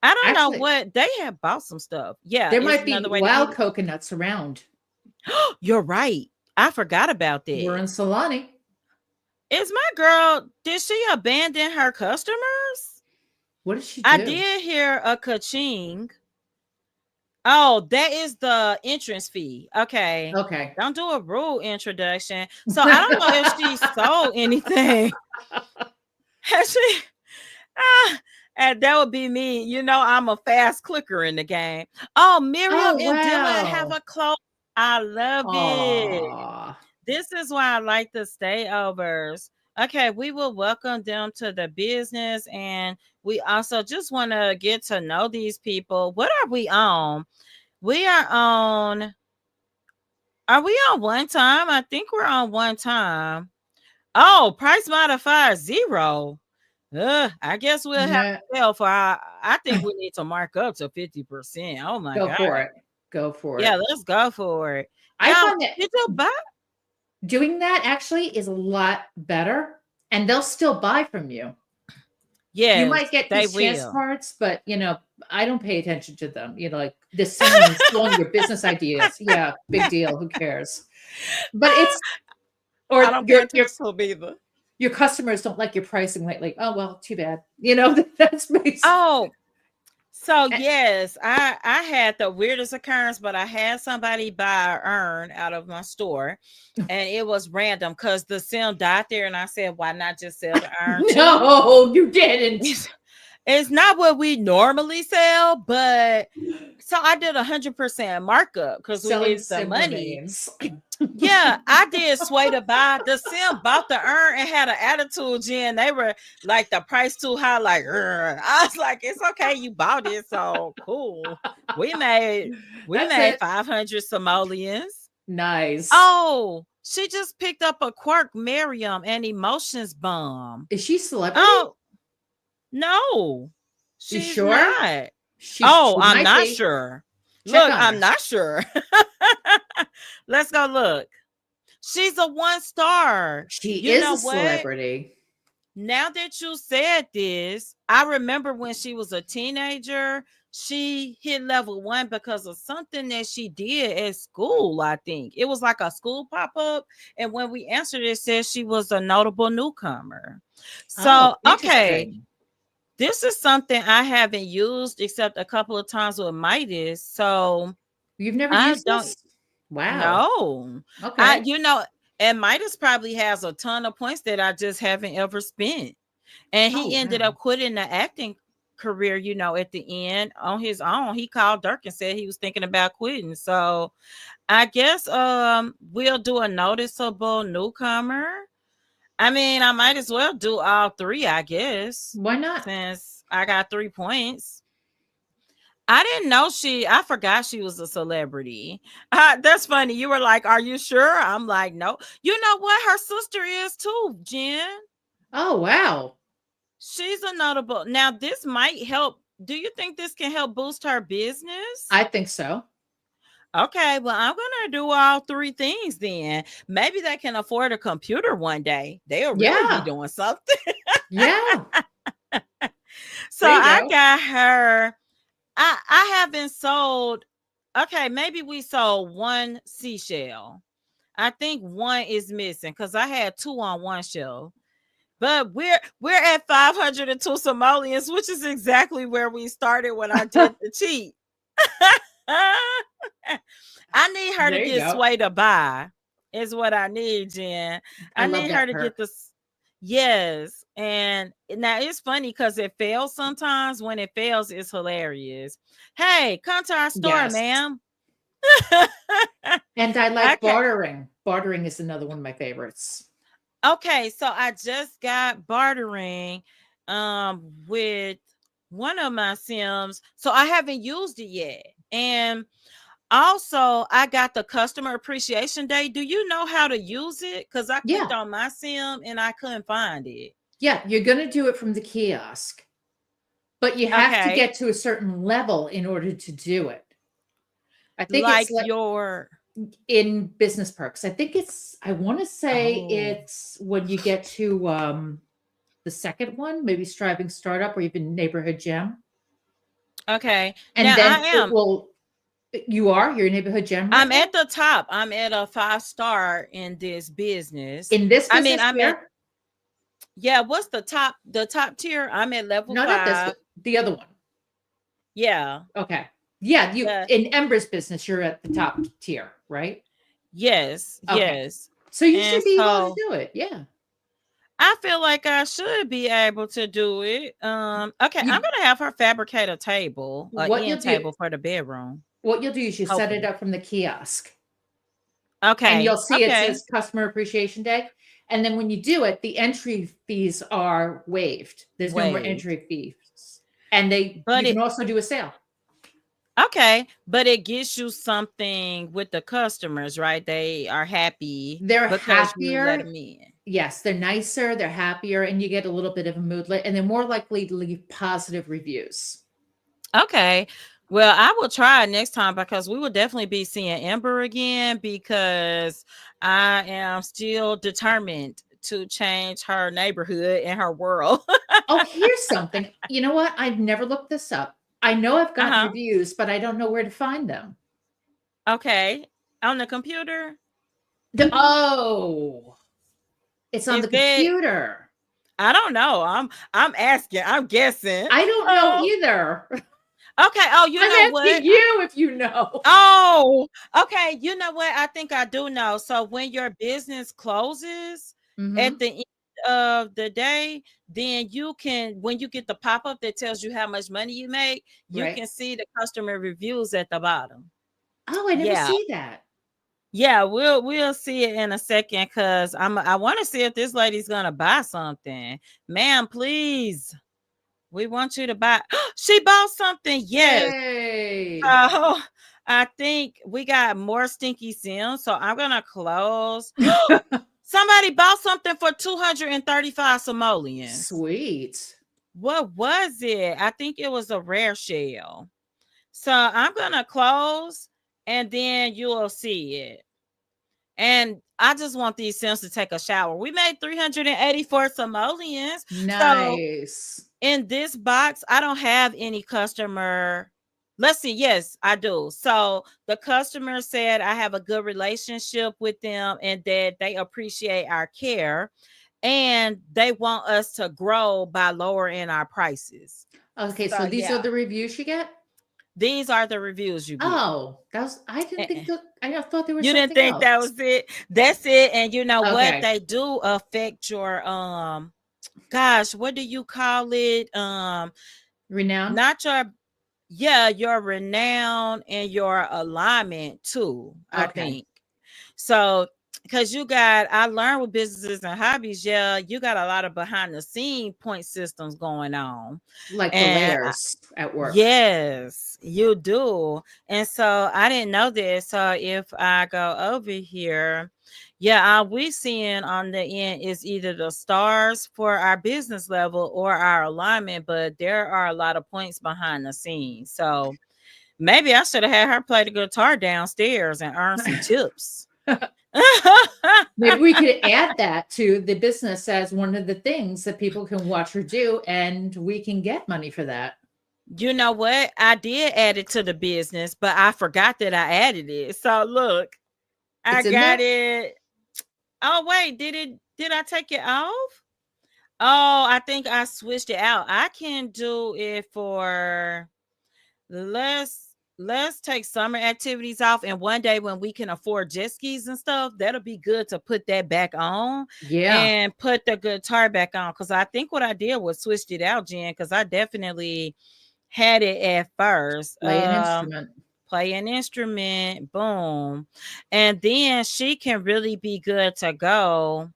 Speaker 1: I don't know
Speaker 2: Actually,
Speaker 1: what they have bought some stuff. Yeah,
Speaker 2: there
Speaker 1: it's
Speaker 2: might be
Speaker 1: another way to eat
Speaker 2: wild
Speaker 1: it.
Speaker 2: coconuts around.
Speaker 1: You're right. I forgot about
Speaker 2: We're
Speaker 1: that.
Speaker 2: in Sulani.
Speaker 1: Is my girl, did she abandon her customers?
Speaker 2: What did she
Speaker 1: I
Speaker 2: do?
Speaker 1: did hear a ka-ching. Oh, that is the entrance fee. Okay.
Speaker 2: Okay.
Speaker 1: Don't do a rude introduction. So I don't know if she sold anything. Has she? Ah, and that would be me. You know, I'm a fast clicker in the game. Oh, Miriam
Speaker 2: Oh,
Speaker 1: and Dylan have
Speaker 2: wow.
Speaker 1: a close. I love it.
Speaker 2: Aw.
Speaker 1: This is why I like the stayovers. Okay, we will welcome them to the business, and we also just want to get to know these people. What are we on? We are on. Are we on one time? I think we're on one time. Oh, price modifier zero. I guess we'll have
Speaker 2: No,
Speaker 1: to sell for our, I think we need to mark up to 50%. Oh my
Speaker 2: go
Speaker 1: God.
Speaker 2: for it. Go for
Speaker 1: Yeah,
Speaker 2: it.
Speaker 1: let's go for it.
Speaker 2: I
Speaker 1: Now,
Speaker 2: find that
Speaker 1: did you buy?
Speaker 2: doing that actually is a lot better, and they'll still buy from you. You
Speaker 1: Yes,
Speaker 2: might get
Speaker 1: they
Speaker 2: these chance
Speaker 1: will.
Speaker 2: cards, but I don't pay attention to them. Like this someone is stealing your business ideas. Yeah, big deal. Who cares? But it's
Speaker 1: I
Speaker 2: or
Speaker 1: don't pay
Speaker 2: your
Speaker 1: attention to them either.
Speaker 2: your customers don't like your pricing lately. Oh well, too bad. That's basically.
Speaker 1: Oh, so yes, I had the weirdest occurrence, but I had somebody buy an urn out of my store, and it was random because the sim died there, and I said, why not just sell the urn too?
Speaker 2: No, you didn't.
Speaker 1: It's not what we normally sell, but so I did 100% markup because we
Speaker 2: Selling
Speaker 1: needed the
Speaker 2: sim
Speaker 1: money.
Speaker 2: remains.
Speaker 1: Yeah, I did sway to buy. The sim bought the urn and had an attitude, Jen. They were like the price too high, like I was like, it's okay, you bought it, so cool. We made we
Speaker 2: That's
Speaker 1: made
Speaker 2: it.
Speaker 1: 500 simoleons.
Speaker 2: Nice.
Speaker 1: Oh, she just picked up a Quirk Miriam and emotions bomb.
Speaker 2: Is she celebrity?
Speaker 1: Oh, no,
Speaker 2: You
Speaker 1: she's
Speaker 2: sure?
Speaker 1: not.
Speaker 2: She
Speaker 1: Oh, I'm
Speaker 2: might
Speaker 1: not
Speaker 2: be.
Speaker 1: sure.
Speaker 2: Check
Speaker 1: Look,
Speaker 2: on
Speaker 1: I'm
Speaker 2: her.
Speaker 1: not sure. Let's go look. She's a one star.
Speaker 2: She
Speaker 1: You
Speaker 2: is
Speaker 1: know
Speaker 2: a
Speaker 1: what?
Speaker 2: celebrity.
Speaker 1: Now that you said this, I remember when she was a teenager, she hit level 1 because of something that she did at school, I think. It was like a school pop-up, and when we answered it said she was a notable newcomer. So,
Speaker 2: Oh,
Speaker 1: okay,
Speaker 2: interesting.
Speaker 1: this is something I haven't used except a couple of times with Midas. So,
Speaker 2: You've never
Speaker 1: I
Speaker 2: used
Speaker 1: don't
Speaker 2: this? Wow.
Speaker 1: know. I
Speaker 2: Okay.
Speaker 1: you know, and Midas probably has a ton of points that I just haven't ever spent. And he
Speaker 2: Oh,
Speaker 1: ended
Speaker 2: wow.
Speaker 1: up quitting the acting career, at the end on his own. He called Dirk and said he was thinking about quitting. So I guess we'll do a noticeable newcomer. I mean, I might as well do all three, I guess,
Speaker 2: Why not?
Speaker 1: since I got 3 points. I didn't know I forgot she was a celebrity. That's funny. You were like, are you sure? I'm like, no. You know what? Her sister is too, Jen.
Speaker 2: Oh, wow.
Speaker 1: She's a notable. Now, this might help. Do you think this can help boost her business?
Speaker 2: I think so.
Speaker 1: Okay, well, I'm gonna do all three things then. Maybe they can afford a computer one day. They'll really be
Speaker 2: Yeah.
Speaker 1: doing something.
Speaker 2: Yeah.
Speaker 1: So
Speaker 2: There you
Speaker 1: I
Speaker 2: go.
Speaker 1: got her. I haven't sold. Okay, maybe we sold one seashell. I think one is missing because I had two on one shelf. but we're at 502 simoleons, which is exactly where we started when I did the cheat. I need her to
Speaker 2: There you
Speaker 1: get
Speaker 2: go.
Speaker 1: Sway to buy, is what I need, Jen.
Speaker 2: I
Speaker 1: I
Speaker 2: love
Speaker 1: need her
Speaker 2: that
Speaker 1: to get
Speaker 2: perk.
Speaker 1: this. Yes. And now it's funny because it fails sometimes. When it fails, it's hilarious. Hey, come to our store,
Speaker 2: Yes.
Speaker 1: ma'am.
Speaker 2: And I like
Speaker 1: Okay.
Speaker 2: bartering. Bartering is another one of my favorites.
Speaker 1: Okay. So I just got bartering with one of my Sims. So I haven't used it yet. And also, I got the customer appreciation day. Do you know how to use it? Because I clicked
Speaker 2: Yeah.
Speaker 1: on my sim and I couldn't find it.
Speaker 2: Yeah. You're going to do it from the kiosk, but you have to
Speaker 1: Okay.
Speaker 2: get to a certain level in order to do it. I think it's
Speaker 1: Like
Speaker 2: like
Speaker 1: your
Speaker 2: in business perks. I think it's, I want to say
Speaker 1: oh,
Speaker 2: it's when you get to the second one, maybe striving startup or even neighborhood gem.
Speaker 1: okay.
Speaker 2: And
Speaker 1: Now
Speaker 2: then
Speaker 1: I
Speaker 2: it
Speaker 1: am.
Speaker 2: will, your neighborhood gem right
Speaker 1: I'm
Speaker 2: now
Speaker 1: at the top. I'm at a 5-star in this business.
Speaker 2: in this
Speaker 1: I mean,
Speaker 2: business
Speaker 1: I'm at
Speaker 2: here.
Speaker 1: yeah, what's the top tier? I'm at level
Speaker 2: No, not this one,
Speaker 1: 5.
Speaker 2: the other one.
Speaker 1: Yeah.
Speaker 2: Okay. Yeah, you
Speaker 1: Yeah.
Speaker 2: in Ember's business, you're at the top tier, right?
Speaker 1: Yes.
Speaker 2: Okay.
Speaker 1: Yes.
Speaker 2: So you
Speaker 1: And
Speaker 2: should be able to
Speaker 1: so
Speaker 2: do it. Yeah.
Speaker 1: I feel like I should be able to do it. Okay, I'm
Speaker 2: You
Speaker 1: gonna have her fabricate a table, a
Speaker 2: what
Speaker 1: end
Speaker 2: you'll do
Speaker 1: table for the bedroom.
Speaker 2: what you'll do is you set it
Speaker 1: Hopefully.
Speaker 2: up from the kiosk and you'll
Speaker 1: Okay.
Speaker 2: see it
Speaker 1: Okay.
Speaker 2: says customer appreciation day. And then when you do it, the entry fees are waived. There's no more
Speaker 1: Wait.
Speaker 2: entry fees. And
Speaker 1: But
Speaker 2: you can
Speaker 1: it
Speaker 2: also do a sale.
Speaker 1: okay, but it gets you something with the customers, right? They are happy
Speaker 2: They're
Speaker 1: because you let
Speaker 2: happier.
Speaker 1: them in.
Speaker 2: Yes, they're nicer, they're happier, and you get a little bit of a moodlet, and they're more likely to leave positive reviews.
Speaker 1: Okay. Well, I will try it next time because we will definitely be seeing Ember again because I am still determined to change her neighborhood and her world.
Speaker 2: Oh, here's something. You know what? I've never looked this up. I know I've gotten
Speaker 1: Uh-huh.
Speaker 2: reviews, but I don't know where to find them.
Speaker 1: Okay. On the computer?
Speaker 2: Oh, it's on
Speaker 1: Is
Speaker 2: the
Speaker 1: that
Speaker 2: computer.
Speaker 1: I don't know. I'm asking. I'm guessing.
Speaker 2: I don't know
Speaker 1: Oh,
Speaker 2: either.
Speaker 1: okay. Oh, you
Speaker 2: I'm
Speaker 1: know
Speaker 2: asking
Speaker 1: what?
Speaker 2: you if you know.
Speaker 1: Oh, okay. You know what? I think I do know. So when your business closes at
Speaker 2: Hmm.
Speaker 1: the end of the day, then you can, when you get the pop-up that tells you how much money you make, you
Speaker 2: Right.
Speaker 1: can see the customer reviews at the bottom.
Speaker 2: Oh, I never
Speaker 1: Yeah.
Speaker 2: see that.
Speaker 1: Yeah, we'll see it in a second because I want to see if this lady's gonna buy something. Ma'am, please. We want you to buy. She bought something. Yes.
Speaker 2: Yay.
Speaker 1: So I think we got more stinky Sims. So I'm gonna close. Somebody bought something for 235 simoleons.
Speaker 2: Sweet.
Speaker 1: What was it? I think it was a rare shell. So I'm gonna close and then you'll see it. And I just want these Sims to take a shower. We made 384 simoleons. So
Speaker 2: Nice.
Speaker 1: in this box, I don't have any customer. Let's see. Yes, I do. So the customer said I have a good relationship with them and that they appreciate our care and they want us to grow by lowering our prices.
Speaker 2: Okay,
Speaker 1: So
Speaker 2: so these are
Speaker 1: yeah,
Speaker 2: the reviews you get?
Speaker 1: these are the reviews you get.
Speaker 2: Oh, that was I didn't think
Speaker 1: Eh-eh.
Speaker 2: that I thought there was
Speaker 1: You didn't
Speaker 2: something
Speaker 1: think that
Speaker 2: else.
Speaker 1: was it? That's it. And you know what?
Speaker 2: Okay.
Speaker 1: They do affect your gosh, what do you call it?
Speaker 2: Renowned?
Speaker 1: Not your yeah, your renown and your alignment too, I
Speaker 2: Okay.
Speaker 1: think. So, because you got, I learned with businesses and hobbies, yeah, you got a lot of behind the scene point systems going on.
Speaker 2: Like the
Speaker 1: And
Speaker 2: layers at work.
Speaker 1: yes, you do. And so I didn't know this. So if I go over here, yeah, all we seeing on the end is either the stars for our business level or our alignment, but there are a lot of points behind the scenes. So maybe I should have had her play the guitar downstairs and earn some tips.
Speaker 2: Maybe we could add that to the business as one of the things that people can watch her do, and we can get money for that.
Speaker 1: You know what? I did add it to the business, but I forgot that I added it. So look, I
Speaker 2: It's in
Speaker 1: got
Speaker 2: there?
Speaker 1: it. Oh wait, did I take it off? Oh, I think I switched it out. I can do it for let's take summer activities off, and one day when we can afford jet skis and stuff, that'll be good to put that back on
Speaker 2: Yeah,
Speaker 1: and put the guitar back on. Because I think what I did was switched it out, Jen, because I definitely had it at first.
Speaker 2: play an instrument.
Speaker 1: Play an instrument, boom. And then she can really be good to go,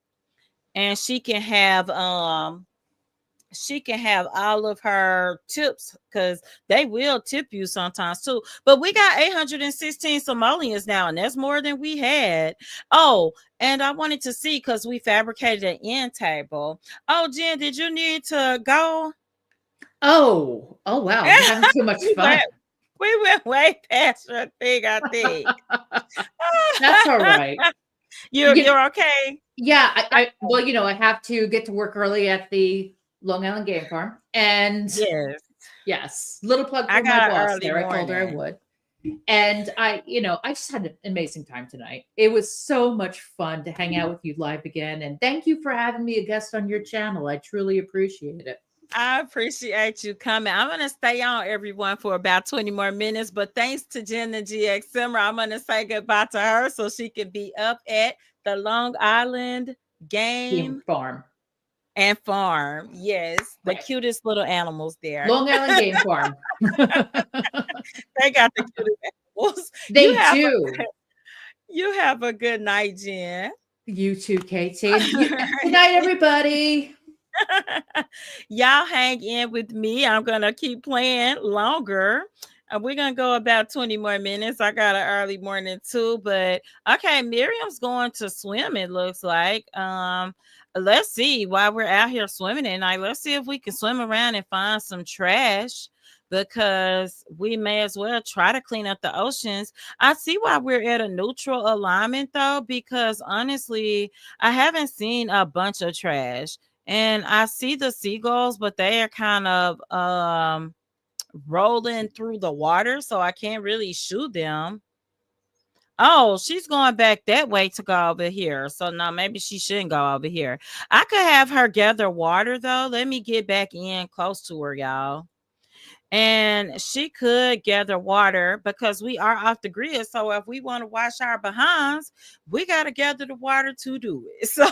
Speaker 1: and she can have all of her tips, because they will tip you sometimes too. But we got 816 simoleons now, and that's more than we had. Oh, and I wanted to see, because we fabricated an end table. Oh, Jen, did you need to go?
Speaker 2: Oh wow, I'm having too much
Speaker 1: we went
Speaker 2: fun.
Speaker 1: we went way past your thing, I think.
Speaker 2: That's all right. You
Speaker 1: You're okay.
Speaker 2: Yeah, well, I have to get to work early at the Long Island Game Farm, and
Speaker 1: Yes,
Speaker 2: yes, little plug
Speaker 1: I
Speaker 2: for my
Speaker 1: got an
Speaker 2: boss
Speaker 1: early
Speaker 2: there. I told her I
Speaker 1: morning.
Speaker 2: would. And I just had an amazing time tonight. It was so much fun to hang out with you live again. And thank you for having me a guest on your channel. I truly appreciate it.
Speaker 1: I appreciate you coming. I'm going to stay on, everyone, for about 20 more minutes. But thanks to Jen and GX Simmer, I'm going to say goodbye to her so she can be up at the Long Island
Speaker 2: Game
Speaker 1: Game
Speaker 2: Farm.
Speaker 1: and Farm. Yes, the
Speaker 2: Right.
Speaker 1: cutest little animals there.
Speaker 2: Long Island Game Farm.
Speaker 1: They got the cutest animals. You
Speaker 2: They
Speaker 1: have a
Speaker 2: do.
Speaker 1: you have a good night, Jen.
Speaker 2: You too, Katie. And good night, everybody.
Speaker 1: Y'all hang in with me. I'm gonna keep playing longer. We're gonna go about 20 more minutes. I got an early morning too, but okay, Miriam's going to swim, it looks like. Let's see, while we're out here swimming at night, let's see if we can swim around and find some trash, because we may as well try to clean up the oceans. I see why we're at a neutral alignment though, because honestly, I haven't seen a bunch of trash. And I see the seagulls, but they are kind of rolling through the water, so I can't really shoot them. Oh, she's going back that way to go over here. So no, maybe she shouldn't go over here. I could have her gather water though. Let me get back in close to her, y'all. And she could gather water because we are off the grid. So if we want to wash our behinds, we got to gather the water to do it. So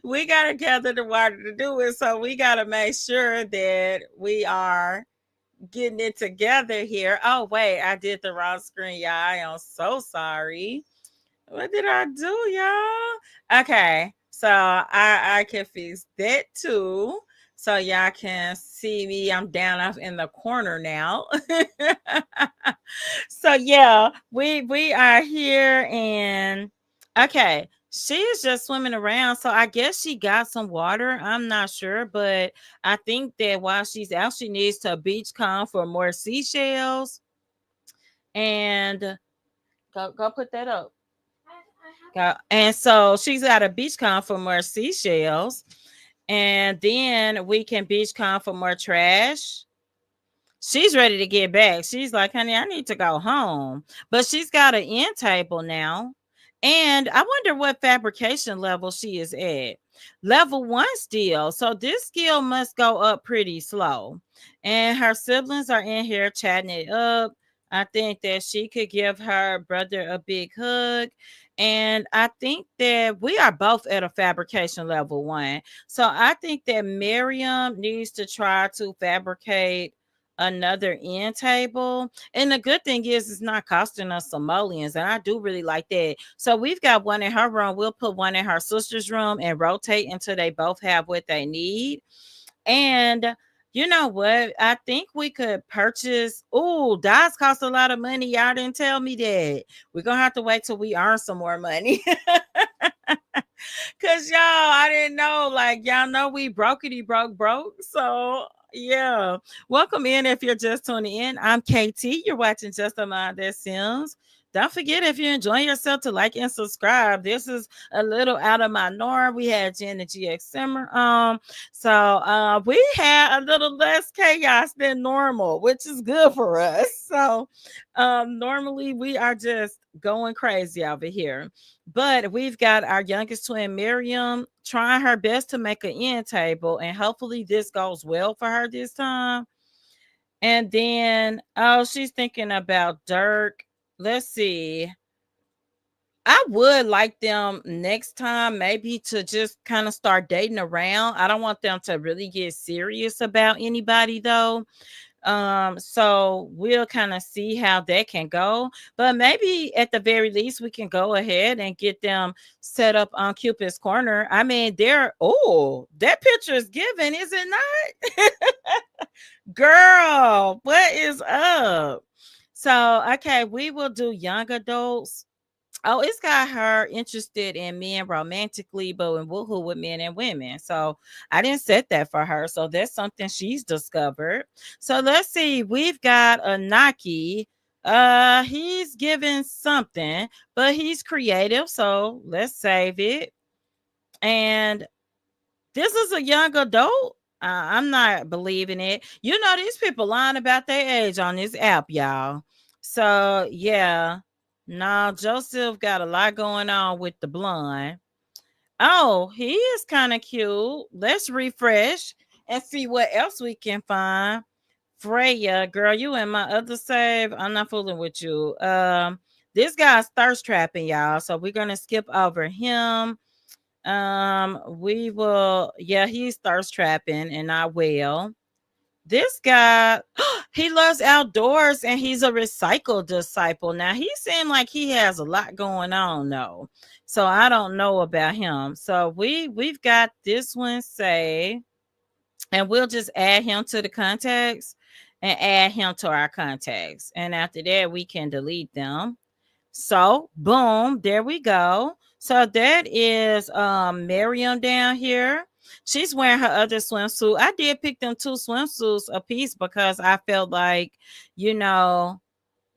Speaker 1: we got to gather the water to do it. So we got to make sure that we are getting it together here. Oh, wait, I did the wrong screen, y'all. I am so sorry. What did I do, y'all? Okay, so I can fix that too. So y'all can see me. I'm down off in the corner now. So yeah, we are here, and okay, she is just swimming around. So I guess she got some water. I'm not sure, but I think that while she's out, she needs to beach comb for more seashells. And go put that up. And so she's got a beach comb for more seashells. And then we can beach comb for more trash. She's ready to get back. She's like, honey, I need to go home. But she's got an end table now. And I wonder what fabrication level she is at. Level 1 still. So this skill must go up pretty slow. And her siblings are in here chatting it up. I think that she could give her brother a big hug. And I think that we are both at a fabrication level 1. So I think that Miriam needs to try to fabricate another end table. And the good thing is it's not costing us simoleons. And I do really like that. So we've got one in her room. We'll put one in her sister's room and rotate until they both have what they need. And you know what? I think we could purchase. Oh, dyes cost a lot of money. Y'all didn't tell me that. We're gonna have to wait till we earn some more money. Cause y'all, I didn't know. Like y'all know we brokety broke. So yeah. Welcome in if you're just tuning in. I'm KT. You're watching Justamomthatsims. Don't forget, if you're enjoying yourself, to like and subscribe. This is a little out of my norm. We had Jen and GX Simmer. So we had a little less chaos than normal, which is good for us. So normally we are just going crazy over here. But we've got our youngest twin, Miriam, trying her best to make an end table, and hopefully this goes well for her this time. And then, oh, she's thinking about Dirk. Let's see. I would like them next time maybe to just kind of start dating around. I don't want them to really get serious about anybody though. So we'll kind of see how that can go. But maybe at the very least we can go ahead and get them set up on Cupid's Corner. I mean, they're that picture is given, is it not? Girl, what is up? So, okay, we will do young adults. Oh, it's got her interested in men romantically, but in woohoo with men and women. So I didn't set that for her. So that's something she's discovered. So let's see. We've got a Naki. He's given something, but he's creative. So let's save it. And this is a young adult. I'm not believing it. You know, these people lying about their age on this app, y'all. So yeah. No, Joseph got a lot going on with the blonde. Oh, he is kind of cute. Let's refresh and see what else we can find. Freya, girl, you in my other save. I'm not fooling with you. This guy's thirst trapping, y'all. So we're gonna skip over him. We will, yeah, he's thirst trapping and I will. This guy, he loves outdoors and he's a recycle disciple. Now he seemed like he has a lot going on though. So I don't know about him. So we've got this one say, and we'll just add him to the contacts and add him to our contacts. And after that, we can delete them. So boom, there we go. So that is Miriam down here. She's wearing her other swimsuit. I did pick them two swimsuits a piece because I felt like, you know,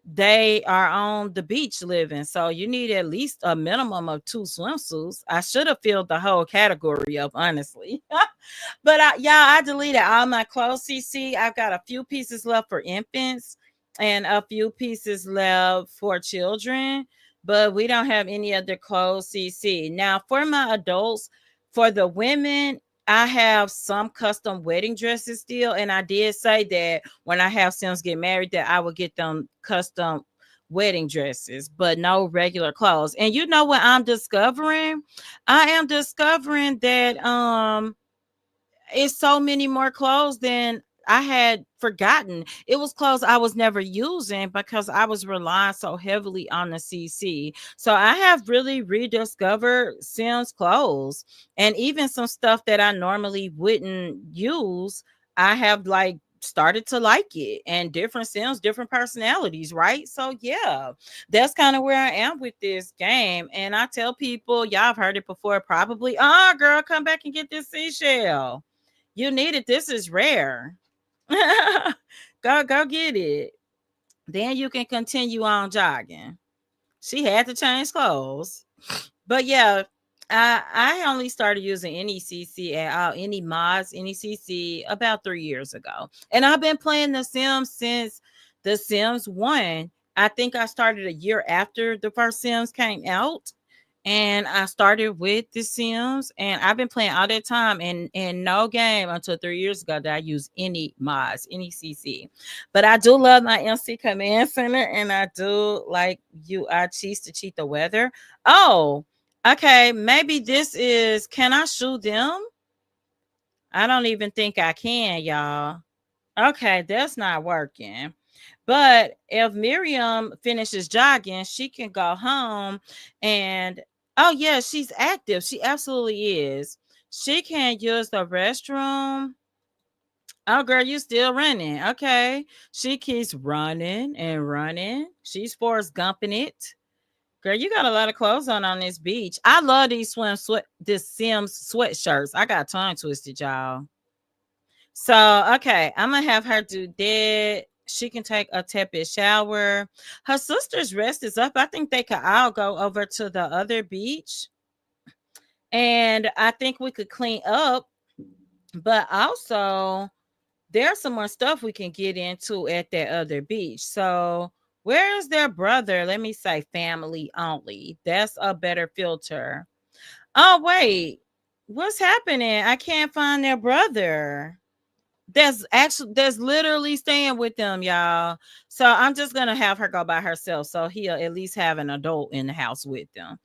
Speaker 1: they are on the beach living. So you need at least a minimum of two swimsuits. I should have filled the whole category up, honestly. But I deleted all my clothes, CC. I've got a few pieces left for infants and a few pieces left for children, but we don't have any other clothes, CC. Now, for my adults, for the women, I have some custom wedding dresses still, and I did say that when I have Sims get married, that I would get them custom wedding dresses, but no regular clothes. And you know what I'm discovering? I am discovering that it's so many more clothes than I had forgotten. It was clothes I was never using because I was relying so heavily on the CC. So I have really rediscovered Sims clothes, and even some stuff that I normally wouldn't use. I have like started to like it, and different Sims, different personalities, right? So yeah, that's kind of where I am with this game. And I tell people, y'all have heard it before, probably. Girl, come back and get this seashell. You need it. This is rare. Go get it. Then you can continue on jogging. She had to change clothes. But yeah, I only started using any CC at all, any mods, any CC about 3 years ago. And I've been playing The Sims since The Sims 1. I think I started a year after the first Sims came out. And I started with The Sims, and I've been playing all that time, and no game until 3 years ago that I use any mods, any CC. But I do love my MC Command Center, and I do like I cheese to cheat the weather. Oh, okay. Maybe this is, can I shoot them? I don't even think I can, y'all. Okay, that's not working. But if Miriam finishes jogging, she can go home and oh yeah, she's active. She absolutely is. She can use the restroom. Oh girl, you still running. Okay. She keeps running and running. She's Forrest Gumping it. Girl, you got a lot of clothes on this beach. I love these this Sims sweatshirts. I got tongue twisted, y'all. So, okay, I'm gonna have her do that. she can take a tepid shower. Her sister's rest is up. I think they could all go over to the other beach, and I think we could clean up, but also there's some more stuff we can get into at that other beach. So, where is their brother? Let me say family only. That's a better filter. Oh, wait. What's happening? I can't find their brother. That's literally staying with them, y'all. So I'm just gonna have her go by herself, so he'll at least have an adult in the house with them.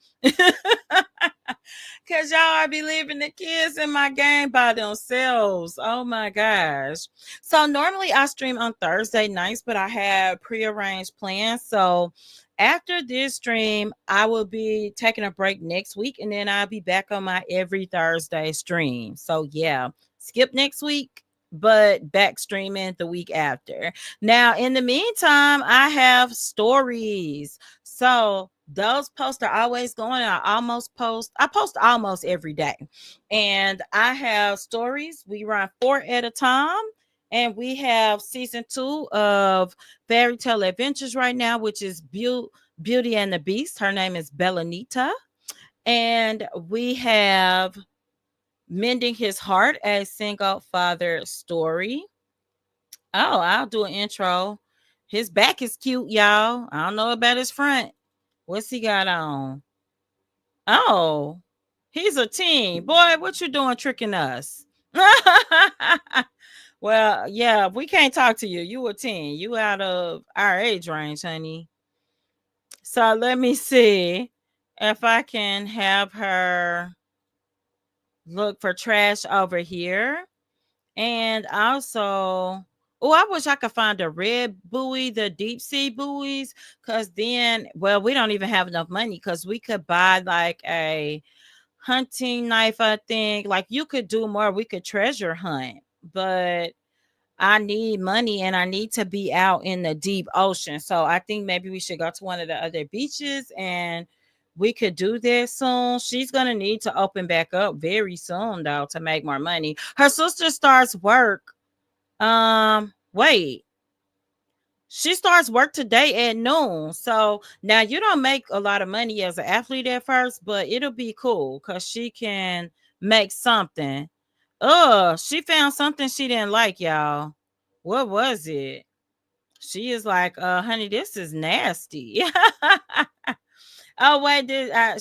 Speaker 1: Cause y'all be leaving the kids in my game by themselves. Oh my gosh. So normally I stream on Thursday nights, but I have prearranged plans. So after this stream, I will be taking a break next week, and then I'll be back on my every Thursday stream. So yeah, skip next week, but back streaming the week after. Now, in the meantime, I have stories. So those posts are always going. I post almost every day. And I have stories. We run 4 at a time. And we have season 2 of Fairy Tale Adventures right now, which is Beauty and the Beast. Her name is Bellanita. And we have Mending His Heart, a single father story. Oh, I'll do an intro. His back is cute, y'all. I don't know about his front. What's he got on? Oh, he's a teen. Boy, what you doing tricking us? Well, yeah, we can't talk to you. You a teen. You out of our age range, honey. So let me see if I can have her look for trash over here. And also, oh, I wish I could find a red buoy, the deep sea buoys, because then, well, we don't even have enough money because we could buy like a hunting knife, I think. Like you could do more. We could treasure hunt, but I need money and I need to be out in the deep ocean. So I think maybe we should go to one of the other beaches and we could do this soon. She's going to need to open back up very soon though to make more money. Her sister starts work. Wait. She starts work today at noon. So now you don't make a lot of money as an athlete at first, but it'll be cool cuz she can make something. She found something she didn't like, y'all. What was it? She is like, honey, this is nasty. Oh, wait,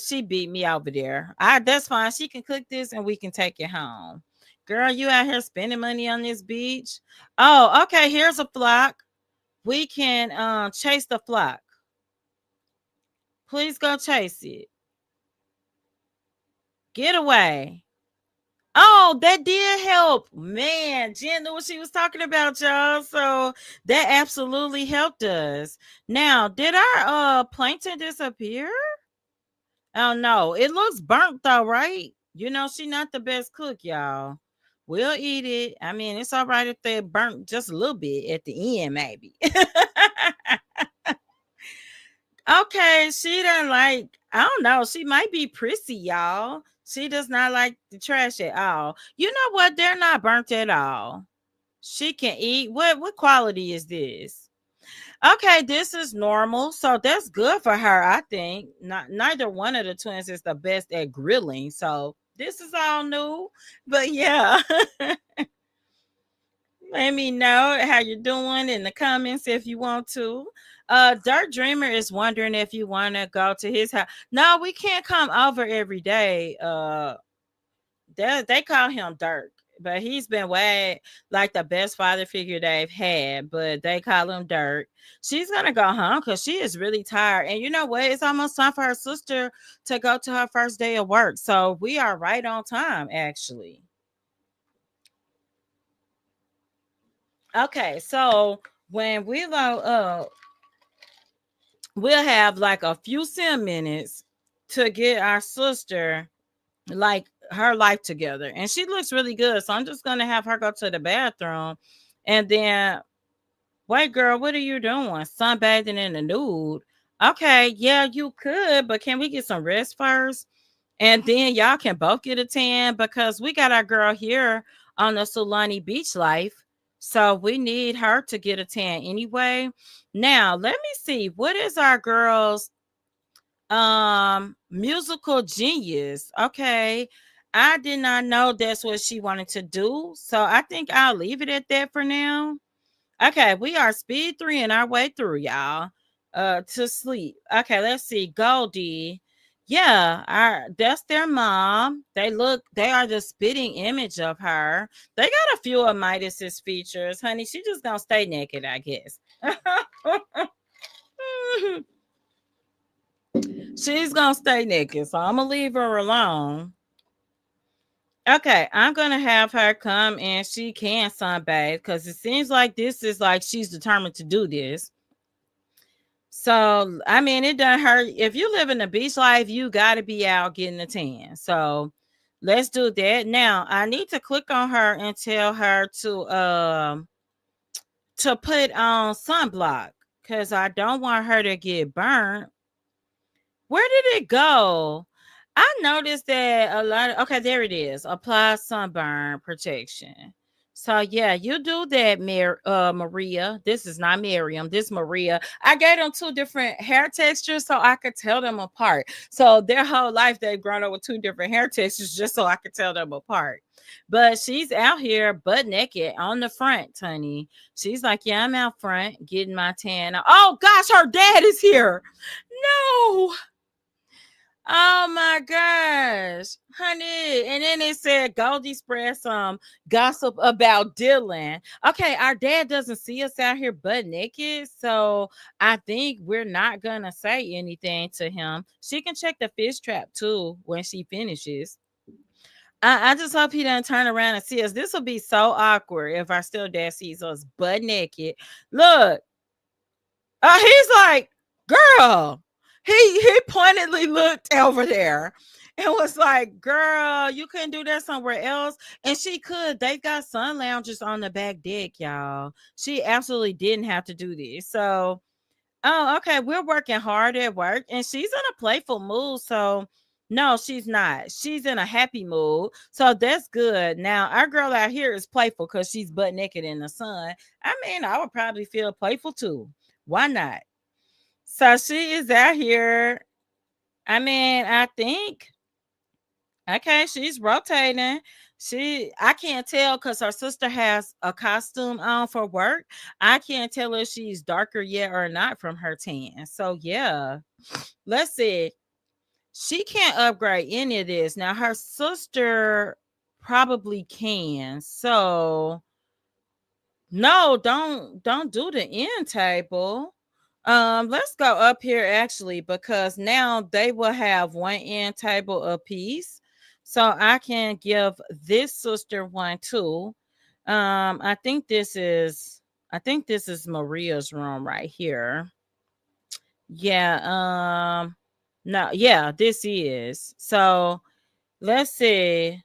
Speaker 1: she beat me over there. That's fine. She can cook this and we can take it home. Girl, you out here spending money on this beach? Oh, okay. Here's a flock. We can chase the flock. Please go chase it. Get away. Oh, that did help. Man, Jen knew what she was talking about, y'all. So that absolutely helped us. Now, did our plankton disappear? Oh no, it looks burnt though, right? You know, she not the best cook, y'all. We'll eat it. I mean, it's all right if they burnt just a little bit at the end, maybe. Okay, she doesn't like, I don't know, she might be prissy, y'all. She does not like the trash at all. You know what? They're not burnt at all. She can eat. What quality is this? Okay, this is normal. So that's good for her, I think. Neither one of the twins is the best at grilling. So this is all new. But yeah. Let me know how you're doing in the comments if you want to. Dirt Dreamer is wondering if you want to go to his house. No, we can't come over every day. They call him Dirk, but he's been way like the best father figure they've had, but they call him Dirk. She's gonna go home because she is really tired. And you know what? It's almost time for her sister to go to her first day of work. So we are right on time, actually. Okay, so when we load up, we'll have like a few minutes to get our sister like her life together. And she looks really good. So I'm just gonna have her go to the bathroom and then wait, girl, what are you doing? Sunbathing in the nude. Okay, yeah, you could, but can we get some rest first? And then y'all can both get a tan because we got our girl here on the Sulani beach life. So we need her to get a tan anyway. Now, let me see. What is our girl's musical genius? Okay. I did not know that's what she wanted to do. So I think I'll leave it at that for now. Okay, we are speed three in our way through, y'all. To sleep. Okay, let's see. Goldie. Yeah, that's their mom. They are the spitting image of her. They got a few of Midas's features, honey. She just gonna stay naked, I guess. She's gonna stay naked, so I'm gonna leave her alone. Okay, I'm gonna have her come and she can sunbathe because it seems like this is like she's determined to do this. So, I mean, it doesn't hurt. If you live in the beach life, you got to be out getting a tan. So, let's do that. Now, I need to click on her and tell her to put on sunblock cuz I don't want her to get burnt. Where did it go? I noticed that a lot of okay, there it is. Apply sunburn protection. So yeah, you do that, Maria. This is not Miriam. This Maria. I gave them two different hair textures so I could tell them apart. So their whole life they've grown up with two different hair textures just so I could tell them apart. But she's out here butt naked on the front, honey. She's like, yeah, I'm out front getting my tan. Oh gosh, her dad is here. No. Oh my gosh, honey. And then it said Goldie spread some gossip about Dylan. Okay, our dad doesn't see us out here butt naked. So I think we're not gonna say anything to him. She can check the fish trap too when she finishes. I just hope he doesn't turn around and see us. This will be so awkward if our still dad sees us butt naked. Look, he's like, girl. He pointedly looked over there and was like, girl, you couldn't do that somewhere else. And she could. They got sun lounges on the back deck, y'all. She absolutely didn't have to do this. So, oh, okay. We're working hard at work and she's in a playful mood. So, no, she's not. She's in a happy mood. So that's good. Now, our girl out here is playful because she's butt naked in the sun. I mean, I would probably feel playful too. Why not? So she is out here. I mean, I think okay, she's rotating. I can't tell because her sister has a costume on for work. I can't tell if she's darker yet or not from her tan. So yeah, let's see. She can't upgrade any of this. Now her sister probably can. So no, don't do the end table. Let's go up here actually because now they will have one end table apiece. So I can give this sister one too. I think this is Maria's room right here. Yeah, no, yeah, this is. So let's see.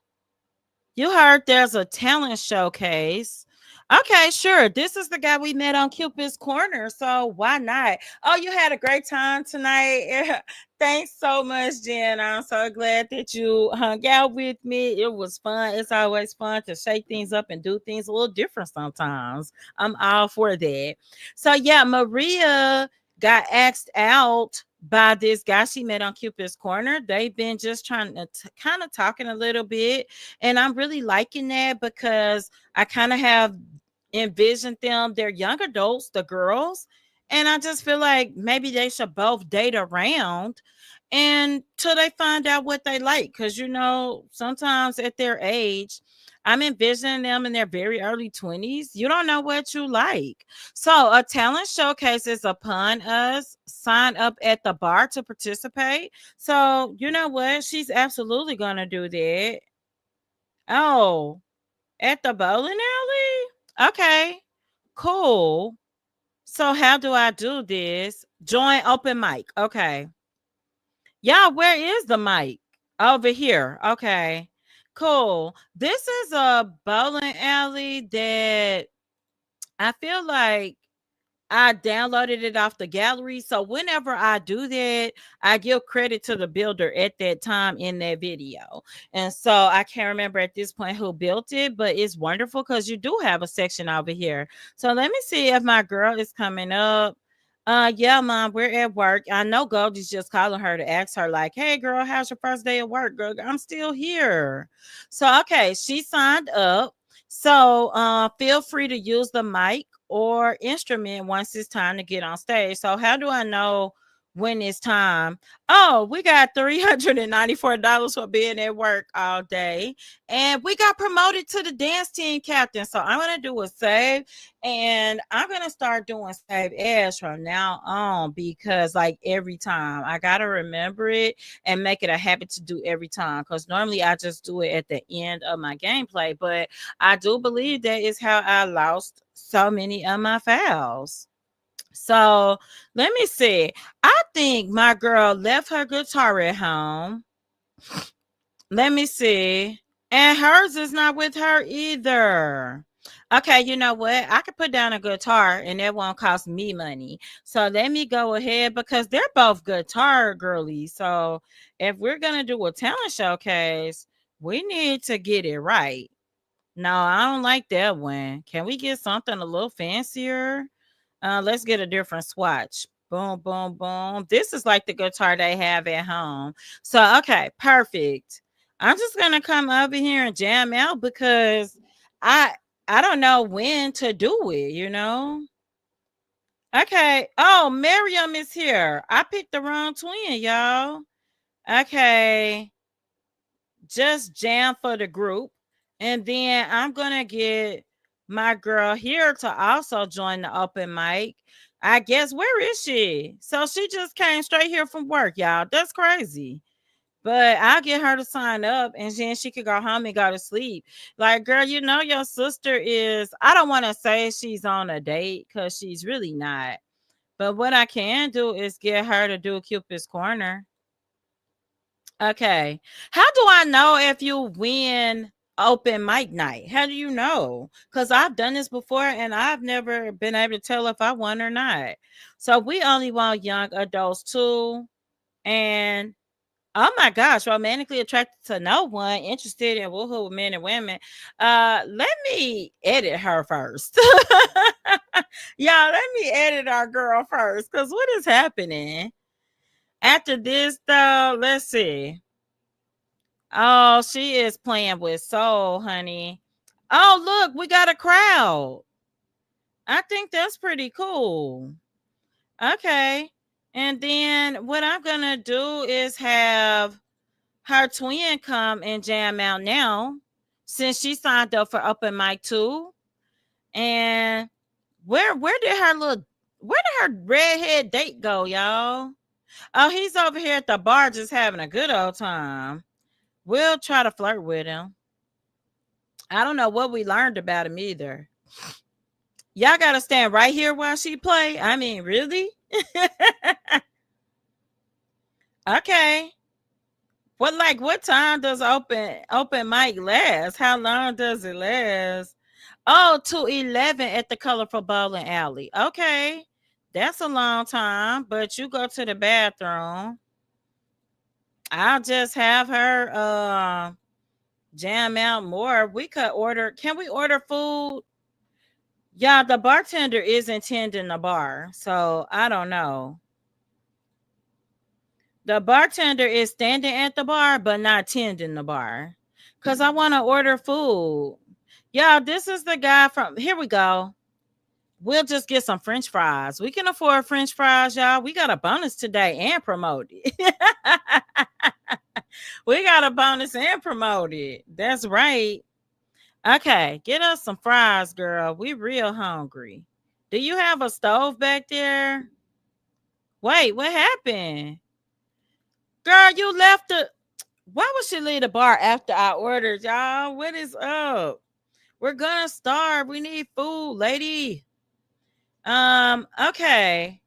Speaker 1: You heard there's a talent showcase. Okay, sure. This is the guy we met on Cupid's Corner. So why not? Oh, you had a great time tonight. Thanks so much, Jen. I'm so glad that you hung out with me. It was fun. It's always fun to shake things up and do things a little different sometimes. I'm all for that. So, yeah, Maria got asked out by this guy she met on Cupid's Corner. They've been just trying to kind of talking a little bit. And I'm really liking that because I kind of have envisioned them, they're young adults, the girls. And I just feel like maybe they should both date around and till they find out what they like. Cause sometimes at their age, I'm envisioning them in their very early 20s. You don't know what you like. So a talent showcase is upon us. Sign up at the bar to participate. So you know what? She's absolutely gonna do that. Oh, at the bowling alley? Okay, cool. So how do I do this? Join open mic. Okay. Yeah, where is the mic? Over here. Okay. Cool. This is a bowling alley that I feel like I downloaded it off the gallery. So whenever I do that, I give credit to the builder at that time in that video. And so I can't remember at this point who built it, but it's wonderful because you do have a section over here. So let me see if my girl is coming up. Yeah, mom, we're at work. I know Goldie's just calling her to ask her, like, hey girl, how's your first day of work, girl? I'm still here. So okay, she signed up. So feel free to use the mic or instrument once it's time to get on stage. So how do I know when it's time? Oh, we got $394 for being at work all day. And we got promoted to the dance team captain. So I'm gonna do a save, and I'm gonna start doing save as from now on, because like every time I gotta remember it and make it a habit to do every time. Because normally I just do it at the end of my gameplay, but I do believe that is how I lost so many of my files. So let me see. I think my girl left her guitar at home. Let me see. And hers is not with her either. Okay, you know what? I could put down a guitar and that won't cost me money. So let me go ahead, because they're both guitar girlies. So if we're going to do a talent showcase, we need to get it right. No, I don't like that one. Can we get something a little fancier? Let's get a different swatch. Boom, boom, boom. This is like the guitar they have at home. So, okay, perfect. I'm just gonna come over here and jam out because I I don't know when to do it, you know? Okay. Oh, Miriam is here. I picked the wrong twin, y'all. Okay. Just jam for the group. And then I'm going to get my girl here to also join the open mic. I guess, where is she? So she just came straight here from work, y'all. That's crazy. But I'll get her to sign up, and then she could go home and go to sleep. Like, girl, you know, your sister is, I don't want to say she's on a date because she's really not. But what I can do is get her to do Cupid's Corner. Okay. How do I know if you win open mic night? How do you know? Because I've done this before and I've never been able to tell if I won or not. So we only want young adults too. And oh my gosh, romantically attracted to no one, interested in woohoo with men and women. Let me edit her first. Y'all, let me edit our girl first. Because what is happening? After this, though, let's see. Oh, she is playing with soul, honey. Oh, look, we got a crowd. I think that's pretty cool. Okay. And then what I'm going to do is have her twin come and jam out now, since she signed up for open mic too. And where did her redhead date go, y'all? Oh, he's over here at the bar just having a good old time. We'll try to flirt with him. I don't know what we learned about him either. Y'all gotta stand right here while she play. I mean, really? Okay. What time does open mic last? How long does it last? Oh, to 11 at the colorful bowling alley. Okay. That's a long time, but you go to the bathroom. I'll just have her jam out more. We could order. Can we order food? Yeah, the bartender isn't tending the bar, so I don't know. The bartender is standing at the bar, but not tending the bar. Cause I want to order food. Yeah, this is the guy from. Here we go. We'll just get some French fries. We can afford French fries, y'all. We got a bonus today and promoted. We got a bonus and promoted. That's right. Okay, get us some fries, girl. We real hungry. Do you have a stove back there? Wait, what happened? Girl, you left the. Why would she leave the bar after I ordered, y'all? What is up? We're gonna starve. We need food, lady. Okay.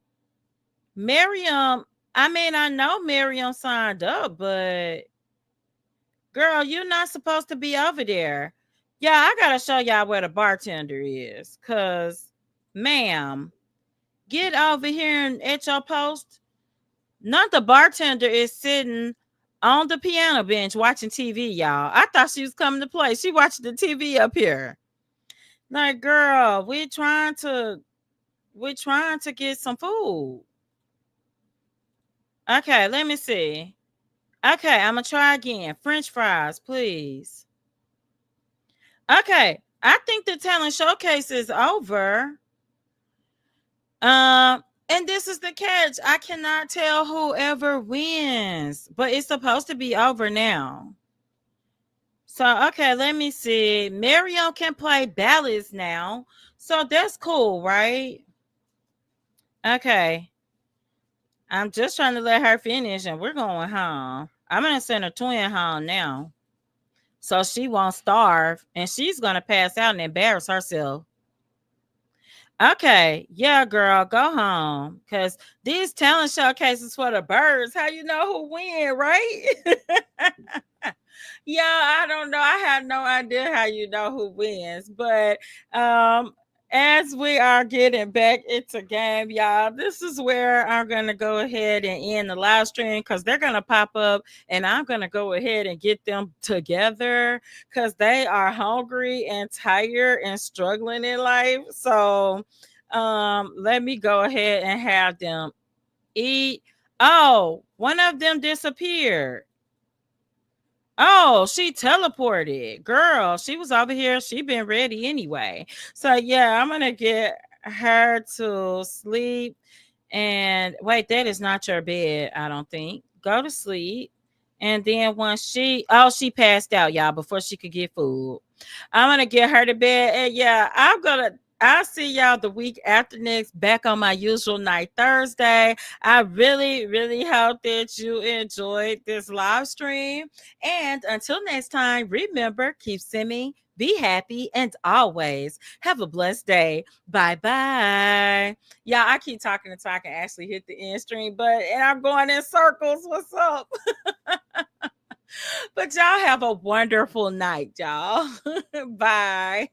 Speaker 1: Miriam, I mean, I know Miriam signed up, but girl, you're not supposed to be over there. Yeah, I gotta show y'all where the bartender is. Cause, ma'am, Get over here and at your post. Not the bartender is sitting on the piano bench watching TV, y'all. I thought she was coming to play. She watching the TV up here. Like, girl, we're trying to get some food. Okay, let me see. Okay, I'm gonna try again. French fries, please. Okay, I think the talent showcase is over. And this is the catch. I cannot tell whoever wins, but it's supposed to be over now. So, okay, let me see. Marion can play ballads now. So that's cool, right? Okay. I'm just trying to let her finish and we're going home. I'm going to send her twin home now. So she won't starve and she's going to pass out and embarrass herself. Okay, yeah, girl, go home. Cause these talent showcases for the birds. How you know who win, right? Yeah, I don't know. I have no idea how you know who wins, but um as we are getting back into game, y'all, this is where I'm gonna go ahead and end the live stream because they're gonna pop up and I'm gonna go ahead and get them together because they are hungry and tired and struggling in life. So let me go ahead and have them eat. Oh, one of them disappeared. Oh, she teleported. Girl, she was over here. She been ready anyway. So yeah, I'm gonna get her to sleep. And wait, that is not your bed, I don't think. Go to sleep. And then once she passed out, y'all, before she could get food. I'm gonna get her to bed. And yeah, I'll see y'all the week after next back on my usual night Thursday. I really, really hope that you enjoyed this live stream. And until next time, remember, keep simming, be happy, and always have a blessed day. Bye bye. Yeah, I keep talking until I can actually hit the end stream, but and I'm going in circles. What's up? But y'all have a wonderful night, y'all. Bye.